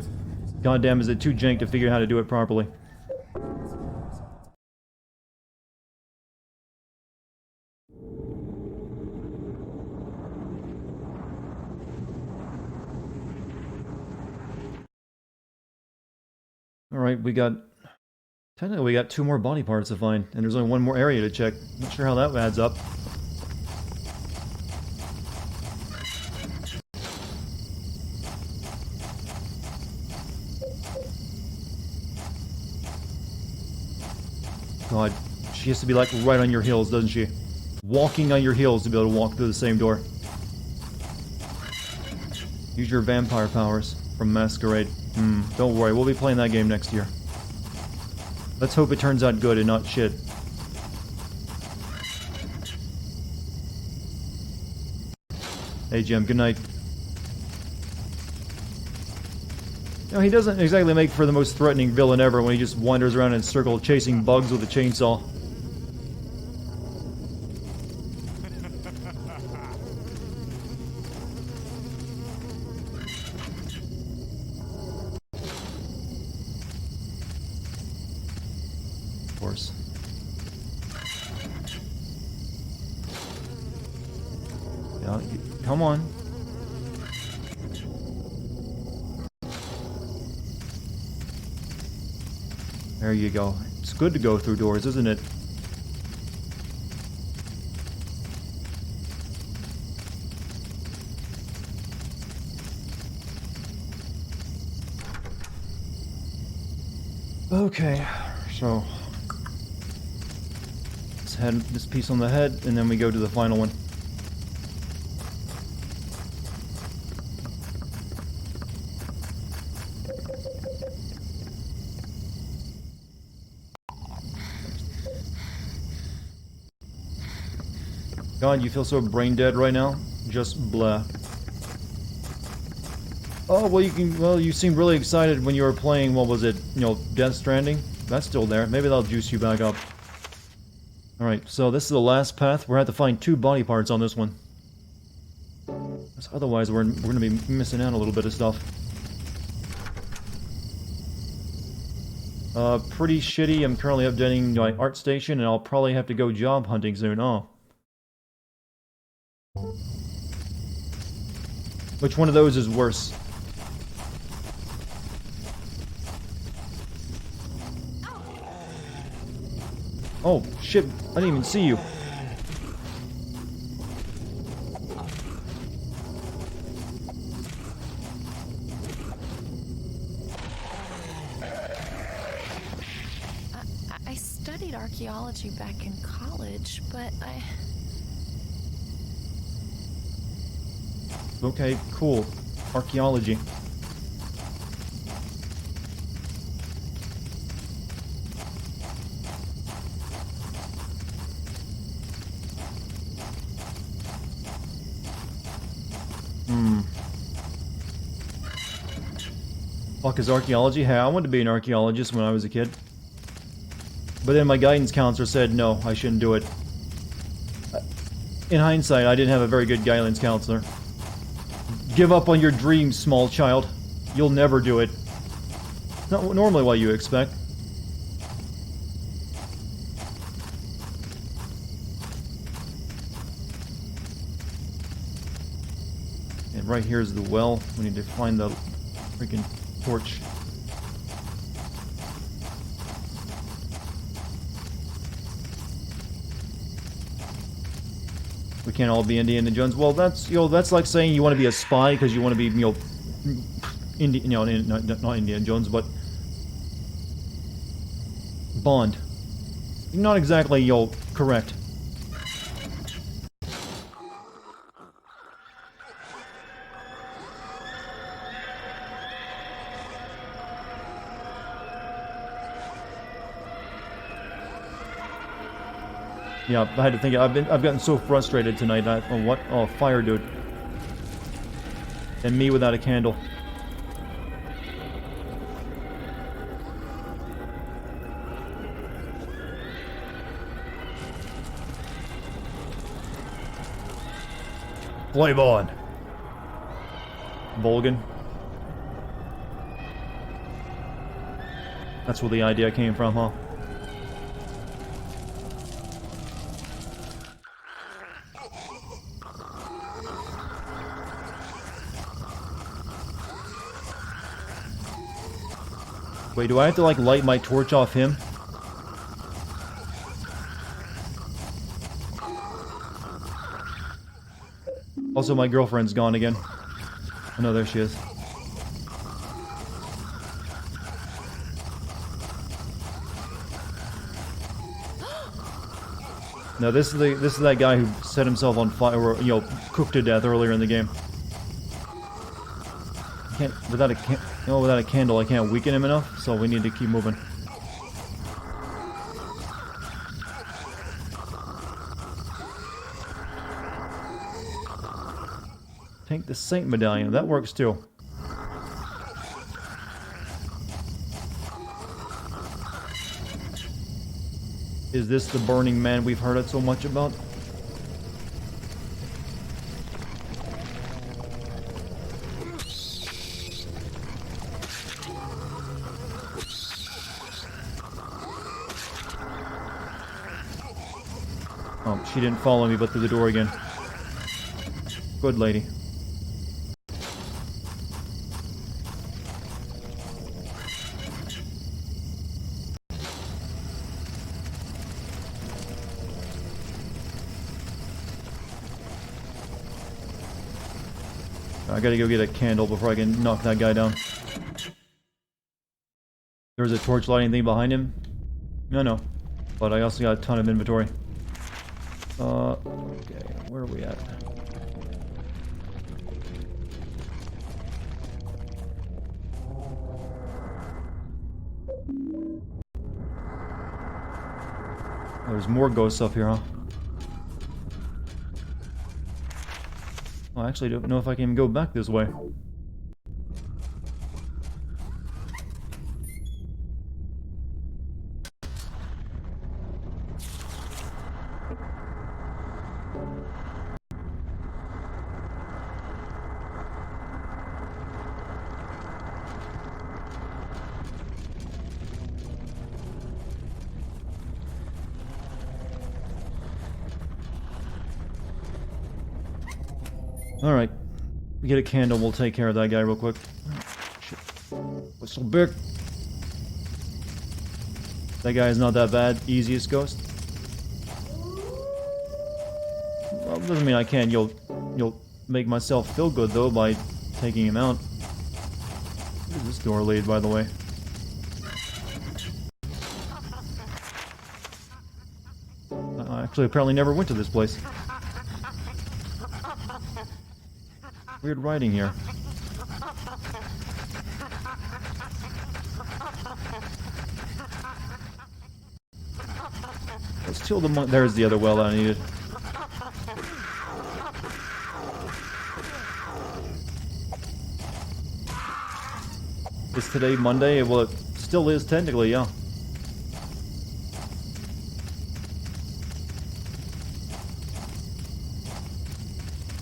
goddamn, is it too jank to figure out how to do it properly. Alright, technically we got 2 more body parts to find, and there's only 1 more area to check. Not sure how that adds up. God, she has to be like right on your heels, doesn't she? Walking on your heels to be able to walk through the same door. Use your vampire powers from Masquerade. Don't worry, we'll be playing that game next year. Let's hope it turns out good and not shit. Hey Jim, good night. He doesn't exactly make for the most threatening villain ever when he just wanders around in a circle chasing bugs with a chainsaw. Of course. Yeah, come on. There you go. It's good to go through doors, isn't it? Okay, so let's head this piece on the head, and then we go to the final one. God, you feel so brain dead right now? Just blah. Oh, well, you seemed really excited when you were playing, what was it, Death Stranding? That's still there. Maybe that'll juice you back up. Alright, so this is the last path. We're gonna have to find 2 body parts on this one. 'Cause otherwise, we're gonna be missing out a little bit of stuff. Pretty shitty. I'm currently updating my art station, and I'll probably have to go job hunting soon. Oh. Which one of those is worse? Oh, shit. I didn't even see you. I studied archaeology back in college, but Okay, cool. Archaeology. Fuck is archaeology? Hey, I wanted to be an archaeologist when I was a kid. But then my guidance counselor said no, I shouldn't do it. In hindsight, I didn't have a very good guidance counselor. Give up on your dreams, small child. You'll never do it. Not normally what you expect. And right here is the well. We need to find the freaking torch. We can't all be Indiana Jones. Well, that's that's like saying you want to be a spy because you want to be not Indiana Jones, but Bond. Not exactly correct. Yeah, I had to think. I've gotten so frustrated tonight. What? Oh, fire, dude. And me without a candle. Flame on. Volgan. That's where the idea came from, huh? Wait, do I have to, like, light my torch off him? Also, my girlfriend's gone again. Oh, no, there she is. No, this is that guy who set himself on fire, or, cooked to death earlier in the game. Without a candle, I can't weaken him enough, so we need to keep moving. Take the Saint Medallion, that works too. Is this the Burning Man we've heard it so much about? Oh, she didn't follow me, but through the door again. Good lady. I gotta go get a candle before I can knock that guy down. There's a torch lighting thing behind him? No. But I also got a ton of inventory. Okay, where are we at? Oh, there's more ghosts up here, huh? Well, I actually don't know if I can even go back this way. Alright. We get a candle, we'll take care of that guy real quick. Shit. What's so big? That guy is not that bad. Easiest ghost. Well, doesn't mean I can't. You'll make myself feel good though by taking him out. Where does this door lead, by the way? I actually apparently never went to this place. Weird writing here. Let's kill the monk. There's the other well that I needed. Is today Monday? Well, it still is technically, yeah.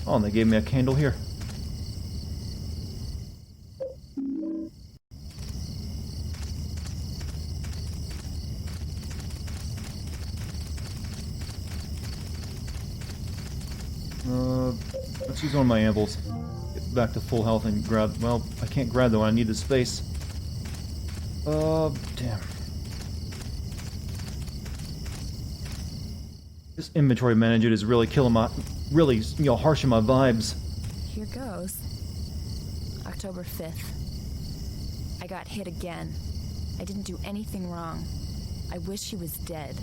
Oh, and they gave me a candle here. Let's use one of my anvils. Get back to full health and grab... Well, I can't grab the one. I need the space. Damn. This inventory manager is really killing my... Really, you know, harshing my vibes. Here goes. October 5th. I got hit again. I didn't do anything wrong. I wish he was dead.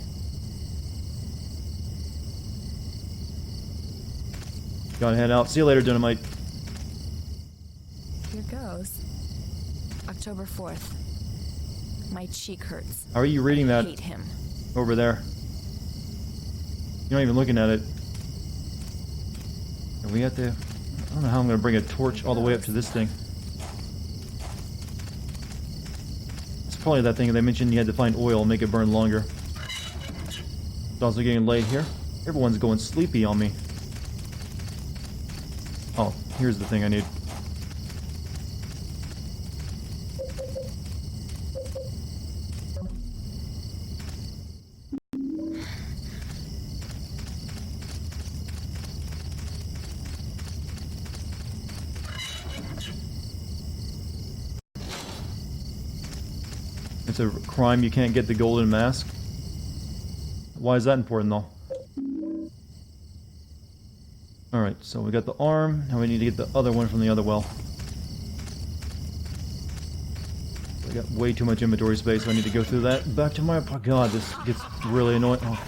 Gotta head out. See you later, Dynamite. Here goes. October 4th. My cheek hurts. How are you reading I that hate him. over there? You're not even looking at it. Are we have to... I don't know how I'm gonna bring a torch all the way up to this thing. It's probably that thing they mentioned you had to find oil and make it burn longer. It's also getting late here. Everyone's going sleepy on me. Oh, here's the thing I need. It's a crime you can't get the golden mask. Why is that important though? Alright, so we got the arm, now we need to get the other one from the other well. I got way too much inventory space, so I need to go through that. Back to my... Oh god, this gets really annoying. Oh.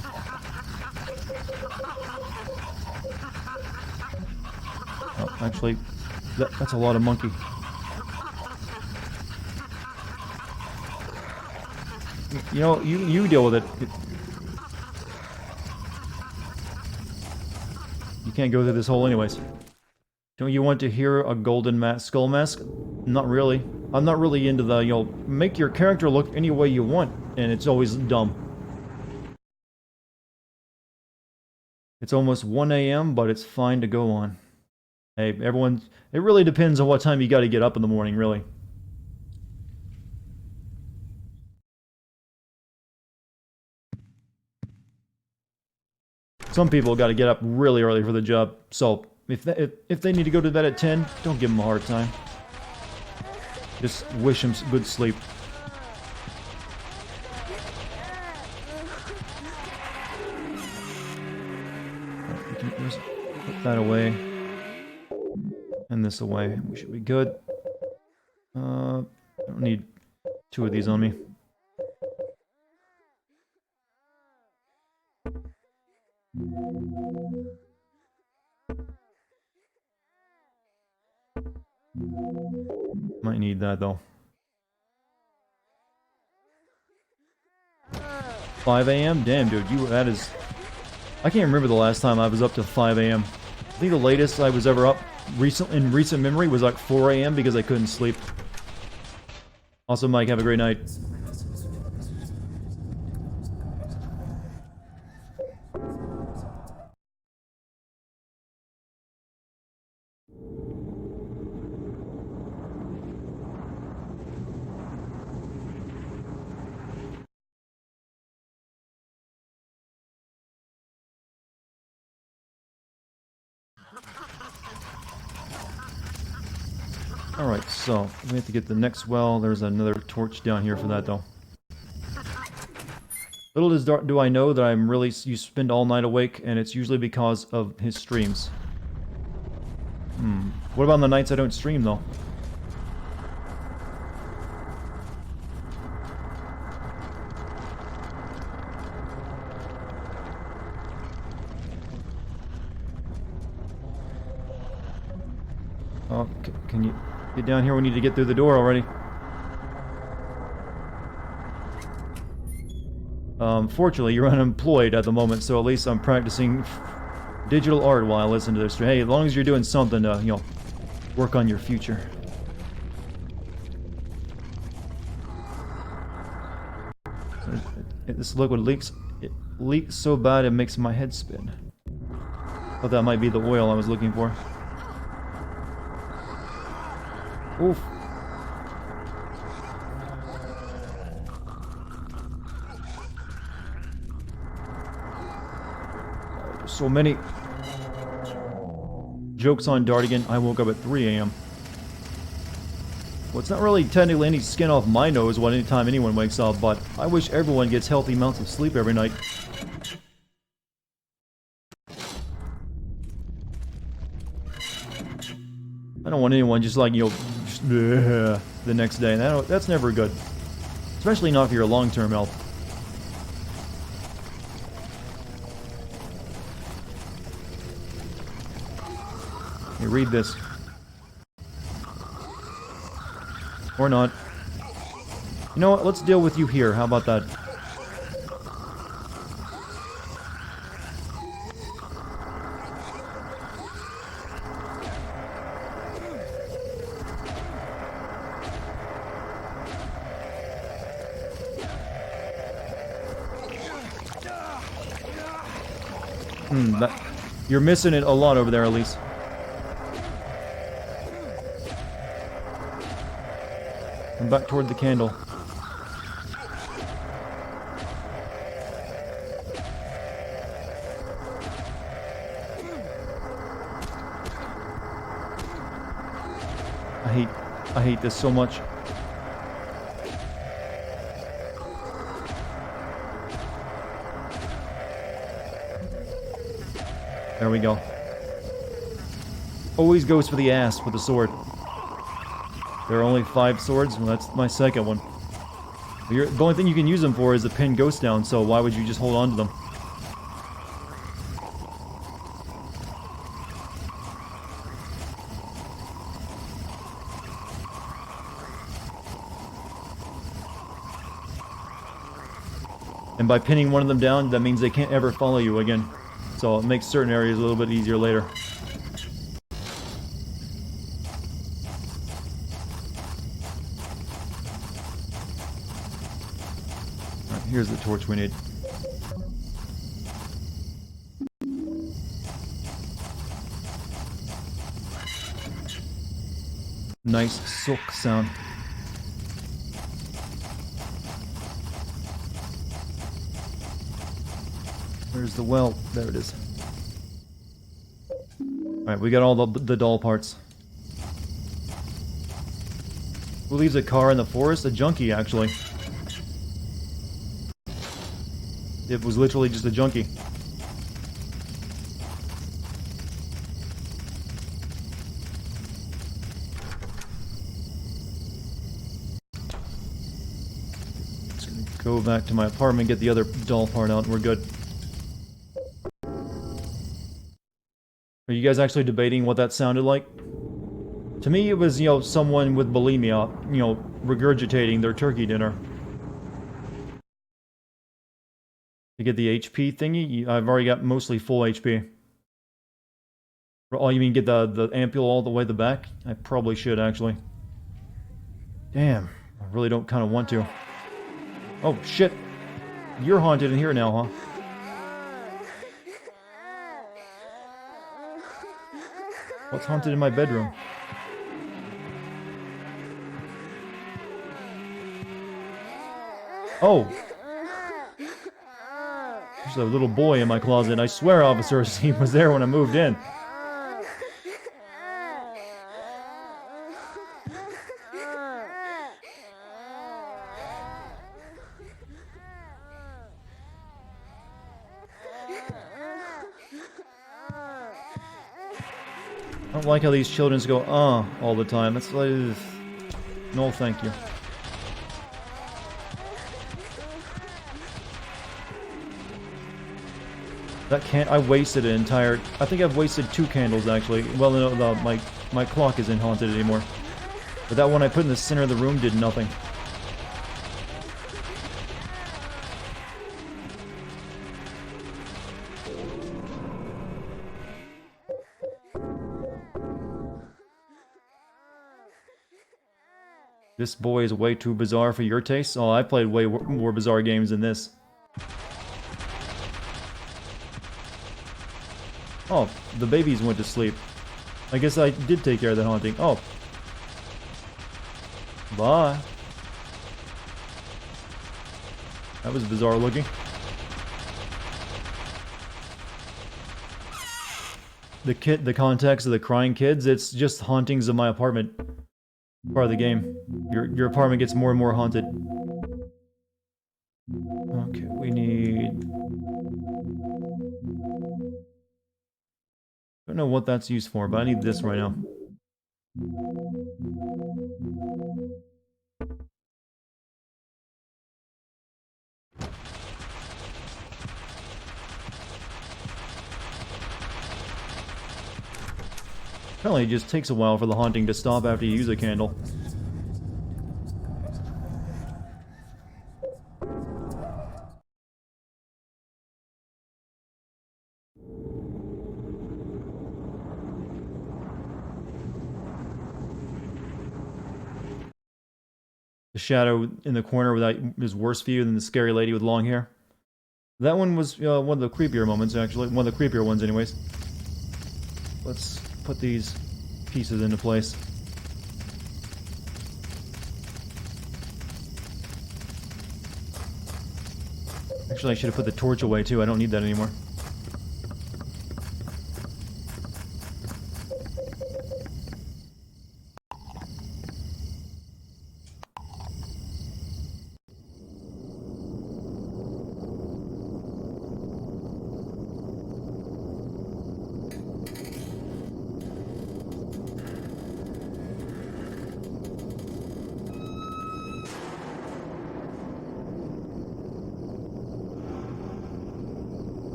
Oh, actually, that's a lot of monkey. You know, you deal with it. You can't go through this hole anyways. Don't you want to hear a golden skull mask? Not really. I'm not really into the, you know, make your character look any way you want, and it's always dumb. It's almost 1 a.m., but it's fine to go on. Hey, everyone, it really depends on what time you gotta get up in the morning, really. Some people got to get up really early for the job, so if they need to go to bed at 10, don't give them a hard time. Just wish them good sleep. We can just put that away. And this away. We should be good. I don't need 2 of these on me. Might need that though. 5 a.m.? Damn, dude, that is... I can't remember the last time I was up to 5 a.m. I think the latest I was ever up in recent memory was like 4 a.m. because I couldn't sleep. Also, Mike, have a great night. Alright, so we have to get the next well. There's another torch down here for that, though. Little do I know that you spend all night awake, and it's usually because of his streams. What about on the nights I don't stream, though? Oh, can you get down here? We need to get through the door already. Fortunately, you're unemployed at the moment, so at least I'm practicing digital art while I listen to this. Hey, as long as you're doing something to, you know, work on your future. This liquid leaks. It leaks so bad it makes my head spin. Thought that might be the oil I was looking for. Oof. So many jokes on Dartigan. I woke up at 3 a.m. Well, it's not really technically any skin off my nose anytime anyone wakes up, but I wish everyone gets healthy amounts of sleep every night. I don't want anyone just like, you know, just, the next day. That's never good. Especially not for your long-term health. Hey, read this. Or not. You know what? Let's deal with you here. How about that? You're missing it a lot over there, Elise. Come back toward the candle. I hate this so much. There we go. Always goes for the ass with the sword. There are only 5 swords, well, that's my second one. The only thing you can use them for is to pin ghosts down, so why would you just hold on to them? And by pinning one of them down, that means they can't ever follow you again. So it makes certain areas a little bit easier later. Alright, here's the torch we need. Nice silk sound. Where's the well? There it is. Alright, we got all the doll parts. Who leaves a car in the forest? A junkie, actually. It was literally just a junkie. Just gonna go back to my apartment, get the other doll part out, and we're good. Are you guys actually debating what that sounded like? To me, it was, you know, someone with bulimia, you know, regurgitating their turkey dinner. To get the HP thingy, I've already got mostly full HP. Oh, you mean get the ampule all the way to the back? I probably should, actually. Damn, I really don't kind of want to. Oh, shit. You're haunted in here now, huh? What's haunted in my bedroom? Oh! There's a little boy in my closet. I swear, officers, he was there when I moved in. I don't like how these children just go, all the time. It's like, no thank you. That can't, I wasted an entire, I think I've wasted 2 candles actually. Well, no, my clock isn't haunted anymore. But that one I put in the center of the room did nothing. This boy is way too bizarre for your taste. Oh, I played way more bizarre games than this. Oh, the babies went to sleep. I guess I did take care of the haunting. Oh. Bye. That was bizarre looking. The context of the crying kids, it's just hauntings of my apartment. Part of the game. Your apartment gets more and more haunted. Okay, we need... I don't know what that's used for, but I need this right now. Apparently it just takes a while for the haunting to stop after you use a candle. The shadow in the corner that is worse for you than the scary lady with long hair. That one was one of the creepier moments, actually. One of the creepier ones, anyways. Let's put these pieces into place. Actually, I should have put the torch away, too. I don't need that anymore.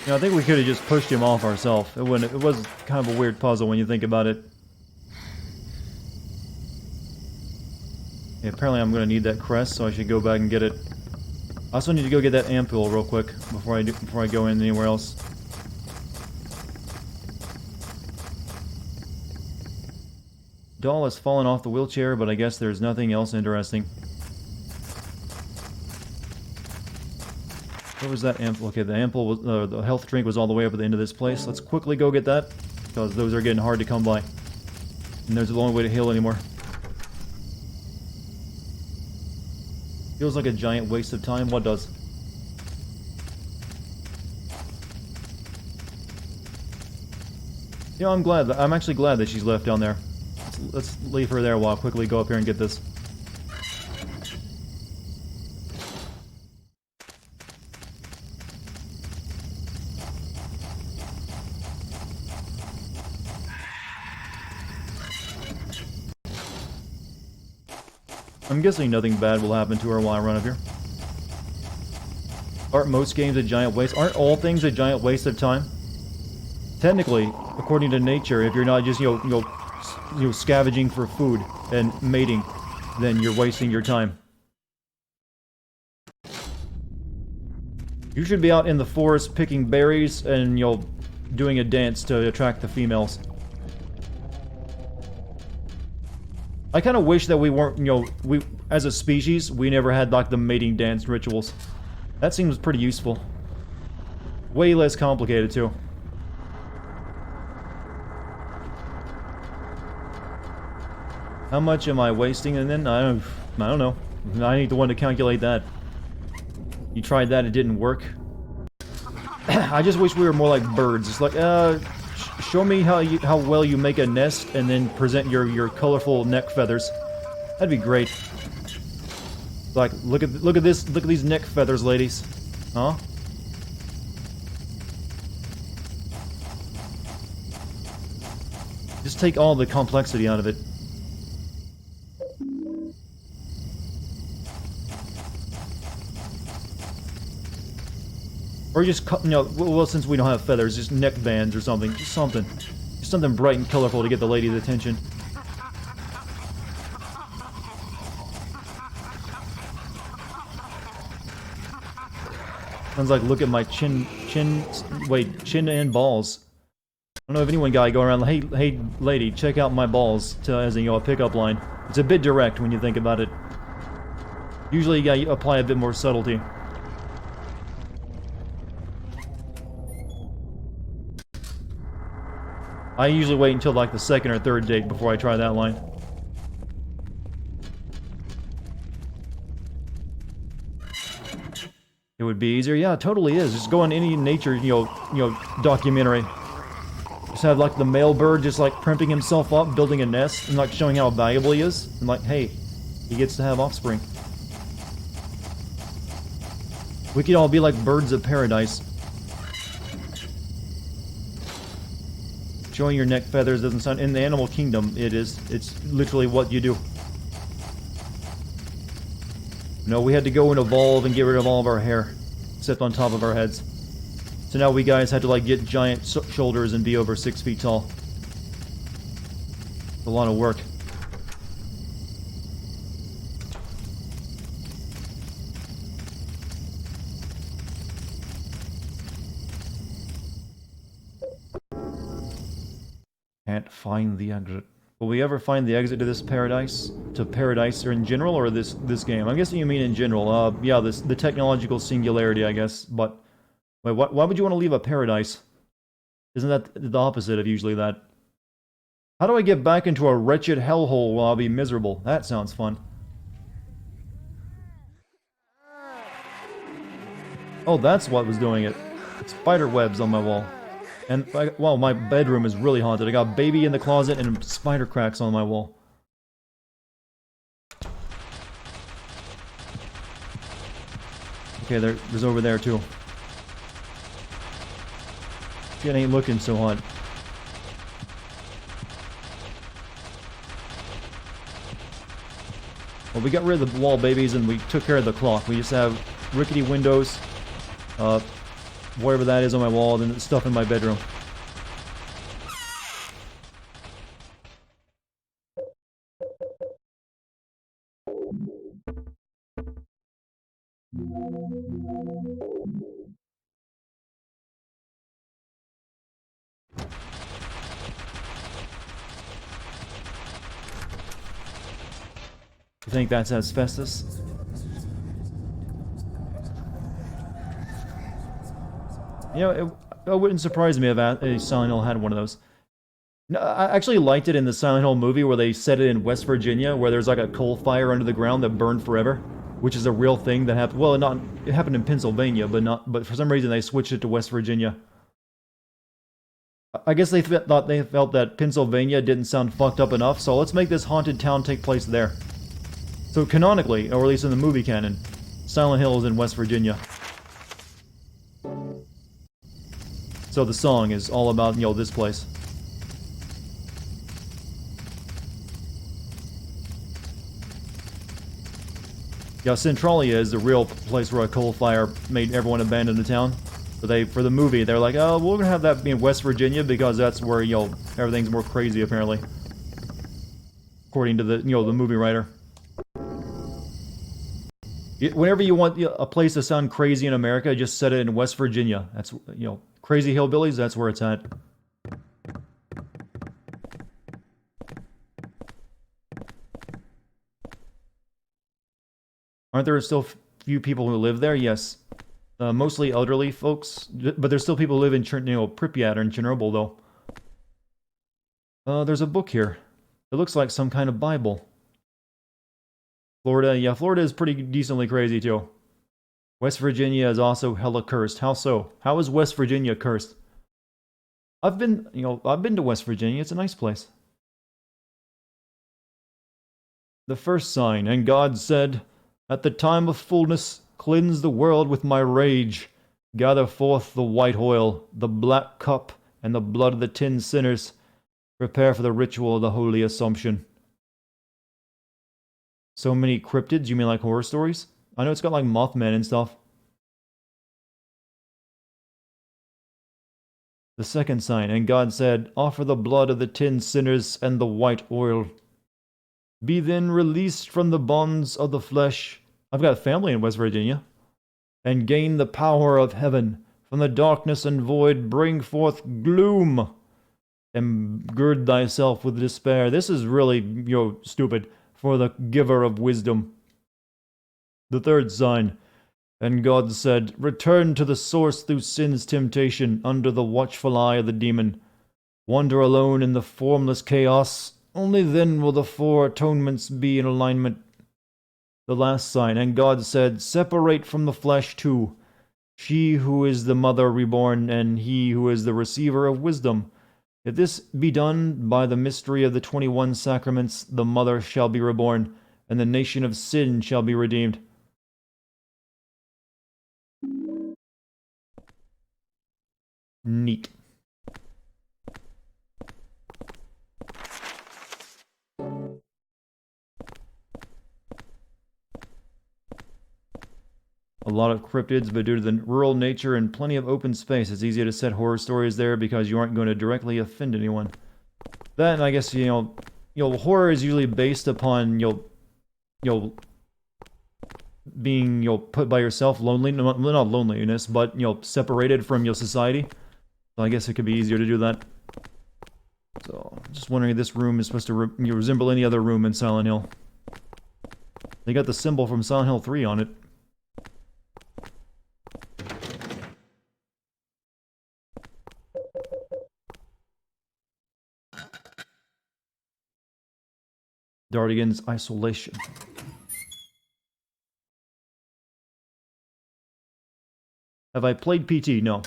Yeah, I think we could have just pushed him off ourselves. It was kind of a weird puzzle when you think about it. Yeah, apparently I'm going to need that crest, so I should go back and get it. I also need to go get that ampule real quick before I go in anywhere else. Doll has fallen off the wheelchair, but I guess there's nothing else interesting. What was that ampule? Okay, the ampule was, the health drink was all the way up at the end of this place. Let's quickly go get that, because those are getting hard to come by. And there's the only way to heal anymore. Feels like a giant waste of time. What does? You know, I'm actually glad that she's left down there. Let's leave her there while I quickly go up here and get this. I'm guessing nothing bad will happen to her while I run up here. Aren't most games a giant waste? Aren't all things a giant waste of time? Technically, according to nature, if you're not just scavenging for food and mating, then you're wasting your time. You should be out in the forest picking berries and doing a dance to attract the females. I kind of wish that we weren't, we as a species, we never had like the mating dance rituals. That seems pretty useful. Way less complicated too. How much am I wasting? And then I don't know. I need the one to calculate that. You tried that, it didn't work. I just wish we were more like birds. It's like, show me how well you make a nest, and then present your colorful neck feathers. That'd be great. Like, look at this, look at these neck feathers, ladies. Huh? Just take all the complexity out of it. Or just, you know, well, since we don't have feathers, just neck bands or something. Just something. Just something bright and colorful to get the lady's attention. Sounds like, look at my chin and balls. I don't know if anyone guy going around, hey lady, check out my balls, as a pickup line. It's a bit direct when you think about it. Usually, yeah, you apply a bit more subtlety. I usually wait until like the second or third date before I try that line. It would be easier. Yeah, it totally is. Just go on any nature, documentary. Just have like the male bird just like primping himself up, building a nest, and like showing how valuable he is. And like, hey, he gets to have offspring. We could all be like birds of paradise. Showing your neck feathers doesn't sound... In the animal kingdom, it is. It's literally what you do. No, we had to go and evolve and get rid of all of our hair. Except on top of our heads. So now we guys had to like get giant shoulders and be over 6 feet tall. A lot of work. Can't find the exit. Will we ever find the exit to this paradise? To paradise or in general, or this game? I'm guessing you mean in general. Yeah, the technological singularity, I guess. But wait, why would you want to leave a paradise? Isn't that the opposite of usually that? How do I get back into a wretched hellhole while I'll be miserable? That sounds fun. Oh, that's what was doing it. Spider webs on my wall. And, wow, my bedroom is really haunted. I got baby in the closet and spider cracks on my wall. Okay, there's over there, too. Shit ain't looking so hot. Well, we got rid of the wall babies and we took care of the clock. We just have rickety windows, whatever that is on my wall, and stuff in my bedroom. You think that's asbestos? You know, it wouldn't surprise me if a Silent Hill had one of those. No, I actually liked it in the Silent Hill movie where they set it in West Virginia, where there's like a coal fire under the ground that burned forever, which is a real thing that happened. Well, it happened in Pennsylvania, but for some reason they switched it to West Virginia. I guess they felt that Pennsylvania didn't sound fucked up enough, so let's make this haunted town take place there. So canonically, or at least in the movie canon, Silent Hill is in West Virginia. So the song is all about, this place. Yeah, Centralia is the real place where a coal fire made everyone abandon the town. But for the movie, they're like, oh, we're gonna have that be in West Virginia because that's where, everything's more crazy, apparently. According to the, the movie writer. Whenever you want a place to sound crazy in America, just set it in West Virginia. That's, crazy hillbillies, that's where it's at. Aren't there still few people who live there? Yes. Mostly elderly folks, but there's still people who live in, Pripyat or in Chernobyl, though. There's a book here. It looks like some kind of Bible. Florida, yeah, Florida is pretty decently crazy, too. West Virginia is also hella cursed. How so? How is West Virginia cursed? I've been to West Virginia. It's a nice place. The first sign, and God said, At the time of fullness, cleanse the world with my rage. Gather forth the white oil, the black cup, and the blood of the 10 sinners. Prepare for the ritual of the Holy Assumption. So many cryptids? You mean like horror stories? I know it's got like Mothman and stuff. The second sign, and God said, offer the blood of the 10 sinners and the white oil. Be then released from the bonds of the flesh. I've got family in West Virginia. And gain the power of heaven. From the darkness and void bring forth gloom. And gird thyself with despair. This is really, stupid. For the giver of wisdom. The third sign. And God said, return to the source through sin's temptation, under the watchful eye of the demon. Wander alone in the formless chaos. Only then will the 4 atonements be in alignment. The last sign. And God said, separate from the flesh too. She who is the mother reborn, and he who is the receiver of wisdom. If this be done by the mystery of the 21 sacraments, the mother shall be reborn, and the nation of sin shall be redeemed. Neat. A lot of cryptids, but due to the rural nature and plenty of open space, it's easier to set horror stories there because you aren't going to directly offend anyone. That, and I guess, horror is usually based upon, being, put by yourself, lonely, not loneliness, but, separated from your society. So I guess it could be easier to do that. So, I'm just wondering if this room is supposed to resemble any other room in Silent Hill. They got the symbol from Silent Hill 3 on it. Dartigan's isolation. Have I played PT? No.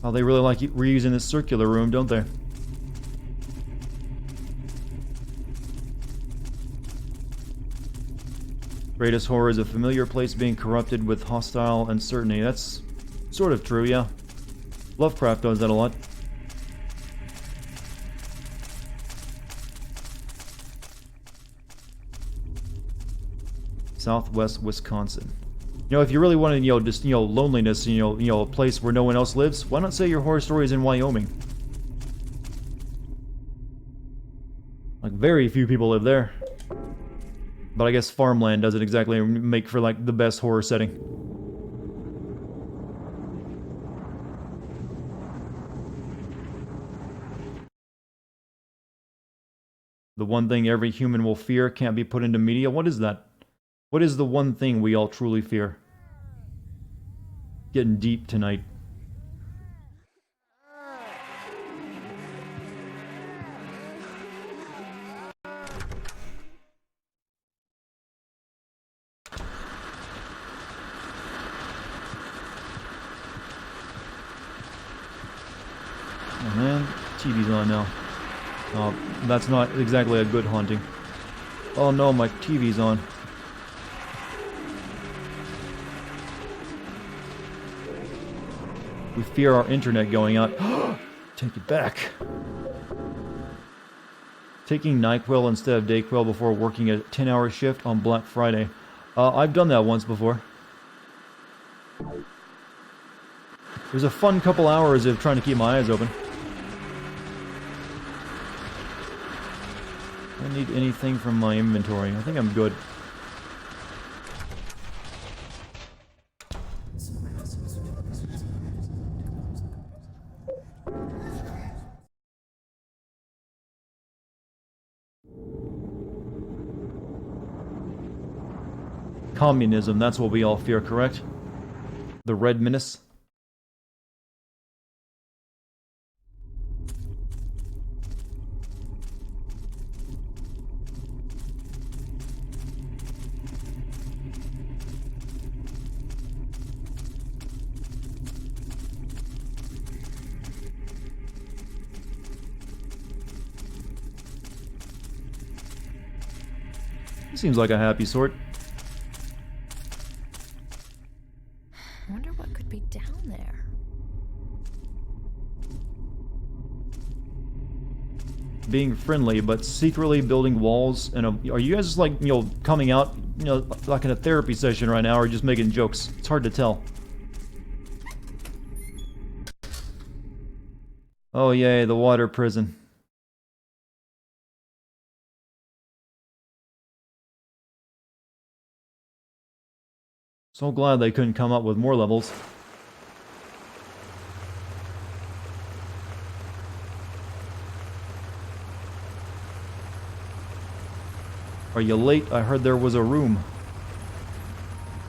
Oh, they really like reusing this circular room, don't they? Greatest horror is a familiar place being corrupted with hostile uncertainty. That's sort of true, yeah. Lovecraft does that a lot. Southwest Wisconsin. If you really wanted, just, loneliness, a place where no one else lives, why not say your horror story is in Wyoming? Like, very few people live there. But I guess farmland doesn't exactly make for, like, the best horror setting. The one thing every human will fear can't be put into media. What is that? What is the one thing we all truly fear? Getting deep tonight. Oh man, TV's on now. Oh, that's not exactly a good haunting. Oh no, my TV's on. We fear our internet going out. Take it back. Taking NyQuil instead of DayQuil before working a 10-hour shift on Black Friday. I've done that once before. It was a fun couple hours of trying to keep my eyes open. I don't need anything from my inventory. I think I'm good. Communism, that's what we all fear, correct? The Red Menace? He seems like a happy sort. I wonder what could be down there. Being friendly, but secretly building walls. And are you guys just like, you know, coming out, you know, like in a therapy session right now, or just making jokes? It's hard to tell. Oh yay, the water prison. So glad they couldn't come up with more levels. Are you late? I heard there was a room.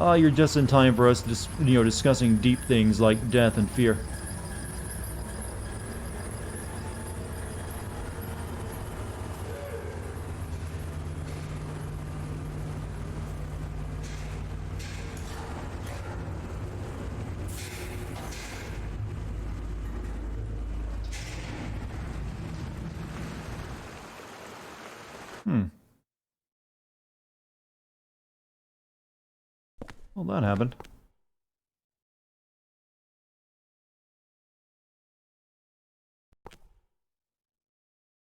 Ah, you're just in time for us, discussing deep things like death and fear. Well, that happened.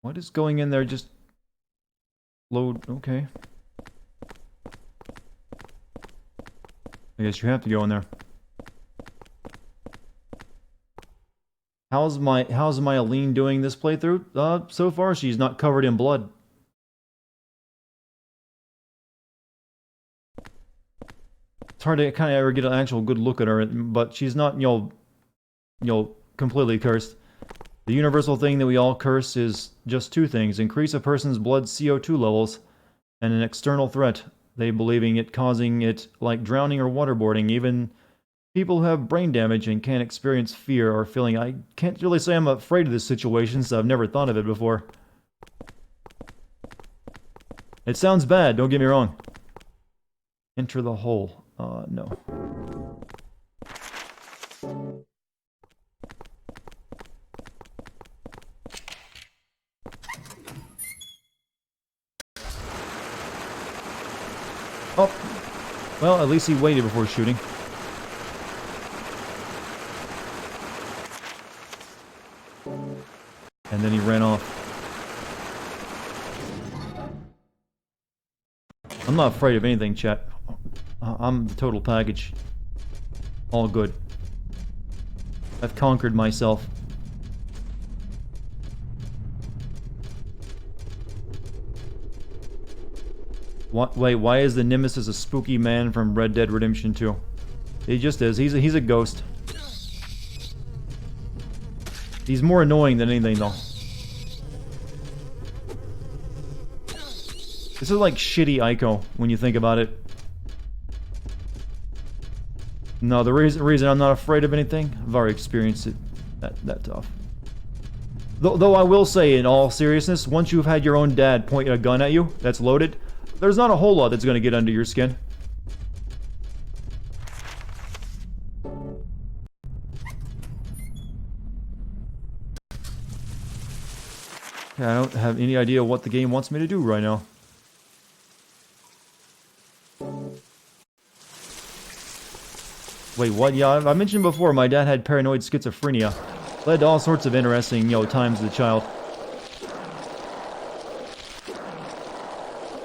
What is going in there? Just load. Okay. I guess you have to go in there. How's my Aline doing this playthrough? So far she's not covered in blood. It's hard to kind of ever get an actual good look at her, but she's not, you know, completely cursed. The universal thing that we all curse is just two things: increase a person's blood CO2 levels, and an external threat. They believing it causing it, like drowning or waterboarding. Even people who have brain damage and can't experience fear or feeling. I can't really say I'm afraid of this situation, so I've never thought of it before. It sounds bad, don't get me wrong. Enter the hole. No. Oh. Well, at least he waited before shooting. And then he ran off. I'm not afraid of anything, chat. I'm the total package. All good. I've conquered myself. What? Wait, why is the Nemesis a spooky man from Red Dead Redemption 2? He just is. He's a ghost. He's more annoying than anything, though. This is like shitty Ico when you think about it. No, the reason I'm not afraid of anything, I've already experienced it that tough. Though I will say, in all seriousness, once you've had your own dad point a gun at you that's loaded, there's not a whole lot that's going to get under your skin. Yeah, I don't have any idea what the game wants me to do right now. Wait, what? Yeah, I mentioned before, my dad had paranoid schizophrenia. Led to all sorts of interesting, times as a child.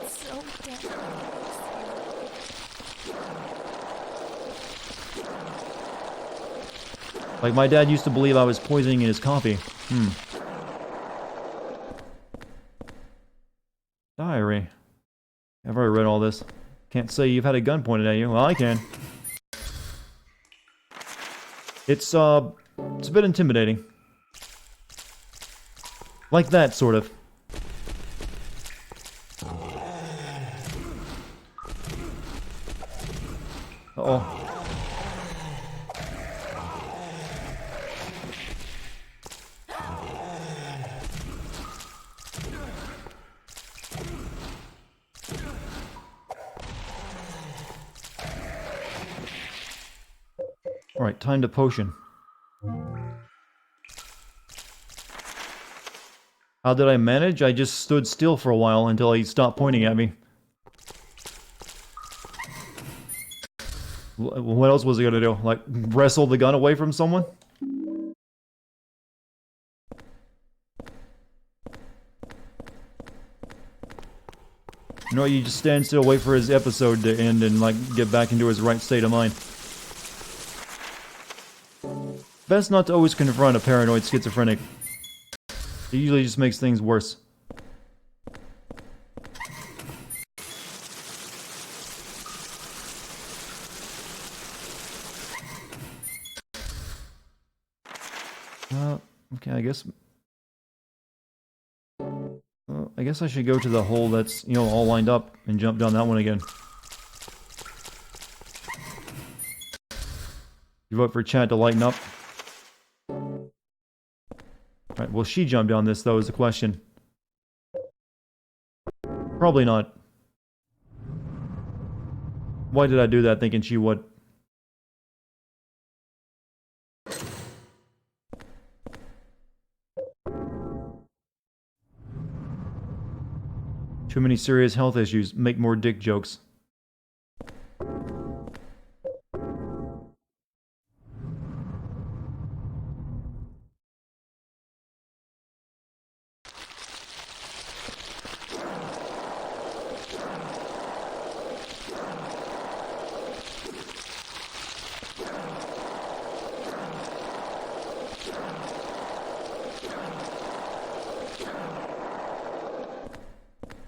It's so dangerous. Like, my dad used to believe I was poisoning his coffee. Diary. I've already read all this. Can't say you've had a gun pointed at you. Well, I can. It's a bit intimidating. Like that, sort of. Uh-oh. Alright, time to potion. How did I manage? I just stood still for a while until he stopped pointing at me. What else was he gonna do? Like, wrestle the gun away from someone? No, you just stand still, wait for his episode to end, and, like, get back into his right state of mind. Best not to always confront a paranoid schizophrenic. It usually just makes things worse. Okay, I guess I should go to the hole that's, you know, all lined up and jump down that one again. You vote for chat to lighten up? Alright, will she jump down this, though, is the question. Probably not. Why did I do that thinking she would? Too many serious health issues. Make more dick jokes.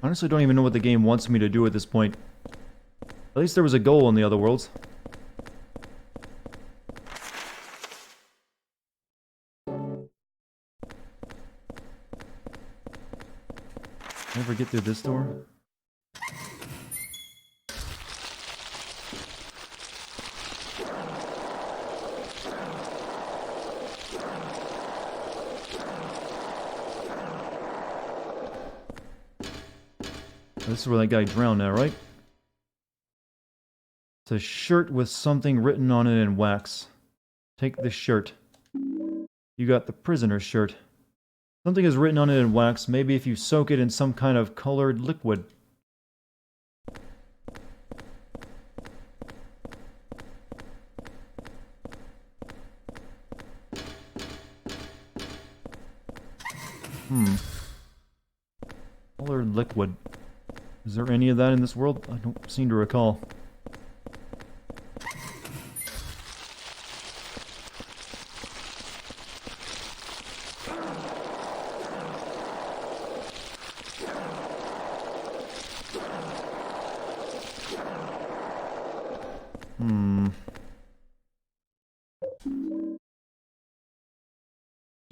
Honestly, don't even know what the game wants me to do at this point. At least there was a goal in the other worlds. Ever get through this door? This is where that guy drowned now, right? It's a shirt with something written on it in wax. Take the shirt. You got the prisoner's shirt. Something is written on it in wax, maybe if you soak it in some kind of colored liquid. Colored liquid. Is there any of that in this world? I don't seem to recall.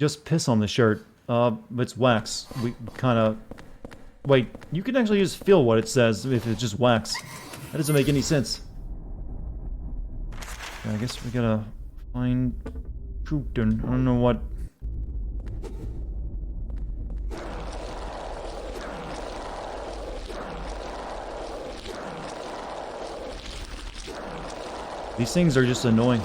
Just piss on the shirt. It's wax. We kinda... Wait, you can actually just feel what it says if it's just wax. That doesn't make any sense. Okay, I guess we gotta find Truton. I don't know what... These things are just annoying.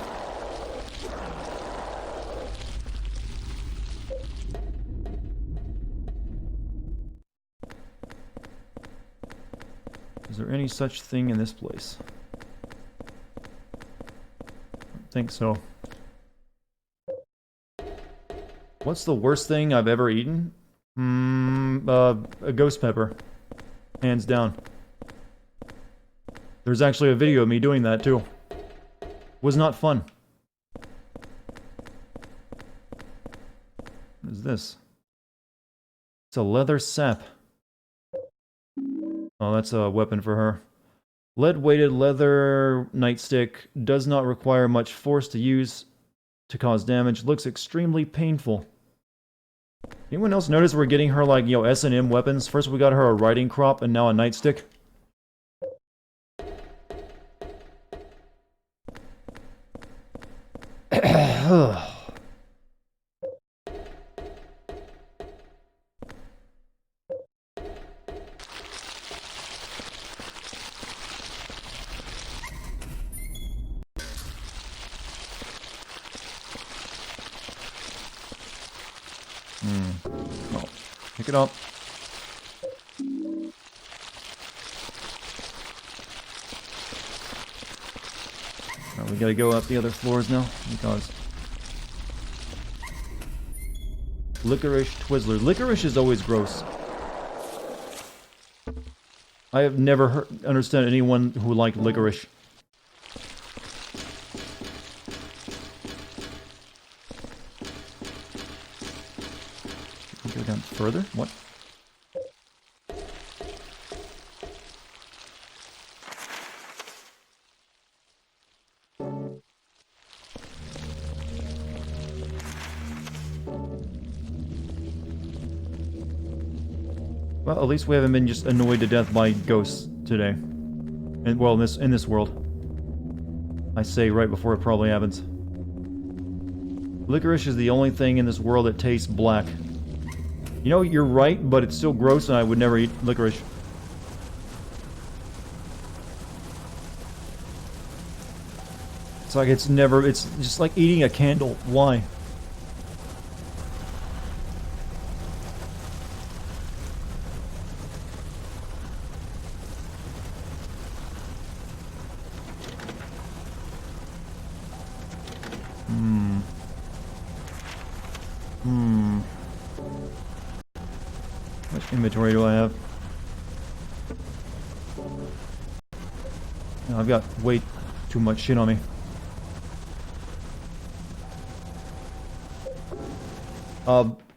Is there any such thing in this place? I don't think so. What's the worst thing I've ever eaten? A ghost pepper. Hands down. There's actually a video of me doing that too. Was not fun. What is this? It's a leather sap. Oh, that's a weapon for her. Lead-weighted leather nightstick does not require much force to use to cause damage. Looks extremely painful. Anyone else notice we're getting her, like, you know, S&M weapons? First we got her a riding crop and now a nightstick. Oh, pick it up. gotta go up the other floors now because licorice Twizzler. Licorice is always gross. I have never understood anyone who liked licorice. Go down further? What? Well, at least we haven't been just annoyed to death by ghosts today. And well, in this world. I say right before it probably happens. Licorice is the only thing in this world that tastes black. You know, you're right, but it's still gross and I would never eat licorice. It's like it's just like eating a candle. Why? What inventory do I have? No, I've got way too much shit on me.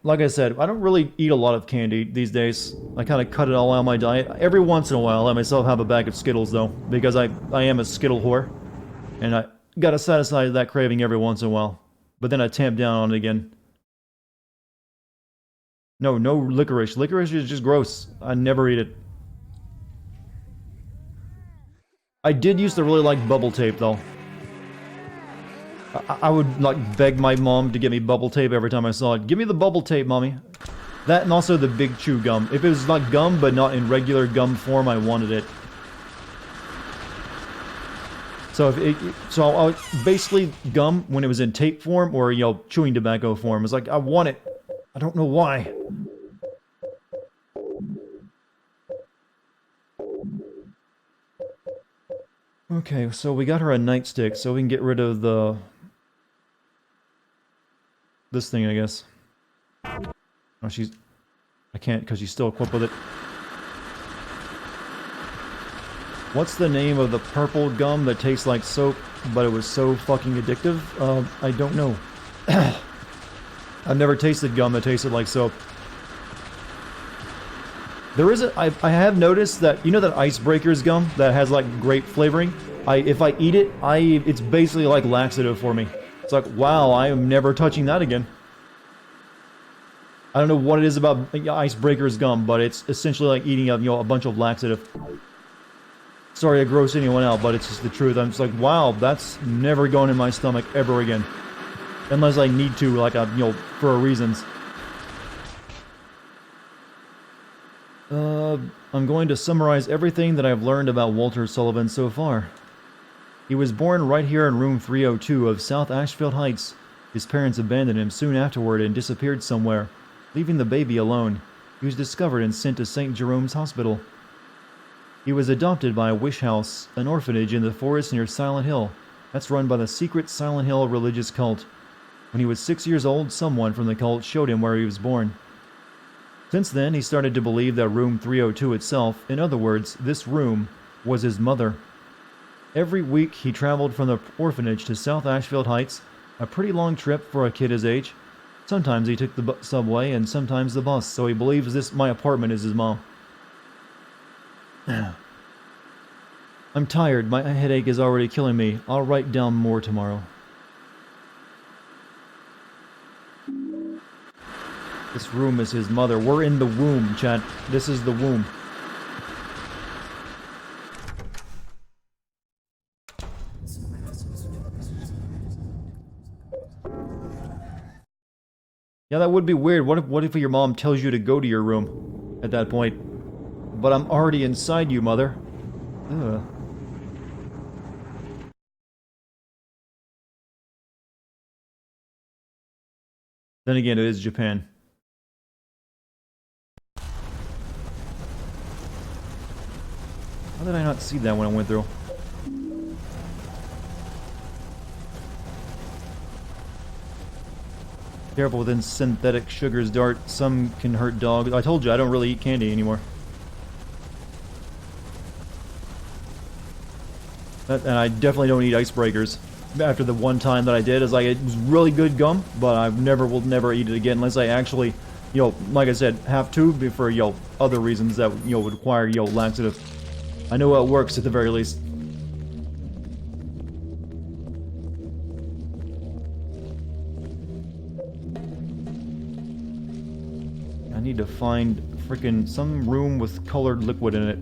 Like I said, I don't really eat a lot of candy these days. I kind of cut it all out of my diet. Every once in a while, I let myself have a bag of Skittles, though, because I am a Skittle whore. And I gotta satisfy that craving every once in a while. But then I tamp down on it again. No licorice. Licorice is just gross. I never eat it. I did used to really like bubble tape, though. I would, like, beg my mom to get me bubble tape every time I saw it. Give me the bubble tape, mommy. That and also the Big Chew gum. If it was like gum, but not in regular gum form, I wanted it. So basically gum when it was in tape form or, you know, chewing tobacco form. It's like, I want it. I don't know why. Okay, so we got her a nightstick, so we can get rid of the... this thing, I guess. Oh, she's... I can't, because she's still equipped with it. What's the name of the purple gum that tastes like soap, but it was so fucking addictive? I don't know. I've never tasted gum that tasted like soap. There is I have noticed that, you know that Icebreakers gum that has like grape flavoring? If I eat it, it's basically like laxative for me. It's like, wow, I am never touching that again. I don't know what it is about Icebreakers gum, but it's essentially like eating a bunch of laxative. Sorry to gross anyone out, but it's just the truth. I'm just like, wow, that's never going in my stomach ever again. Unless I need to, like, for reasons. I'm going to summarize everything that I've learned about Walter Sullivan so far. He was born right here in room 302 of South Ashfield Heights. His parents abandoned him soon afterward and disappeared somewhere, leaving the baby alone. He was discovered and sent to St. Jerome's Hospital. He was adopted by a wish house, an orphanage in the forest near Silent Hill. That's run by the secret Silent Hill religious cult. When he was 6 years old, someone from the cult showed him where he was born. Since then, he started to believe that room 302 itself, in other words, this room, was his mother. Every week, he traveled from the orphanage to South Ashfield Heights, a pretty long trip for a kid his age. Sometimes he took the subway and sometimes the bus, so he believes my apartment is his mom. I'm tired. My headache is already killing me. I'll write down more tomorrow. This room is his mother. We're in the womb, chat. This is the womb. Yeah, that would be weird. What if your mom tells you to go to your room at that point? But I'm already inside you, mother. Ugh. Then again, it is Japan. How did I not see that when I went through? Careful with synthetic sugars, Dart. Some can hurt dogs. I told you, I don't really eat candy anymore. And I definitely don't eat icebreakers. After the one time that I did, it's like, it was really good gum, but I will never eat it again unless I actually, you know, like I said, have to for, you know, other reasons that, you know, would require, you know, laxative. I know it works at the very least. I need to find freaking some room with colored liquid in it.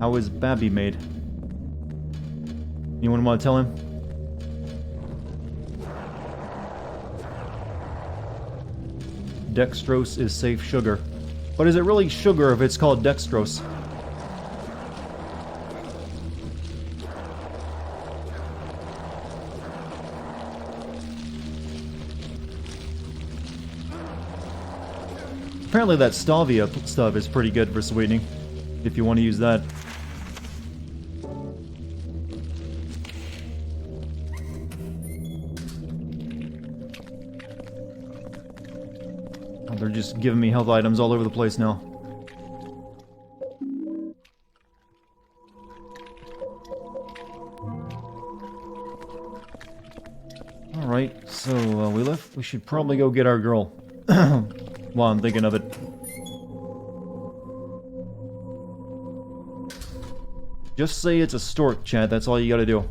How is Babby made? Anyone want to tell him? Dextrose is safe sugar. But is it really sugar if it's called dextrose? Apparently that Stavia stuff is pretty good for sweetening, if you want to use that. Oh, they're just giving me health items all over the place now. Alright, so we should probably go get our girl. While I'm thinking of it. Just say it's a stork, chat. That's all you gotta do.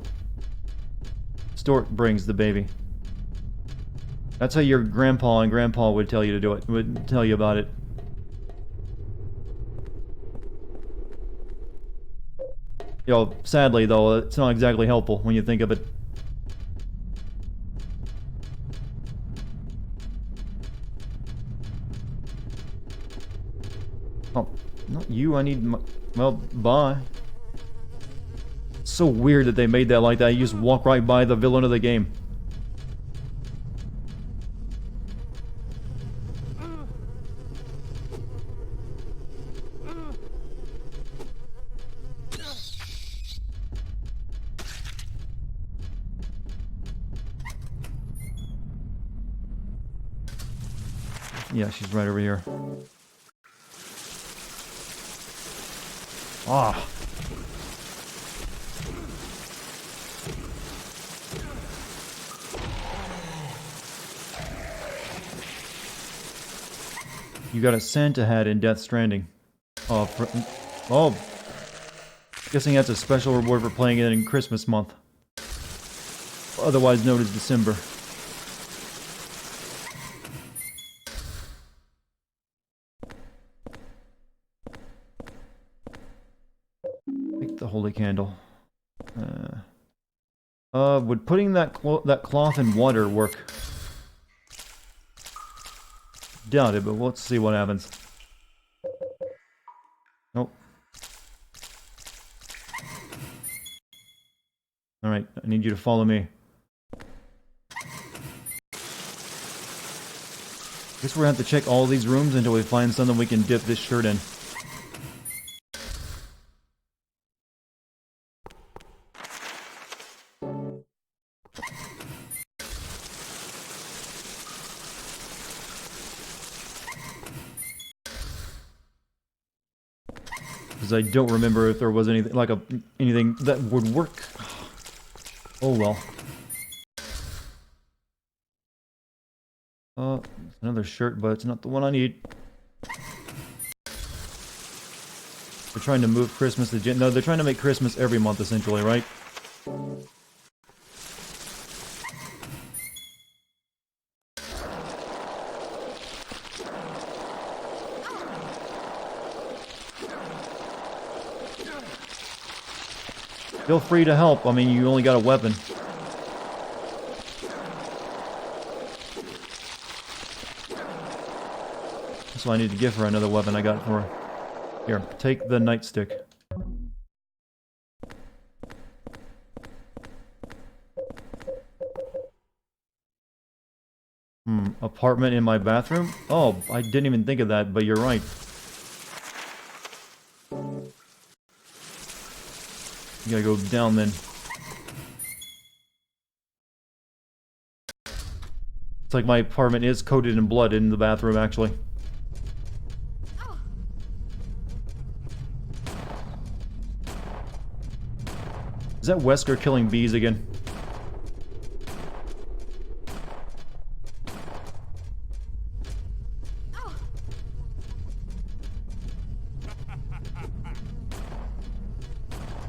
Stork brings the baby. That's how your grandpa and grandpa would tell you to do it. Would tell you about it. You know, sadly though, it's not exactly helpful when you think of it. Oh, not you. I need my... Well, bye. It's so weird that they made that like that. You just walk right by the villain of the game. Yeah, she's right over here. Ah. You got a Santa hat in Death Stranding. Oh. Guessing that's a special reward for playing it in Christmas month. Otherwise known as December. The holy candle. Would putting that cloth in water work? Doubt it, but let's see what happens. Nope. Alright, I need you to follow me. Guess we're gonna have to check all these rooms until we find something we can dip this shirt in. Because I don't remember if there was anything like anything that would work. Oh well. Another shirt, but it's not the one I need. They're trying to move Christmas to no, they're trying to make Christmas every month essentially, right? Feel free to help. I mean, you only got a weapon. So I need to give her another weapon I got for her. Here, take the nightstick. Apartment in my bathroom? Oh, I didn't even think of that, but you're right. You gotta go down then. It's like my apartment is coated in blood in the bathroom, actually. Is that Wesker killing bees again?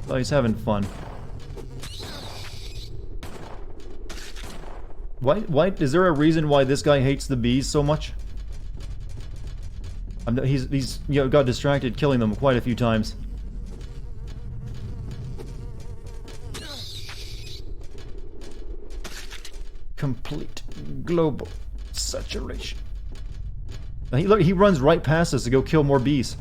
Oh, he's having fun. Why? Is there a reason why this guy hates the bees so much? He's you know, got distracted killing them quite a few times. Complete global saturation. He runs right past us to go kill more bees.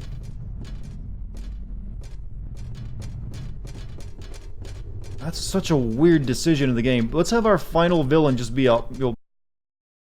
That's such a weird decision in the game. Let's have our final villain just be a